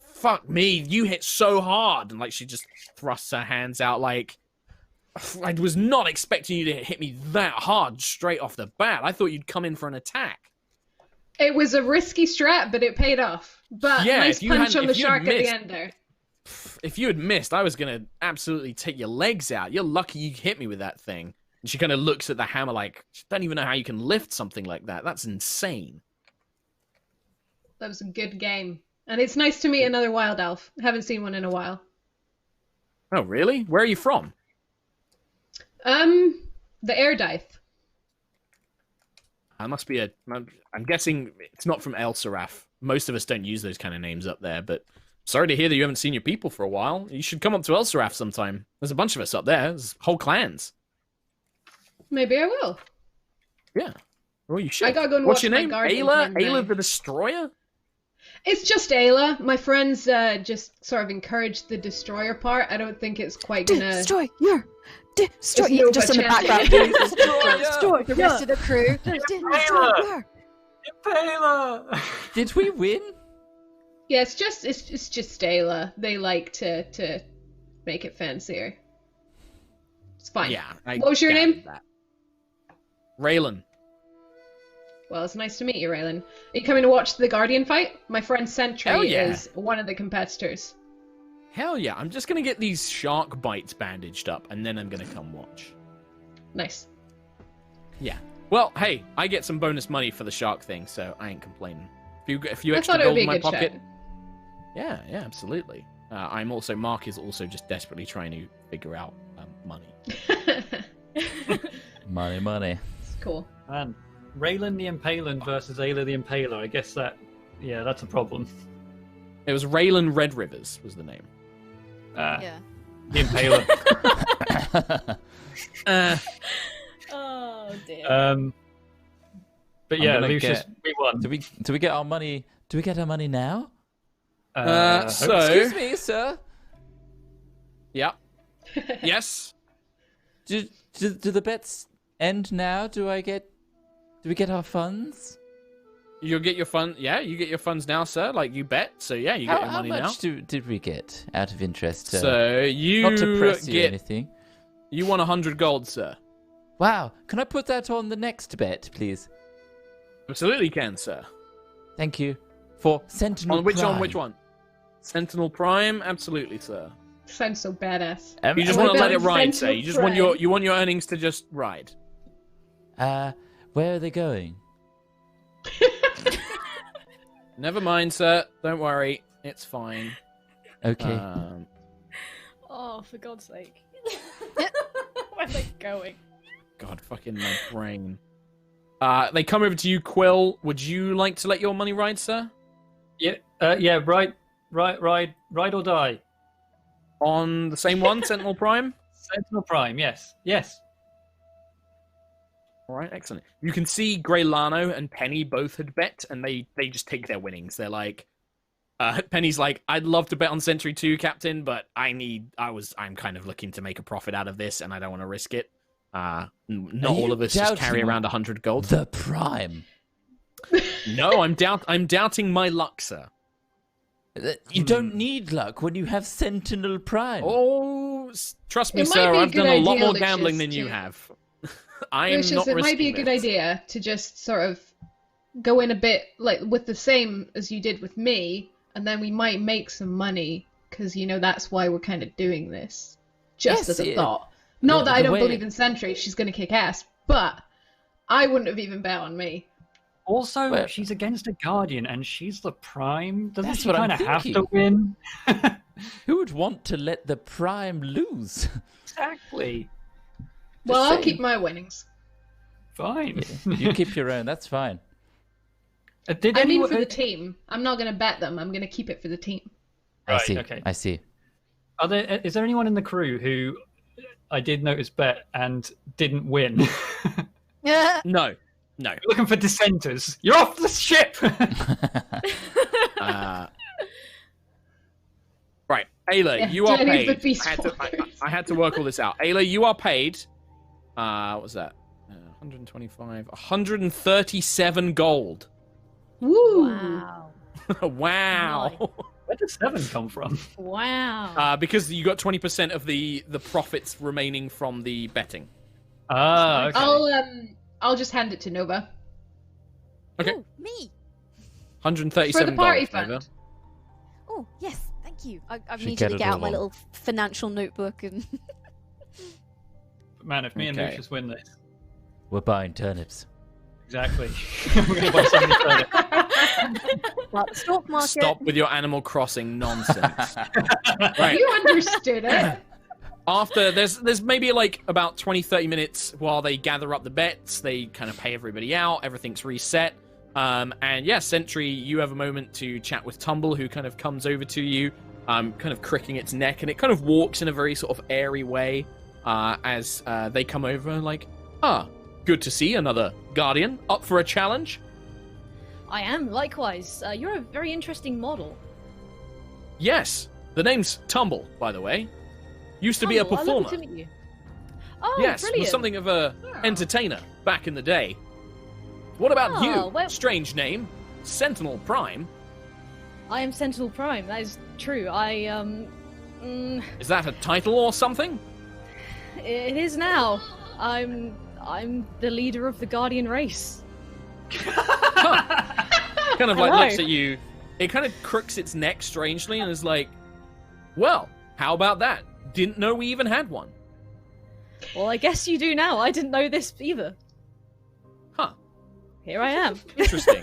"Fuck me, you hit so hard," and she just thrusts her hands out I was not expecting you to hit me that hard straight off the bat. I thought you'd come in for an attack. It was a risky strat, but it paid off. But Yeah, nice if you punch hadn't- on the if you had shark at the missed- end there. If you had missed, I was gonna absolutely take your legs out. You're lucky you hit me with that thing. And she kind of looks at the hammer like, she don't even know how you can lift something like that. That's insane. That was a good game. And it's nice to meet another wild elf. Haven't seen one in a while. Oh, really? Where are you from? The Aerois. I must be I'm guessing it's not from El Seraph. Most of us don't use those kind of names up there, but sorry to hear that you haven't seen your people for a while. You should come up to El Seraph sometime. There's a bunch of us up there. There's whole clans. Maybe I will. Yeah. Well, you should. I gotta go and What's watch your my name? guardian Aila? clan now. Aila the Destroyer? It's just Aila. My friends just sort of encouraged the destroyer part. I don't think it's quite gonna... Destroy! Destroy! It's You Nova just in the chanting. background. Destroy! The rest of the crew. Aila! Impaler! Did we win? Yeah, it's just Aila. They like to make it fancier. It's fine. Yeah. What was your name? Raylan. Well, it's nice to meet you, Raylan. Are you coming to watch the Guardian fight? My friend Sentry Hell yeah. is one of the competitors. Hell yeah. I'm just going to get these shark bites bandaged up, and then I'm going to come watch. Nice. Yeah. Well, hey, I get some bonus money for the shark thing, so I ain't complaining. A few I extra thought it would gold be in a my good pocket. shout. Yeah, absolutely. Mark is also just desperately trying to figure out money. Money. It's cool. Man, Raylan the Impaler versus Ayla the Impaler. I guess that's a problem. It was Raylan Red Rivers was the name. Yeah. The Impaler. Oh dear. But I'm yeah, gonna Lucius, get- we won. Do we get our money? Do we get our money now? So Excuse me, sir. Yeah. Yes. Do the bets end now? Do we get our funds? You'll get your fund. Yeah, you get your funds now, sir. Like you bet. So yeah, you get your How money now. much did we get out of interest? So you not to press you or get. anything. You won 100 gold, sir. Wow, can I put that on the next bet, please? Absolutely can, sir. Thank you. For Sentinel On which Prime. one? Sentinel Prime, absolutely, sir. Sounds so badass. You just Oh my want to let God, it ride, sir. Sentinel You just want Prime. your earnings to just ride. Where are they going? Never mind, sir. Don't worry. It's fine. Okay. Oh, for God's sake. Where are they going? God, fucking my brain. They come over to you, Quill. Would you like to let your money ride, sir? Yeah, right or die. On the same one, Sentinel Prime? Sentinel Prime, yes. All right, excellent. You can see Grey Lano and Penny both had bet, and they just take their winnings. They're like, Penny's like, I'd love to bet on Sentry 2, Captain, but I'm kind of looking to make a profit out of this, and I don't want to risk it. Not all of us just carry around 100 gold. The Prime. No, I'm doubting my luck, sir. You don't need luck when you have Sentinel Prime. Oh, trust me, It might sir. be a I've good done a lot idea, more Lucius, gambling than you to- have. I am Lucius, not it risking might be a good this. idea to just sort of go in a bit like with the same as you did with me, and then we might make some money because that's why we're kind of doing this. Just Yes, as a thought. Not that I the don't way- believe in Sentry. She's gonna kick ass, but I wouldn't have even bet on me. Also, Well- she's against a Guardian, and she's the Prime. Doesn't That's she what I'm kind of have to thinking. win? Who would want to let the Prime lose? Exactly. Well, I'll saying. keep my winnings. Fine. You keep your own. That's fine. Did I mean, anyone... for the team. I'm not gonna bet them. I'm gonna keep it for the team. I Right, see. okay. I see. Is there anyone in the crew who I did notice bet and didn't win? Yeah. No. Looking for dissenters. You're off the ship! Right, Ayla, Yeah, you are Journey of the paid. Beast I had to work all this out. Ayla, you are paid. What was that? 125, 137 gold. Woo! Wow. Wow. Where did 7 come from? Wow. Because you got 20% of the profits remaining from the betting. Ah, okay. I'll just hand it to Nova. Okay. Ooh, me. 137 For the party gold, Nova. fund. Oh, yes, thank you. I Should immediately get get it out all my on. little financial notebook and. Man, if me and Okay. Lucius win this, We're buying turnips. exactly. We're gonna buy something further. Well, the stock market. Stop with your Animal Crossing nonsense. Right. You understood it. After there's maybe like about 20-30 minutes while they gather up the bets, they kind of pay everybody out, everything's reset. And yeah, Sentry, you have a moment to chat with Tumble, who kind of comes over to you, kind of cricking its neck, and it kind of walks in a very sort of airy way as they come over, like, good to see another Guardian up for a challenge. I am, likewise. You're a very interesting model. Yes, the name's Tumble, by the way. Used to be a Tumble, lovely performer. to meet you. Oh, Yes, brilliant. was something of a entertainer back in the day. What about Oh, you? well- Strange name, Sentinel Prime. I am Sentinel Prime. That is true. Is that a title or something? It is now. I'm the leader of the Guardian race. Kind of like Hello. looks at you. It kind of crooks its neck strangely and is like, "Well, how about that? Didn't know we even had one." Well, I guess you do now. I didn't know this either. Huh. Here I am. Interesting.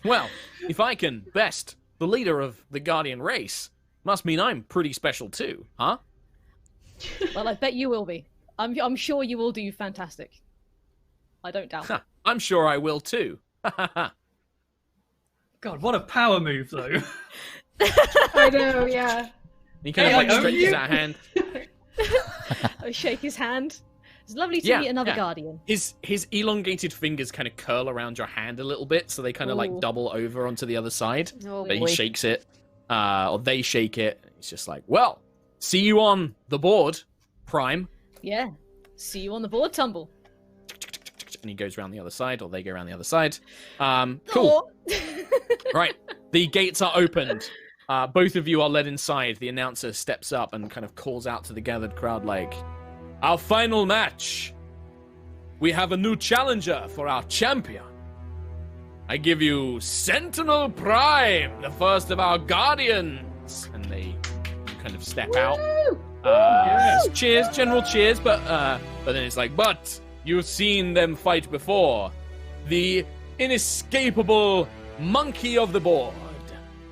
Well, if I can best the leader of the Guardian race, must mean I'm pretty special too, huh? Well, I bet you will be. I'm sure you will do fantastic. I don't doubt it. I'm sure I will too. God, what a power move, though. I know, yeah. He kind of Hey, like I owe stretches you. out a hand. I shake his hand. It's lovely to Yeah, meet another yeah. Guardian. His elongated fingers kind of curl around your hand a little bit, so they kind of like Ooh. double over onto the other side. Oh, But boy. he shakes it, or they shake it. He's just like, "Well, see you on the board, Prime." Yeah. See you on the board, Tumble. And he goes around the other side, or they go around the other side. Cool. Right. The gates are opened. Both of you are led inside. The announcer steps up and kind of calls out to the gathered crowd like, "Our final match. We have a new challenger for our champion. I give you Sentinel Prime, the first of our Guardians." And they kind of step out. Cheers, general cheers, but then it's like, "But you've seen them fight before. The inescapable monkey of the board,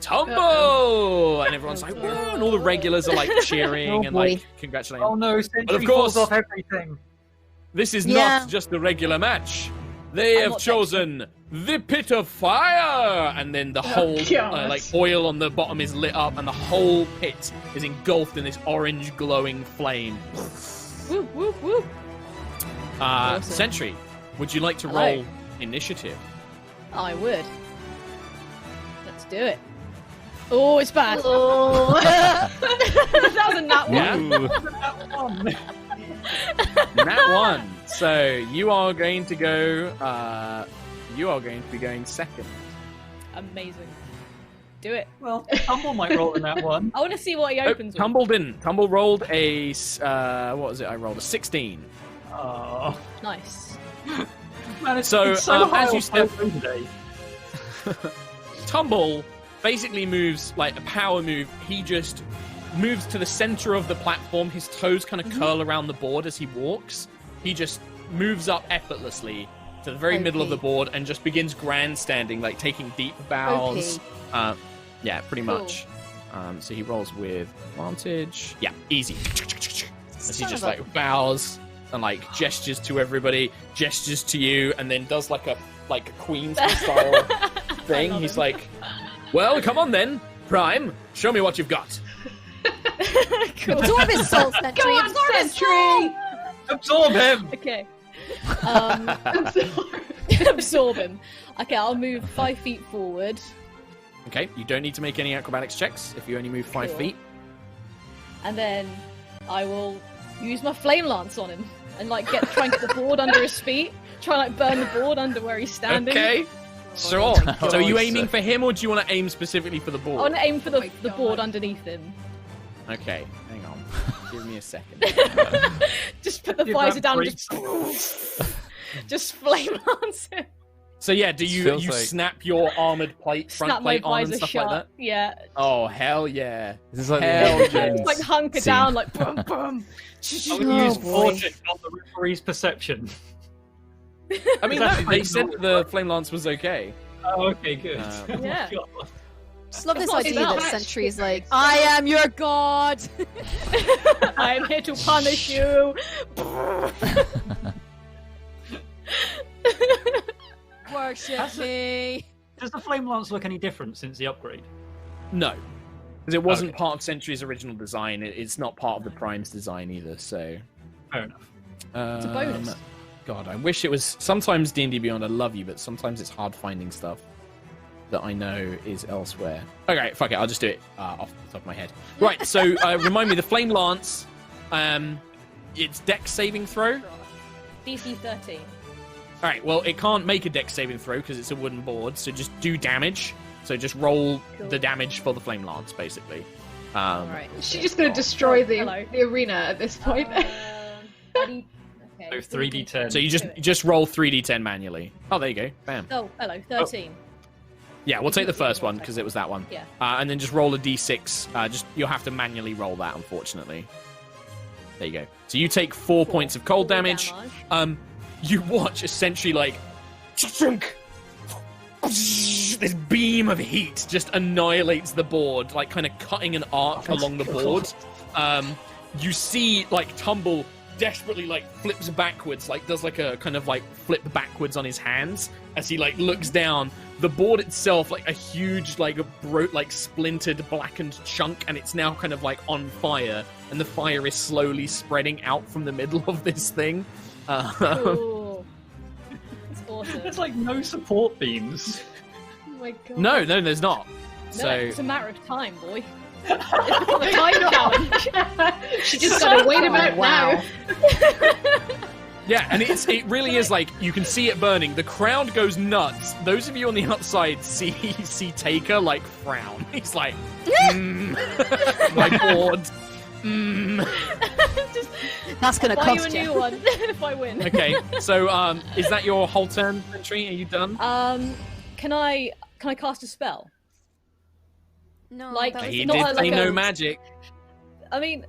Tumble!" And everyone's like, "Whoa!" And all the regulars are like cheering Oh, and boy. like congratulating. Oh no, Sentry But of course- falls off everything. This is Yeah. not just a regular match. They I'm have not chosen the Pit of Fire, and then the whole God. like oil on the bottom is lit up, and the whole pit is engulfed in this orange glowing flame. Whoop, whoop, whoop. Awesome. Sentry, would you like to Hello. roll initiative? I would. Let's do it. Oh, it's bad. Oh. That was a nat one. Yeah. Nat one. So you are going to go. You are going to be going second. Amazing. Do it. Well, Tumble might roll in that one. I want to see what he opens with. Tumble didn't. Tumble rolled a. What was it? I rolled a 16. Oh, Nice. man, it's So, so high as you on step- my phone today. Tumble basically moves like a power move. He just moves to the center of the platform. His toes kind of curl around the board as he walks. He just moves up effortlessly to the very middle of the Okay. board and just begins grandstanding, like taking deep bows. Yeah, pretty Cool. much. So he rolls with advantage. Yeah, easy. As he Son just of a- like bows and like gestures to everybody, gestures to you, and then does like a Queen's style thing. love He's him. like, "Well, come on then, Prime. Show me what you've got." Cool. Absorb his soul, Sentry. Go on, Absorb his Sentry! Absorb him! Okay. I'm sorry. Absorb him. Okay, I'll move 5 feet forward. Okay, you don't need to make any acrobatics checks if you only move 5 Cool. feet. And then I will use my flame lance on him and like try and get the board under his feet. Try and like burn the board under where he's standing. Okay, sure. Oh, So are you so- aiming for him, or do you want to aim specifically for the I board? want to aim for the, my the God. board underneath him. Okay, hang on. Give me a second. Just put the Give visor that down and break. just flame lance him. So yeah, do you Feels like- snap your armored plate, front Snap my plate on and visor stuff shut. like that? Yeah. Oh hell yeah! This is like Hell the yeah. Indian Just like hunker scene. down, like boom, boom. I'm going to use fortune, not the referee's perception. I mean, no, they said the flame lance was okay. Oh, okay, good. Yeah. Just love this It's not idea about that that. Sentry is like, I am your god. I'm here to punish you. Worship me. Does the flame lance look any different since the upgrade? No, because it wasn't Okay. part of Sentry's original design. It's not part of the Prime's design either. So Fair enough. It's a bonus. God, I wish it was. Sometimes D&D Beyond, I love you, but sometimes it's hard finding stuff that I know is elsewhere. Okay, fuck it, I'll just do it off the top of my head. Right, so remind me, the Flame Lance, it's Dex saving throw. DC 13. All right, well, it can't make a Dex saving throw because it's a wooden board, so just do damage. So just roll Cool. the damage for the Flame Lance, basically. Alright. She's just going to destroy hello. the arena at this point. 30 So okay. 3d10. So you just roll 3d10 manually. Oh, there you go. Bam. Oh, hello. 13. Yeah, we'll take the first one because it was that one. Yeah. And then just roll a d6. Just you'll have to manually roll that, unfortunately. There you go. So you take 4 points of cold damage. You watch a Sentry like this beam of heat just annihilates the board, like kind of cutting an arc along the board. You see like Tumble desperately like flips backwards, like does like a kind of like flip backwards on his hands as he like looks down. The board itself, like a huge like splintered blackened chunk, and it's now kind of like on fire, and the fire is slowly spreading out from the middle of this thing. Cool. It's awesome. There's like no support beams. Oh my god. No, there's not. No, So it's a matter of time, boy. It's become a time challenge. She just got to wait him out now. yeah, and it really is like you can see it burning. The crowd goes nuts. Those of you on the outside see Taker like frown. He's like, my board. Just That's gonna buy you a cost new you. one if I win. Okay, so is that your whole turn, Sentry? Are you done? Can I cast a spell? No, Like, that was He not did like say no a- magic. I mean,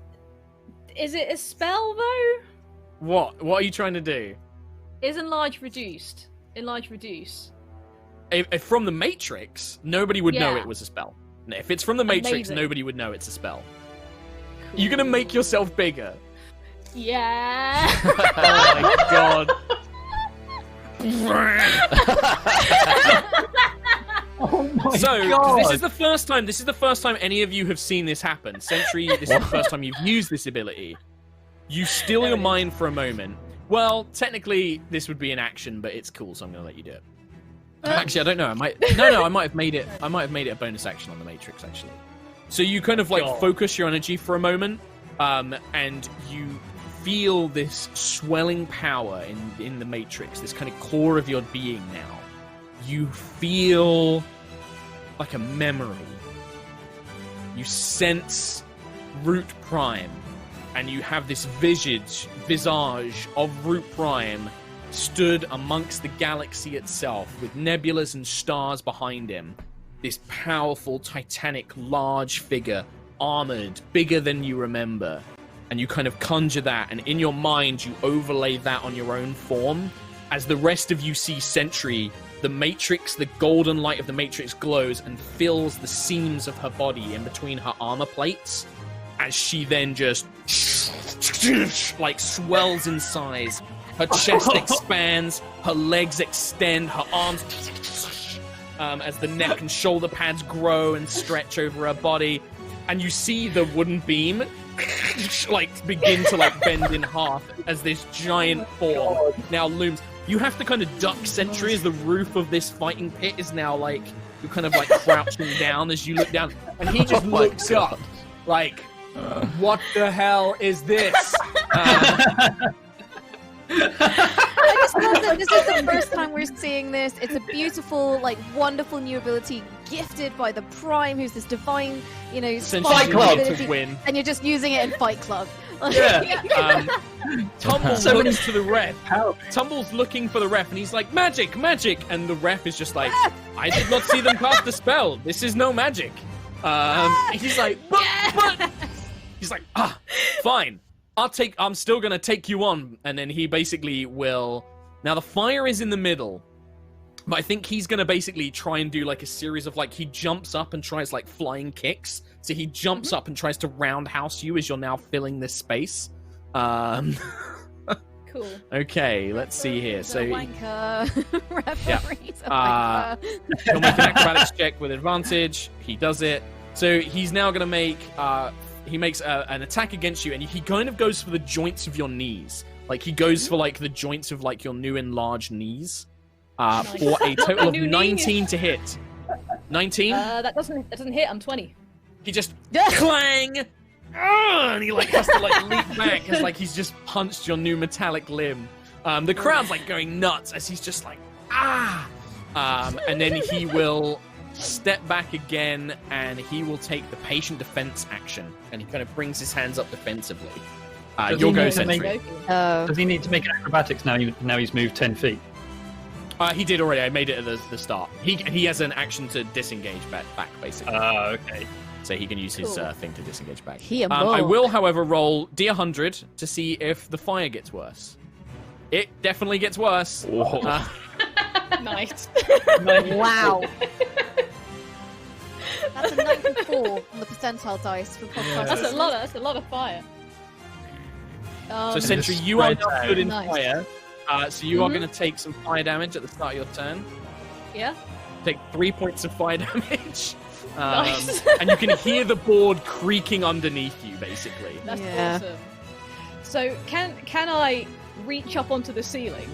is it a spell though? What? What are you trying to do? Is enlarge reduced? Enlarge reduce. If from the Matrix, nobody would know Yeah. it was a spell. If it's from the Matrix, Amazing. nobody would know it's a spell. You're gonna make yourself bigger. Yeah. Oh my god. Oh my So god! this is the first time any of you have seen this happen. Sentry, this is the first time you've used this ability. You still your mind for a moment. Well, technically this would be an action, but it's cool, so I'm gonna let you do it. Actually, I don't know. I might have made it a bonus action on the Matrix, actually. So you kind of like God. focus your energy for a moment, and you feel this swelling power in the Matrix, this kind of core of your being now. You feel like a memory. You sense Root Prime, and you have this visage of Root Prime stood amongst the galaxy itself, with nebulas and stars behind him. This powerful, titanic, large figure, armored, bigger than you remember. And you kind of conjure that, and in your mind, you overlay that on your own form. As the rest of you see Sentry, the Matrix, the golden light of the Matrix glows and fills the seams of her body in between her armor plates, as she then just like swells in size. Her chest expands, her legs extend, her arms as the neck and shoulder pads grow and stretch over her body, and you see the wooden beam like begin to like bend in half as this giant form now looms. You have to kind of duck Sentry as the roof of this fighting pit is now like you're kind of like crouching down as you look down, and he just looks up like, what the hell is this? I just love that this is the first time we're seeing this. It's a beautiful, like, wonderful new ability gifted by the Prime, who's this divine, Sentry spark needed ability, to win. and you're just using it in Fight Club. Yeah. Tumble So many- looks to the ref. How? Tumble's looking for the ref, and he's like, magic, magic! And the ref is just like, I did not see them cast the spell. This is no magic. He's like, but... He's like, fine. I'm still gonna take you on. And then he basically will... Now, the fire is in the middle, but I think he's gonna basically try and do like a series of like, he jumps up and tries like flying kicks. So he jumps up and tries to roundhouse you as you're now filling this space. Cool. Okay, let's see here. So wanker. Referee's a Uh, wanker. he'll make an acrobatics check with advantage. He does it. So he's now going to make... he makes an attack against you, and he kind of goes for the joints of your knees. Like, he goes for, like, the joints of, like, your new enlarged knees. For a total of New 19 to hit. 19? That doesn't hit. I'm 20. He just... Clang! And he, like, has to, like, leap back as, like, he's just punched your new metallic limb. The crowd's, like, going nuts as he's just like, and then he will step back again, and he will take the patient defense action, and he kind of brings his hands up defensively. Does You'll he go, need to make- Sentry. Does he need to make an acrobatics now? Now he's moved 10 feet. He did already. I made it at the start. He has an action to disengage back basically. Okay. So he can use his Cool. thing to disengage back. He a I monk. will, however, roll D100 to see if the fire gets worse. It definitely gets worse. Nice. Wow. That's a 94 on the percentile dice for podcast. That's a lot of fire. So Sentry, you are now good in Nice. fire. So you are going to take some fire damage at the start of your turn. Yeah. Take 3 points of fire damage. Nice. And you can hear the board creaking underneath you, basically. That's Yeah. awesome. So can I reach up onto the ceiling,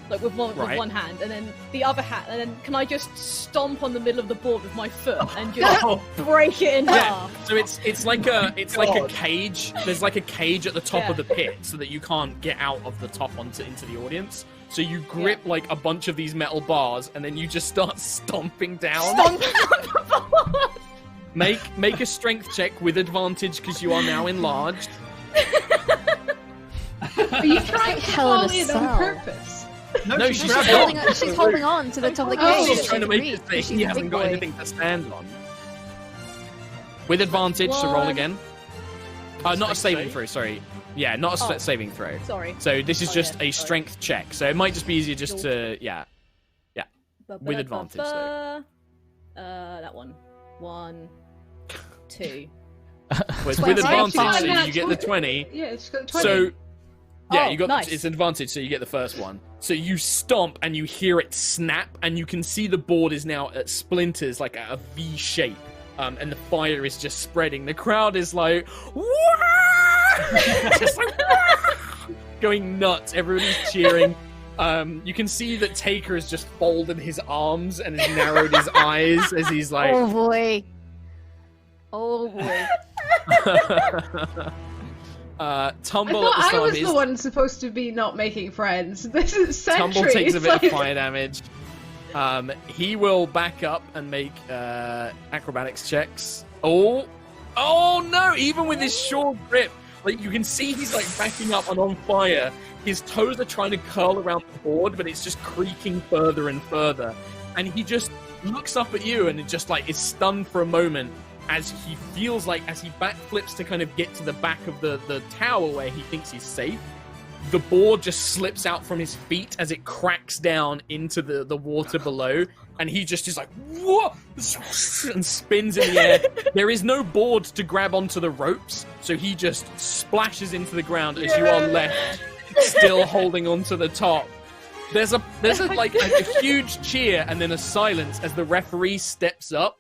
like with one hand, and then the other hand, and then can I just stomp on the middle of the board with my foot and just break it in half? So it's like a cage. There's like a cage at the top of the pit so that you can't get out of the top into the audience. So you grip like a bunch of these metal bars, and then you just start stomping down. Make a strength check with advantage because you are now enlarged. Are you trying to Hell in a fall in cell. on purpose? No, she's She's just holding on to the top of the Oh, cage. She's that trying to she make can it reach, so 'cause he she's a hasn't big got boy. anything to stand on. With advantage, so roll One. again. Not a saving throw, sorry. Yeah, not a saving throw. Sorry. So this is Oh, just yeah, a sorry. strength check. So it might just be easier just to, with advantage, though. That one. 1, 2. Well, it's Twenty. with advantage, Sorry, so she's you get the 20. Yeah, she's got 20. So, yeah, Oh, you got nice. it's advantage, so you get the first one. So you stomp and you hear it snap, and you can see the board is now at splinters, like a V shape, and the fire is just spreading. The crowd is like, "Wah!" just like "Wah!" going nuts. Everybody's cheering. You can see that Taker has just folded his arms and has narrowed his eyes as he's like, Oh boy. Oh boy. I Tumble thought at the I start was of his the one supposed to be not making friends. This is Sentry. Tumble takes a It's bit like... of fire damage. He will back up and make acrobatics checks. Oh no! Even with his short grip, like you can see, he's like backing up and on fire. His toes are trying to curl around the board, but it's just creaking further and further. And he just looks up at you and it just like is stunned for a moment as he feels like, as he backflips to kind of get to the back of the tower where he thinks he's safe. The board just slips out from his feet as it cracks down into the water below, and he just is like, whoa, and spins in the air. There is no board to grab onto the ropes, so he just splashes into the ground as you are left, still holding onto the top. There's a huge cheer and then a silence as the referee steps up,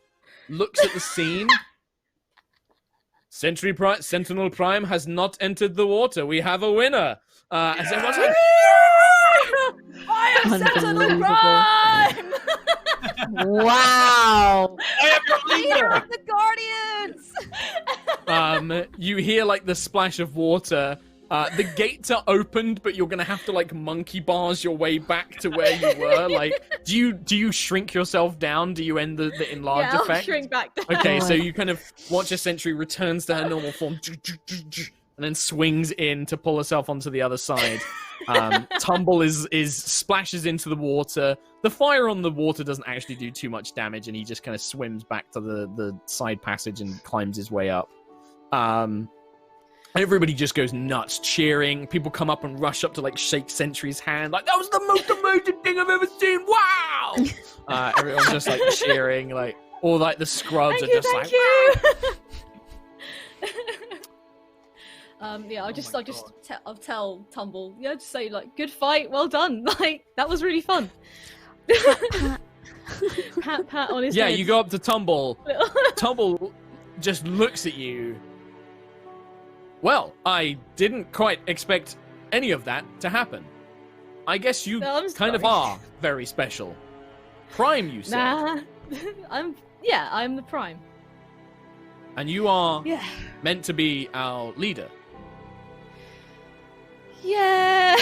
looks at the scene. Sentinel Prime has not entered the water. We have a winner. As everyone's like, I am Sentinel Unbelievable. Prime! Wow. I am your Leader leader. of the Guardians. You hear like the splash of water. The gates are opened, but you're gonna have to like monkey bars your way back to where you were. Like, do you shrink yourself down? Do you end the enlarge Yeah, I'll effect? shrink back down. Okay, so God. you kind of watch a Sentry returns to her normal form, and then swings in to pull herself onto the other side. Tumble is splashes into the water. The fire on the water doesn't actually do too much damage, and he just kind of swims back to the side passage and climbs his way up. Everybody just goes nuts, cheering. People come up and rush up to like shake Sentry's hand, like that was the most amazing thing I've ever seen. Wow! Everyone's just like cheering, like all like the scrubs are just like. Yeah, I'll tell Tumble. Yeah, just say like, good fight, well done. Like that was really fun. pat on his head. Yeah, you go up to Tumble. Tumble just looks at you. Well, I didn't quite expect any of that to happen. I guess you kind of are very special. Prime, you said. Nah, I'm the Prime. And you are meant to be our leader. Yeah.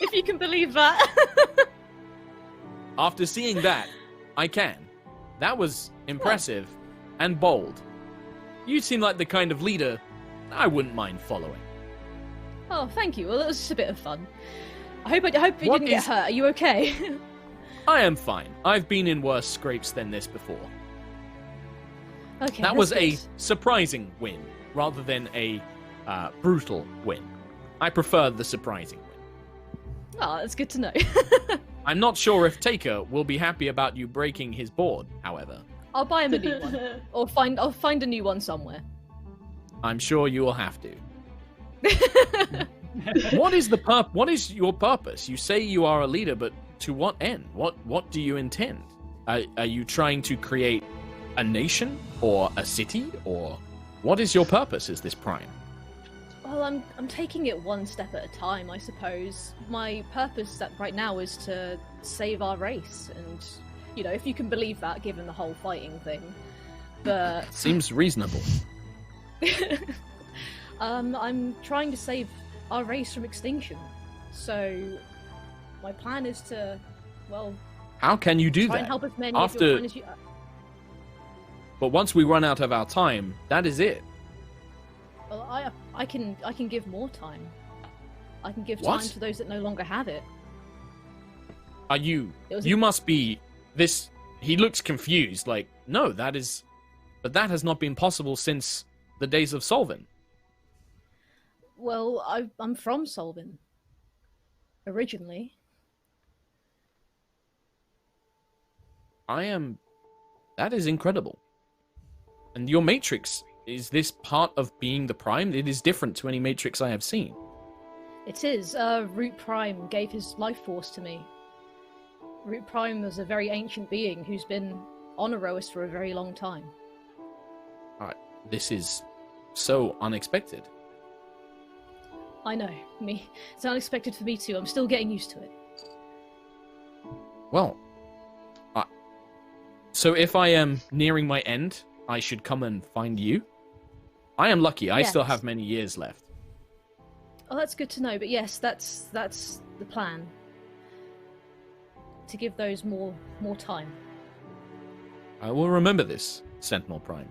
If you can believe that. After seeing that, I can. That was impressive and bold. You seem like the kind of leader I wouldn't mind following. Oh, thank you. Well, that was just a bit of fun. I hope you didn't get hurt. Are you okay? I am fine. I've been in worse scrapes than this before. Okay. That was a surprising win rather than a brutal win. I prefer the surprising win. Oh, that's good to know. I'm not sure if Taker will be happy about you breaking his board, however. I'll buy him a new one. I'll find a new one somewhere. I'm sure you will have to. What is your purpose? You say you are a leader, but to what end? What do you intend? Are you trying to create a nation or a city, or what is your purpose as this Prime? Well, I'm taking it one step at a time, I suppose. My purpose right now is to save our race, and you know, if you can believe that, given the whole fighting thing. But seems reasonable. I'm trying to save our race from extinction. So my plan is to, well, how can you do try that? And help as many of your friends as you. But once we run out of our time, that is it. Well, I can give more time. I can give time to those that no longer have it. Are you? You must be this. He looks confused. Like, no, but that has not been possible since the days of Solvin. Well, I'm from Solvin. Originally. That is incredible. And your matrix, is this part of being the Prime? It is different to any matrix I have seen. It is. Root Prime gave his life force to me. Root Prime was a very ancient being who's been on Aerois for a very long time. This is so unexpected. I know. It's unexpected for me too. I'm still getting used to it. Well, so if I am nearing my end, I should come and find you? I am lucky. I still have many years left. Oh, that's good to know. But yes, that's the plan. To give those more time. I will remember this, Sentinel Prime.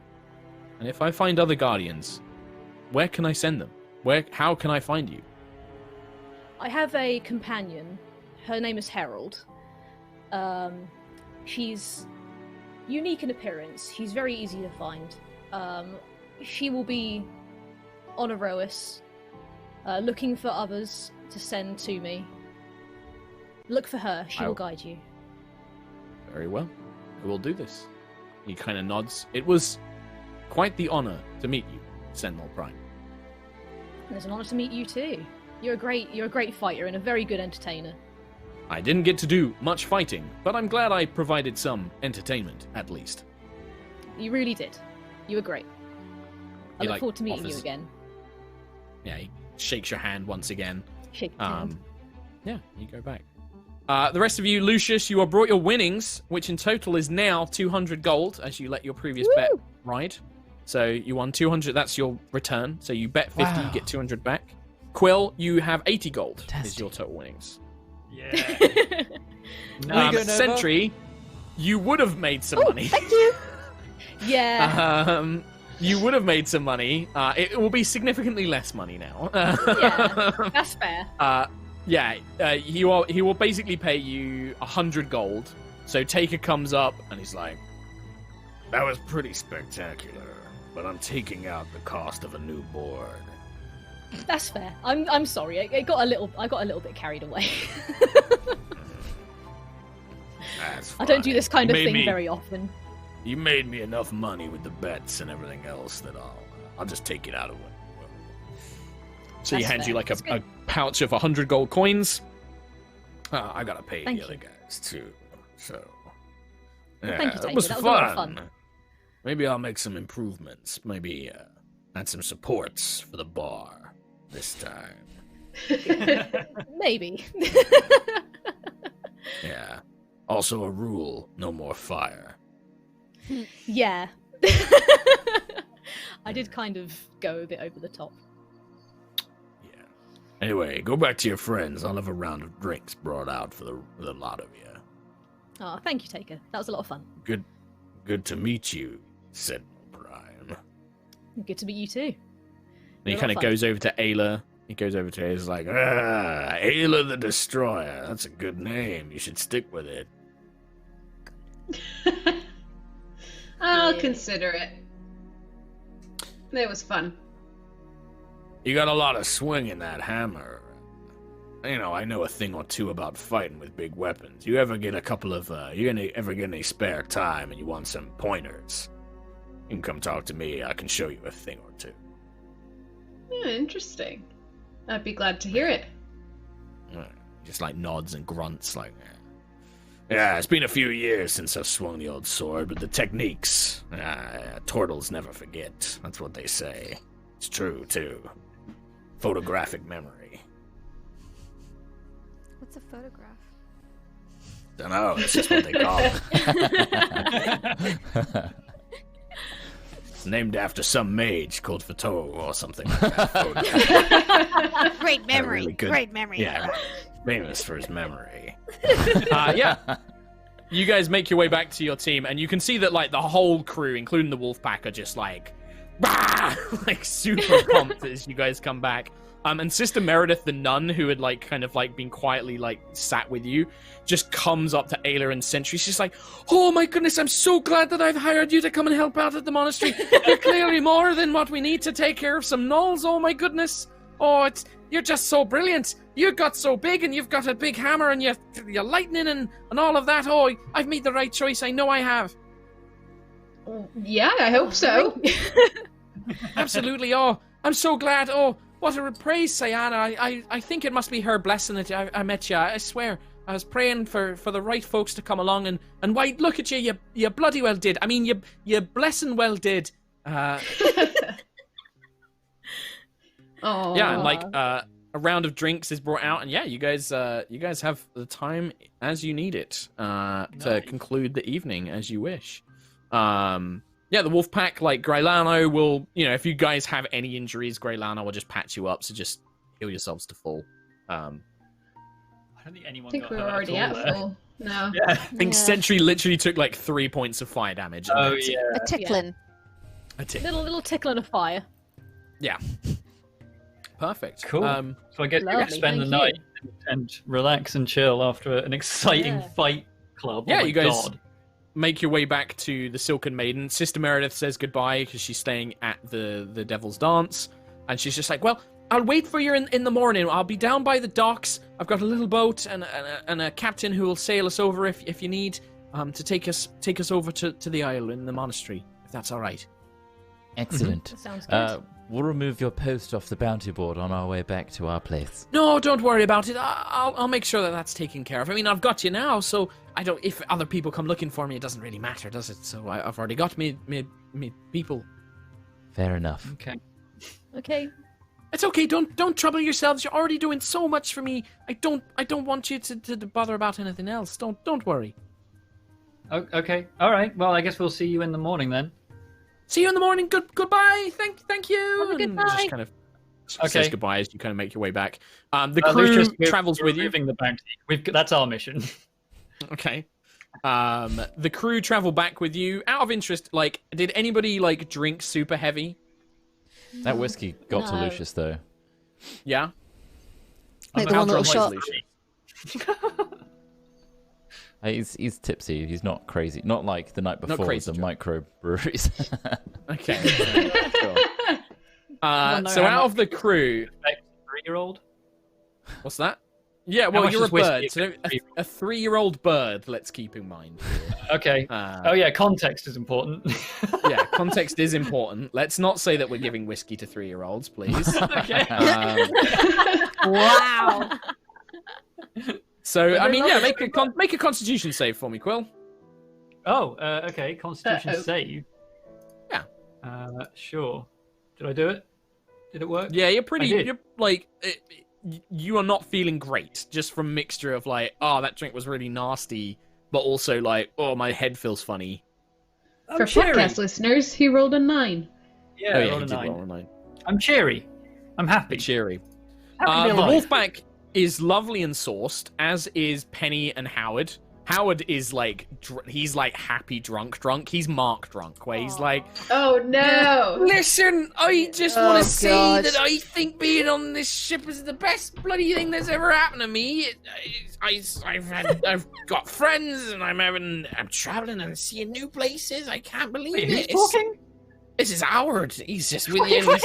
And if I find other Guardians, where can I send them? How can I find you? I have a companion. Her name is Herald. She's unique in appearance. She's very easy to find. She will be on Aerois, looking for others to send to me. Look for her. She will guide you. Very well. I will do this. He kind of nods. It was quite the honor to meet you, Sentinel Prime. And it's an honor to meet you too. You're a great fighter and a very good entertainer. I didn't get to do much fighting, but I'm glad I provided some entertainment, at least. You really did. You were great. I look forward to meeting you again. Yeah, he shakes your hand once again. Shake your hand. Yeah, you go back. The rest of you, Lucius, you are brought your winnings, which in total is now 200 gold, as you let your previous bet ride. So you won 200, that's your return. So you bet 50, you get 200 back. Quill, you have 80 gold, is your total winnings. Yeah. Sentry, you would have made some money. Thank you. Yeah. you would have made some money. It will be significantly less money now. Yeah, that's fair. He will basically pay you 100 gold. So Taker comes up and he's like, That was pretty spectacular, but I'm taking out the cost of a new board. That's fair. I'm sorry. I got a little bit carried away. That's I don't do fine. this kind You of made thing me- very often. You made me enough money with the bets and everything else that I'll just take it out of it. so he That's hands you fair. like That's a good. pouch of 100 gold coins. I gotta pay Thank the other you. guys too. So Well, yeah, thank you, it Taker. was That was a lot of fun. Maybe I'll make some improvements. Maybe add some supports for the bar this time. Maybe. Yeah. Also a rule: no more fire. Yeah. I did kind of go a bit over the top. Yeah. Anyway, go back to your friends. I'll have a round of drinks brought out for the lot of you. Oh, thank you, Taker. That was a lot of fun. Good to meet you, Sentinel Prime. Good to meet you too. And he Yeah, kind of fun. goes over to Aila. He goes over to her. He's like, Aila the Destroyer. That's a good name. You should stick with it. I'll Yeah. consider it. It was fun. You got a lot of swing in that hammer. You know, I know a thing or two about fighting with big weapons. You ever get a couple of, ever get any spare time and you want some pointers? You can come talk to me. I can show you a thing or two. Yeah, interesting. I'd be glad to hear it. just like nods and grunts, like, Yeah, it's been a few years since I've swung the old sword, but the techniques, turtles never forget. That's what they say. It's true, too. Photographic memory. What's a photograph? Dunno, it's just what they call it. It's named after some mage called Fato or something like that. Great memory. really good- Great memory. Yeah, famous for his memory. yeah. You guys make your way back to your team, and you can see that like the whole crew, including the wolf pack, are just like, bah! Like super pumped as you guys come back. And Sister Meredith, the nun, who had like kind of like been quietly like sat with you, just comes up to Aila and Sentry. She's like, "Oh my goodness, I'm so glad that I've hired you to come and help out at the monastery. You're clearly more than what we need to take care of some gnolls. Oh my goodness. Oh, you're just so brilliant. You got so big, and you've got a big hammer, and you're lightning and all of that. Oh, I've made the right choice. I know I have. Yeah, I hope so. Absolutely. Oh, I'm so glad. Oh, what a praise, Sayana. I think it must be her blessing that I met you. I swear. I was praying for the right folks to come along, and why, look at you. You bloody well did. I mean, you blessing well did. Oh. Yeah, and like a round of drinks is brought out, and yeah, you guys have the time as you need it to conclude the evening as you wish. Yeah, the wolf pack, like Grailano will, if you guys have any injuries, Grailano will just patch you up, so just heal yourselves to full. I don't think anyone I think got we were hurt already at at all there. full. No. Yeah. I think Yeah. Sentry literally took like 3 points of fire damage. and Oh that's it. yeah. A tickling. A tick. Little tickle and a fire. Yeah. Perfect. Cool. So I guess we Lovely, can spend the thank night and relax and chill after an exciting Yeah. fight club. Yeah, oh my you guys God. make your way back to the Silken Maiden. Sister Meredith says goodbye because she's staying at the Devil's Dance, and she's just like, "Well, I'll wait for you in the morning. I'll be down by the docks. I've got a little boat and a captain who will sail us over if you need to take us over to the Isle in the monastery, if that's all right." Excellent. That sounds good. We'll remove your post off the bounty board on our way back to our place. No, don't worry about it. I'll make sure that that's taken care of. I mean, I've got you now, so I don't. If other people come looking for me, it doesn't really matter, does it? So I've already got me people. Fair enough. Okay. Okay. It's okay. Don't trouble yourselves. You're already doing so much for me. I don't want you to bother about anything else. Don't worry. Okay. All right. Well, I guess we'll see you in the morning then. See you in the morning. Goodbye. Thank you. Have a good And just night. kind of Okay. says goodbye as you kind of make your way back. The crew Lucius, travels we're with you. removing the bounty. That's our mission. Okay. The crew travel back with you. Out of interest, like, did anybody like drink super heavy? That whiskey got to No. Lucius though. Yeah. Like the How one little drunk was shot. Lucius? He's tipsy. He's not crazy. Not like the night before crazy the drunk. micro breweries. Okay. Sure. Wanna know So how out much of the crew, 3-year-old. what's that? Yeah, well, much you're a is whiskey bird. So a 3-year-old bird, let's keep in mind. Okay. Oh yeah, context is important. Yeah, context is important. Let's not say that we're giving whiskey to 3-year-olds, please. Okay. Wow. So, But I they're mean, not- yeah, make a constitution save for me, Quill. Oh, okay. Constitution Uh-oh. save. Yeah. Sure. Did I do it? Did it work? Yeah, you're I did. you're like, you are not feeling great, just from mixture of like, oh, that drink was really nasty, but also like, oh, my head feels funny. For podcast listeners, he rolled a 9. Yeah, Oh, I yeah, rolled you a did 9. roll a 9. I'm cheery. I'm happy. Cheery. Happy to be The alive. Wolfpack is lovely and sourced, as is Penny and Howard. Howard is like, he's like happy drunk. He's Mark drunk, where he's like, Oh no! listen, I just Oh, want to say gosh. that I think being on this ship is the best bloody thing that's ever happened to me. I've got friends, and I'm traveling and seeing new places. I can't believe Wait, who's it. talking? This is Howard. He's just with you.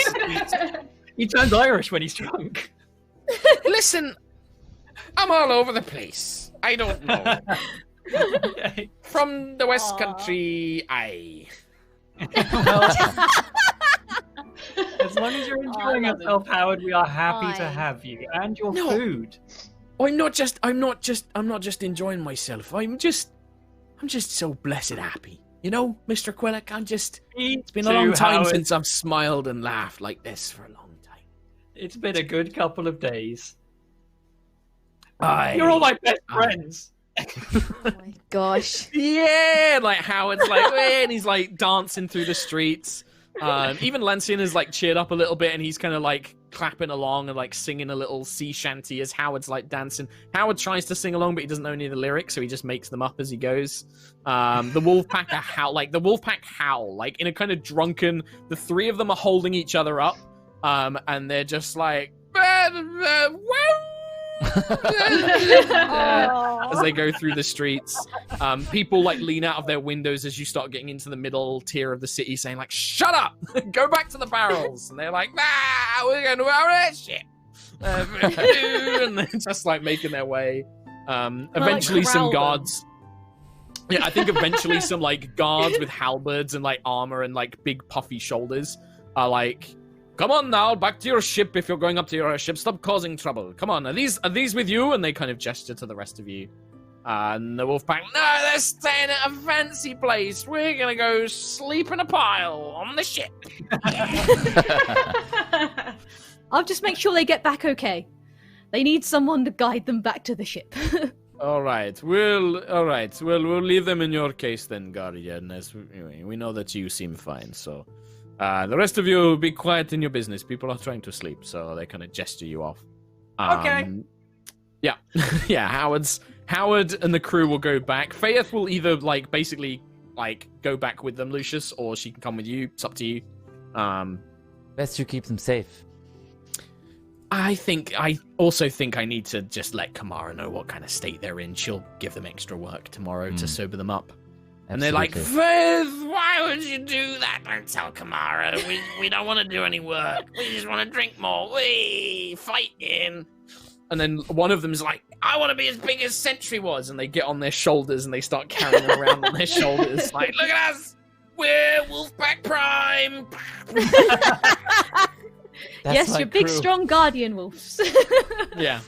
He turns Irish when he's drunk. Listen, I'm all over the place. I don't know. Okay. From the West Aw. Country, I. Well, as long as you're Oh, enjoying I love yourself, Howard, we are happy to Fine. have you and your No. food. I'm not just enjoying myself. I'm just so blessed happy. You know, Mr. Quillick, it's been a long time since I've smiled and laughed like this for a long time. It's been a good couple of days. Aye. You're all my best Aye. friends. Oh my gosh. Yeah, like Howard's like, "Hey," and he's like dancing through the streets. Even Lancian is like cheered up a little bit, and he's kind of like clapping along and like singing a little sea shanty as Howard's like dancing. Howard tries to sing along, but he doesn't know any of the lyrics, so he just makes them up as he goes. The Wolfpack howl, like in a kind of drunken. The three of them are holding each other up, and they're just like, as they go through the streets. People like lean out of their windows as you start getting into the middle tier of the city, saying like, "Shut up! Go back to the barrels!" And they're like, we're going to our ship. And they're just like making their way. Eventually, like, some corral them. guards. Yeah, I think eventually some like guards with halberds and like armor and like big puffy shoulders are like, "Come on now, back to your ship if you're going up to your ship. Stop causing trouble. Come on, are these with you?" And they kind of gesture to the rest of you. And the Wolfpack, "No, they're staying at a fancy place. We're gonna go sleep in a pile on the ship." I'll just make sure they get back okay. They need someone to guide them back to the ship. All right. We'll leave them in your case then, Guardian. Anyway, we know that you seem fine, so the rest of you be quiet in your business. People are trying to sleep, so they kind of gesture you off. Okay. Yeah, yeah. Howard and the crew will go back. Faith will either like basically like go back with them, Lucius, or she can come with you. It's up to you. Best you keep them safe. I also think I need to just let Kamara know what kind of state they're in. She'll give them extra work tomorrow to sober them up. And they're like, Absolutely. "Faith, why would you do that? Don't tell Kamara. We don't want to do any work. We just want to drink more. We fighting." And then one of them is like, "I want to be as big as Sentry was." And they get on their shoulders and they start carrying them around on their shoulders. Like, "Look at us. We're Wolfpack Prime." Yes, my you're big, crew. strong guardian wolves. Yeah.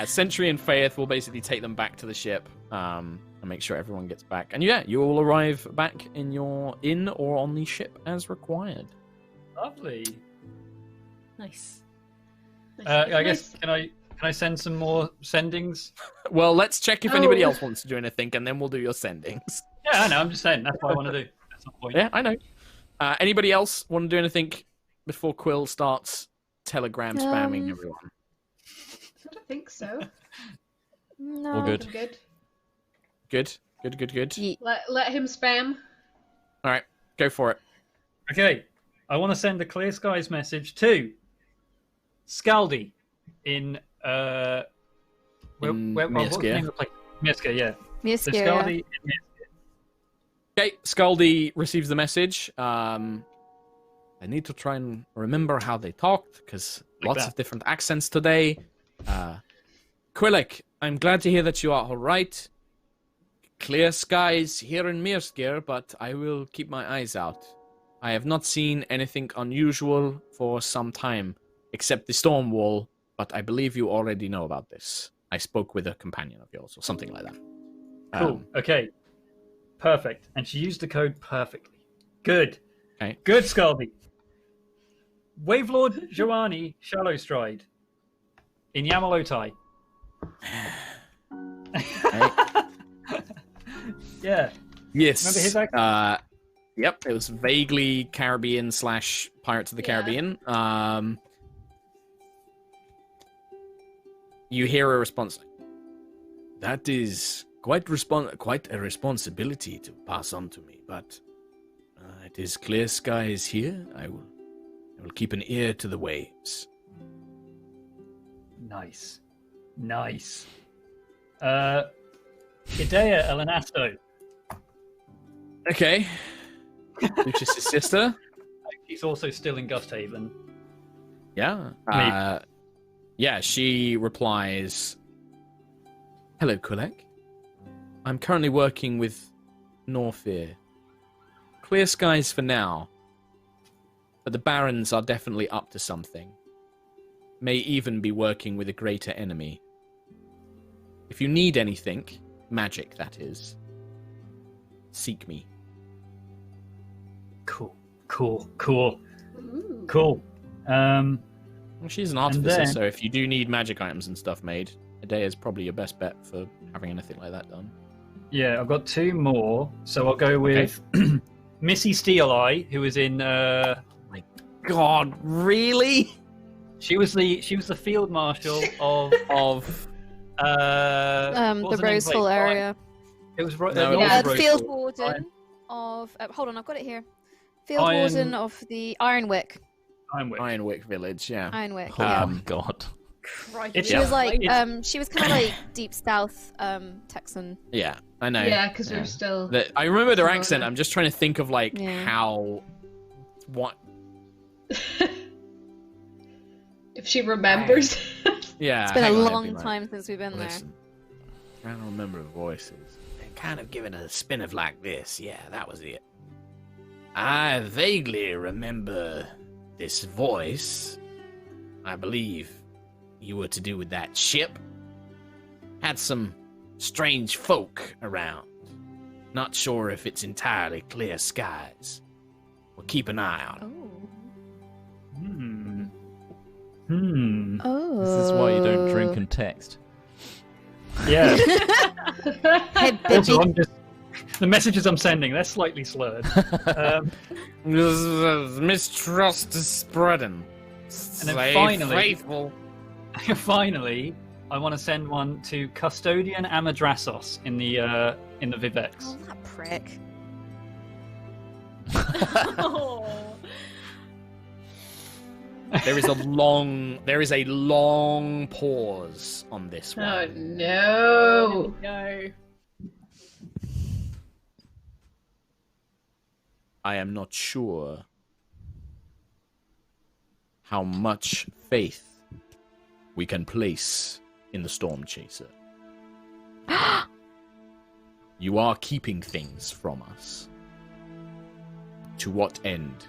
Sentry and Faith will basically take them back to the ship and make sure everyone gets back. And yeah, you all arrive back in your inn or on the ship as required. Lovely. Nice. I guess can I send some more sendings? Well, let's check if anybody Oh. else wants to do anything, and then we'll do your sendings. Yeah, I know. I'm just saying that's what I want to do at some point. Yeah, I know. Anybody else want to do anything before Quill starts telegram spamming everyone? I don't think so. No. All good. I'm good. Good. Ye- Let him spam. All right, go for it. Okay, I want to send a clear skies message to Scaldi in what's the Mirskir. name of the place? Mirskir, yeah. So Mirskir, yeah. Scaldi in Mirskir. Okay, Scaldi receives the message. I need to try and remember how they talked, because lots of different accents today. Quillick, I'm glad to hear that you are all right. Clear skies here in Mirskir, but I will keep my eyes out. I have not seen anything unusual for some time, except the storm wall, but I believe you already know about this. I spoke with a companion of yours, or something like that. Cool. Okay. Perfect. And she used the code perfectly. Good. Okay. Good, Scaldi. Wavelord Joani Shallowstride in Yamalotai. Yeah. Yes. Remember his accent? Yep, it was vaguely Caribbean / Pirates of the Caribbean. You hear a response. That is quite a responsibility to pass on to me, but it is clear skies here. I will keep an ear to the waves. Nice. Idea Elenasto. Okay. Lucius' sister. She's also still in Gusthaven. Yeah. Yeah, she replies, Hello, Kulek. I'm currently working with Norfir. Clear skies for now, but the Barons are definitely up to something. May even be working with a greater enemy. If you need anything, magic that is, seek me. Cool. Well, she's an artificer, so if you do need magic items and stuff made, Idea is probably your best bet for having anything like that done. Yeah, I've got 2 more, so I'll go with Missy Steeleye, who was in. My God, really? She was the field marshal of the Roseful area. It was the field warden of. Hold on, I've got it here. Field warden of the Ironwick. Ironwick village, yeah. Ironwick. Oh Yeah. my God. She was like, she was kind of like deep south Texan. Yeah, I know. Yeah, because we're still. I remember their accent. I'm just trying to think of like how, what. If she remembers. Yeah, it's been a long time since we've been there. I don't remember the voices. They're kind of giving a spin of like this. Yeah, that was it. I vaguely remember this voice. I believe you were to do with that ship. Had some strange folk around. Not sure if it's entirely clear skies. We'll keep an eye on it. Oh. This is why you don't drink and text. Yeah. Hey, Also, the messages I'm sending, they're slightly slurred. Mistrust is spreading. And then finally, I want to send one to Custodian Amadrasos in the Vivex. Oh, that prick. There is a long pause on this one. Oh no! No. I am not sure how much faith we can place in the Storm Chaser. You are keeping things from us. To what end?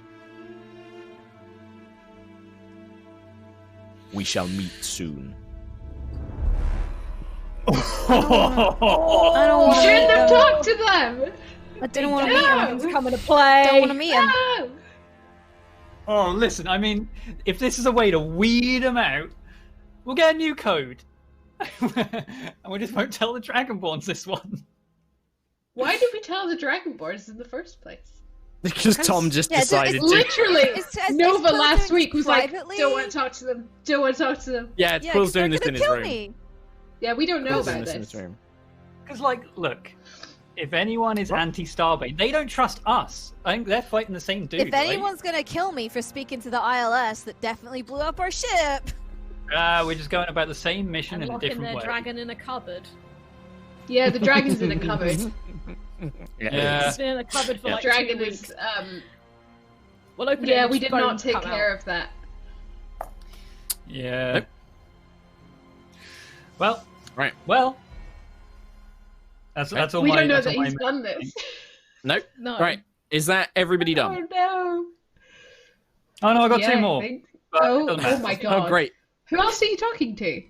We shall meet soon. I don't You want shouldn't have talked to them! I didn't want to meet him. He's coming to play. Don't want to meet him. No! Oh, listen, I mean, if this is a way to weed them out, we'll get a new code. And we just won't tell the Dragonborns this one. Why did we tell the Dragonborns in the first place? Because Tom just decided to. Literally, Nova last week was privately? like, don't want to talk to them. Don't want to talk to them. Yeah, Quill's doing this in his room. Yeah, we don't know Quill's doing about this in his this. room. Because, like, look, if anyone is anti-Starbase, they don't trust us. I think they're fighting the same dude. If anyone's gonna kill me for speaking to the ILS that definitely blew up our ship. We're just going about the same mission in a locking different their way. dragon in a cupboard. Yeah, the dragon's in a cupboard. Yeah. It's been in a cupboard for like Dragon 2 is. weeks. We'll open it and We its did not bones take come care out. of that. Yeah. Nope. Well. Right. Well. That's all We my. don't know that's that all he's my- done this. Nope. No. Right. Is that everybody done? Oh no. Oh no, I got Yeah, two I more. think- but it Oh, doesn't oh matter. my god. Oh, great. Who else are you talking to?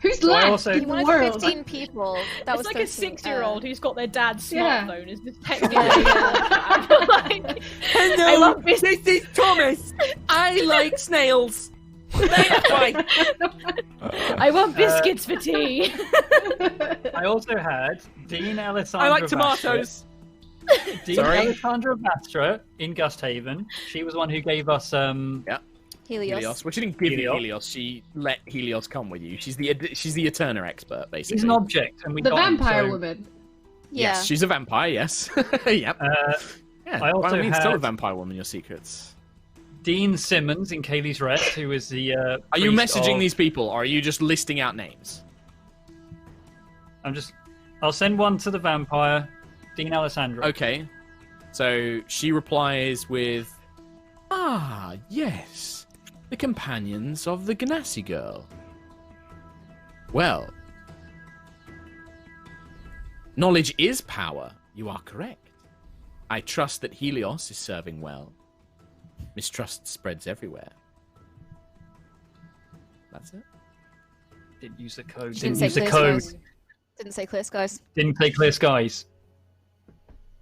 Who's So I left also- in You the wanted world? 15 people. That was It's like a 13, 6-year-old who's got their dad's Yeah. smartphone is just texting like, Hello, I love this. this is Thomas. I like snails. That's why. I want biscuits for tea. I also had Dean Alessandra. I like Vastra. tomatoes. Dean Sorry? Alessandra Vastra in Gusthaven. She was one who gave us Helios. Well, she didn't give you Helios. Helios. She let Helios come with you. She's the Eterna expert, basically. She's an object, and we The got him, vampire so- woman. Yeah. Yes, she's a vampire. Yes. Yep. Yeah. I also by all means, tell a had- vampire woman your secrets. Dean Simmons in Kaylee's Rest, who was the. Are you messaging these people, or are you just listing out names? I'll send one to the vampire, Dean Alessandra. Okay. So she replies with, "Ah, yes, the companions of the Ganassi girl. Well, knowledge is power. You are correct. I trust that Helios is serving well. Mistrust spreads everywhere." That's it. Didn't use the code. Didn't Didn't say use the clear code. skies. Didn't say clear skies. Didn't say clear skies.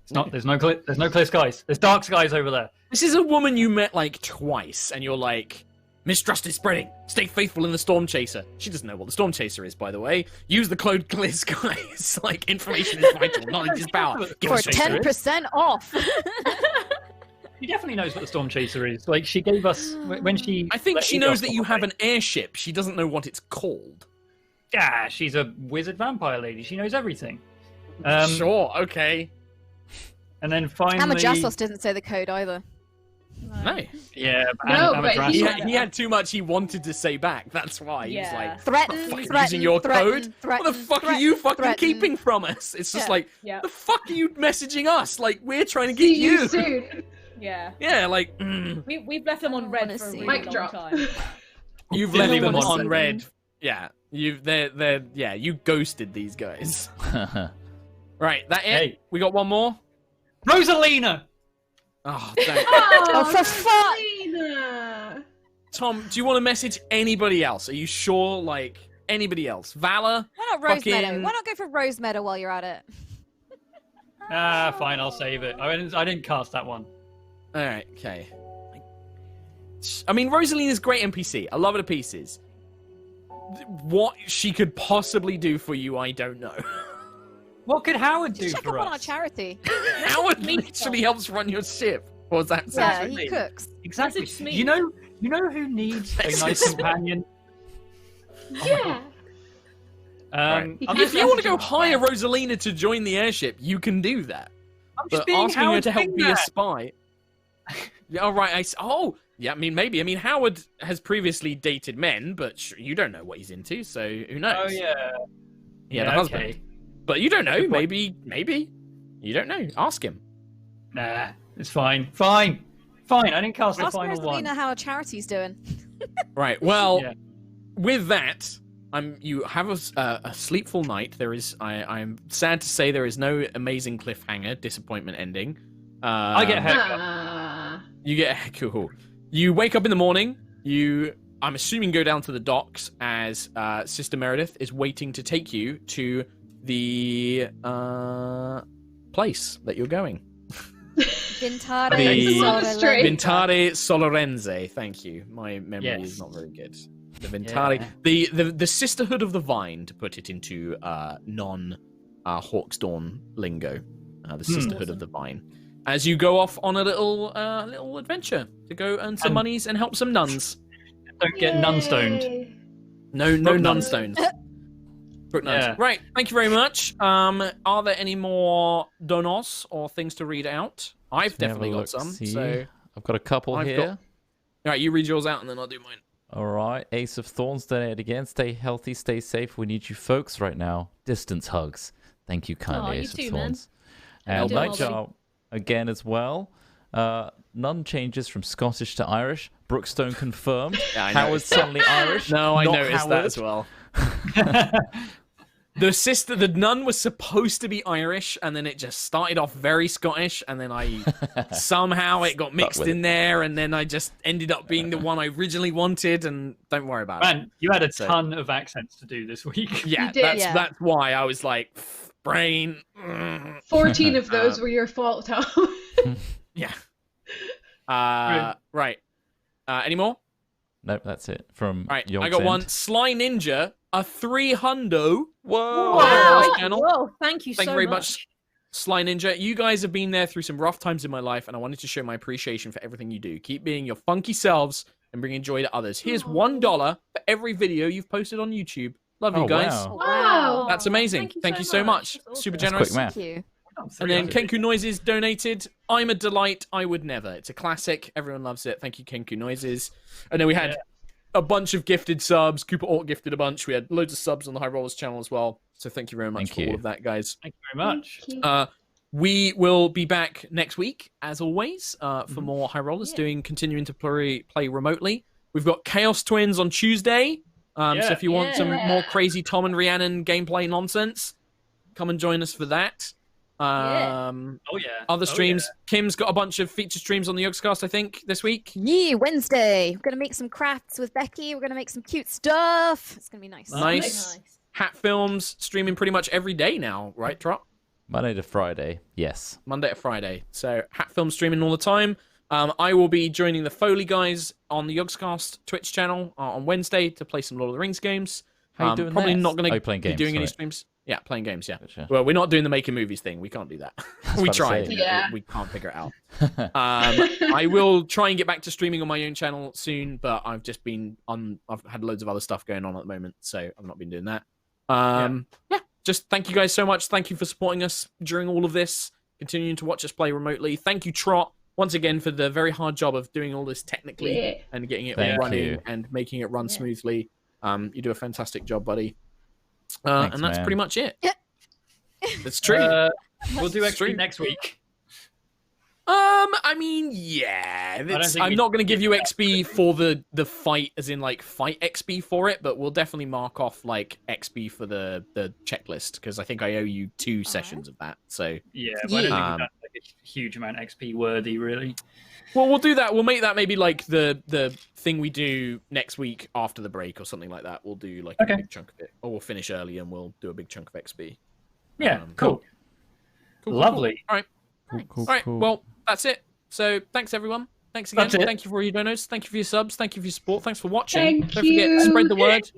It's not. There's no clear skies. There's dark skies over there. This is a woman you met like twice, and you're like, "Mistrust is spreading. Stay faithful in the Storm Chaser." She doesn't know what the Storm Chaser is, by the way. Use the code Clear Skies. Like, information is vital. Knowledge is power. Give For us your secret. 10% off. She definitely knows what the Storm Chaser is. Like, she gave us when she. I think let she Helios knows that off you the have plane. an airship. She doesn't know what it's called. Yeah, she's a wizard vampire lady. She knows everything. Sure, okay. And then finally. Amajasos didn't say the code either. No. Yeah, but No, Am- but Amadrastos- He had too much he wanted to say back. That's why he was Yeah. like, Threaten, "The fuck are you threaten, using your threaten, code? threaten, What the fuck are threaten, you fucking threaten." keeping from us?" It's just Yeah. like, Yeah. the fuck are you messaging us? Like, we're trying to get See you soon. Yeah. Yeah, like, We've left them on red wanna for a see. really Mic long drop. time. you've Didn't left even them want to on see red. Yeah, you ghosted these guys. Right, that it? Hey. We got one more? Rosalina. Oh, thank Oh, for fuck! Selena! Tom, do you want to message anybody else? Are you sure? Like, anybody else? Valor? Why not Rose Fucking- Meadow? Why not go for Rose Meadow while you're at it? Fine, I'll save it. I didn't cast that one. Alright, okay. I mean, Rosalina's great NPC. I love her to pieces. What she could possibly do for you, I don't know. What could Howard do Check for up on our us? charity. Howard literally helps run your ship. Or was that Yeah, something? he cooks. Exactly. Message me. You know who needs a nice companion? Yeah. I'm He just, If you want to go messaging hire friends. Rosalina to join the airship, you can do that. I'm just But being asking her Howard's to help be a wingman. spy. Yeah, all right. Yeah. I mean, maybe. I mean, Howard has previously dated men, but you don't know what he's into, so who knows? Oh yeah. Yeah, the husband. Okay. But you don't know. Good point. Maybe. You don't know. Ask him. Nah, it's fine. Fine. I didn't cast the Ask final one. Rosalina how our charity's doing. Right. Well, Yeah. with that, you have a sleepful night. I'm sad to say there is no amazing cliffhanger, disappointment ending. I get a haircut. Ah. You get cool. You wake up in the morning. I'm assuming, go down to the docks as Sister Meredith is waiting to take you to the place that you're going. Vintare The monastery. Vintare Solorenze. Thank you. My memory Yes. is not very good. The Vintare, the Sisterhood of the Vine, to put it into non Hawksdawn lingo. The Sisterhood of the Vine. As you go off on a little adventure to go earn some And- monies and help some nuns. Don't get nun stoned. Yay. No Not nun nuns. stones. Brook Nuns. Yeah. Right. Thank you very much. Are there any more donos or things to read out? I've Let me have a definitely got look, some. see. So, I've got a couple I've here. got- all right, you read yours out, and then I'll do mine. All right. Ace of Thorns donated again. Stay healthy, stay safe. We need you folks right now. Distance hugs. Thank you kindly, you Ace too, of man. Thorns. And And doing well, Nightjar again as well. None changes from Scottish to Irish. Brookstone confirmed. Yeah, I Howard noticed that. suddenly Irish. No, I not noticed that Howard. as well. The nun was supposed to be Irish, and then it just started off very Scottish, and then somehow it got mixed with in it. there, and then I just ended up being the one I originally wanted, and don't worry about it. Man, you had a So- ton of accents to do this week. Yeah, You did. that's why I was like, brain. 14 of those were your fault, Tom. Yeah. Right. Any more? Nope, that's it. From All right, York's I got one. End. Sly Ninja, a 300. Whoa! Wow. Channel. Whoa, thank you Thank so you very much. much, Sly Ninja. You guys have been there through some rough times in my life, and I wanted to show my appreciation for everything you do. Keep being your funky selves and bringing joy to others. Here's $1 for every video you've posted on YouTube. Love you Oh, guys. wow. Wow. That's amazing. Thank you so much. That's awesome. Super That's generous. quick math. Thank you. And then Kenku Noises donated. I'm a delight. I would never. It's a classic. Everyone loves it. Thank you, Kenku Noises. And then we had a bunch of gifted subs. Cooper Orc gifted a bunch. We had loads of subs on the High Rollers channel as well. So thank you very much Thank for you. all of that, guys. Thank you very much. We will be back next week, as always, for more High Rollers, continuing to play remotely. We've got Chaos Twins on Tuesday. So if you want some more crazy Tom and Rhiannon gameplay nonsense, come and join us for that. Oh yeah. Other Oh, streams. yeah. Kim's got a bunch of feature streams on the Yogscast, I think, this week. Yeah, Wednesday. We're gonna make some crafts with Becky. We're gonna make some cute stuff. It's gonna be nice. Nice. Hat Films streaming pretty much every day now, right, Trot? Monday to Friday. Yes. Monday to Friday. So Hat Film streaming all the time. I will be joining the Foley guys on the Yogscast Twitch channel on Wednesday to play some Lord of the Rings games. How you doing Probably that? not going Oh, to you're playing be games, doing any right. streams. Yeah, playing games, yeah. Gotcha. Well, we're not doing the making movies thing. We can't do that. We about to tried. say. Yeah. We can't figure it out. I will try and get back to streaming on my own channel soon, but I've just been I've had loads of other stuff going on at the moment, so I've not been doing that. Yeah, just thank you guys so much. Thank you for supporting us during all of this, continuing to watch us play remotely. Thank you, Trot, once again for the very hard job of doing all this technically and getting it Thank running you. and making it run smoothly. You do a fantastic job, buddy. Thanks, and that's man. pretty much it. Yeah. It's true. We'll do It's true. XP next week. I mean, yeah. think I'm we not going to give you did that, XP for the fight, as in like fight XP for it, but we'll definitely mark off like XP for the checklist because I think I owe you 2 sessions of that. So Yeah, but I don't think Um, that's like a huge amount XP worthy, really. well, we'll do that. We'll make that maybe like the thing we do next week after the break or something like that. We'll do like Okay. a big chunk of it, or we'll finish early and we'll do a big chunk of XP. Yeah, Cool, cool. Lovely. All right. Cool, All right, cool. well, that's it. So, thanks everyone. Thanks again. That's it. Thank you for all your donos. Thank you for your subs. Thank you for your support. Thanks for watching. Thank Don't forget, you. spread the word.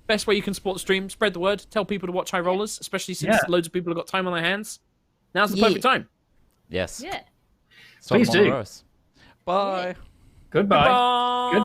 Best way you can support the stream, spread the word. Tell people to watch High Rollers, especially since Yeah. loads of people have got time on their hands. Now's the Yeah. perfect time. Yes. Yeah. Start Please them on do. the roast. Bye. Goodbye. Goodbye. Good-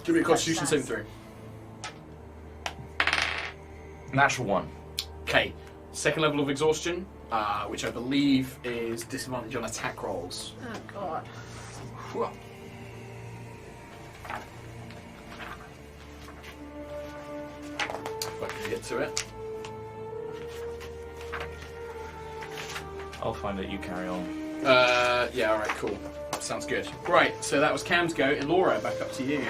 Give me a Constitution saving throw. Natural 1. Okay. Second level of exhaustion, which I believe is disadvantage on attack rolls. Oh god. Whew. If I can get to it. I'll find it. You carry on. Yeah, alright, cool. Sounds good. Right, so that was Cam's go. Elora, back up to you.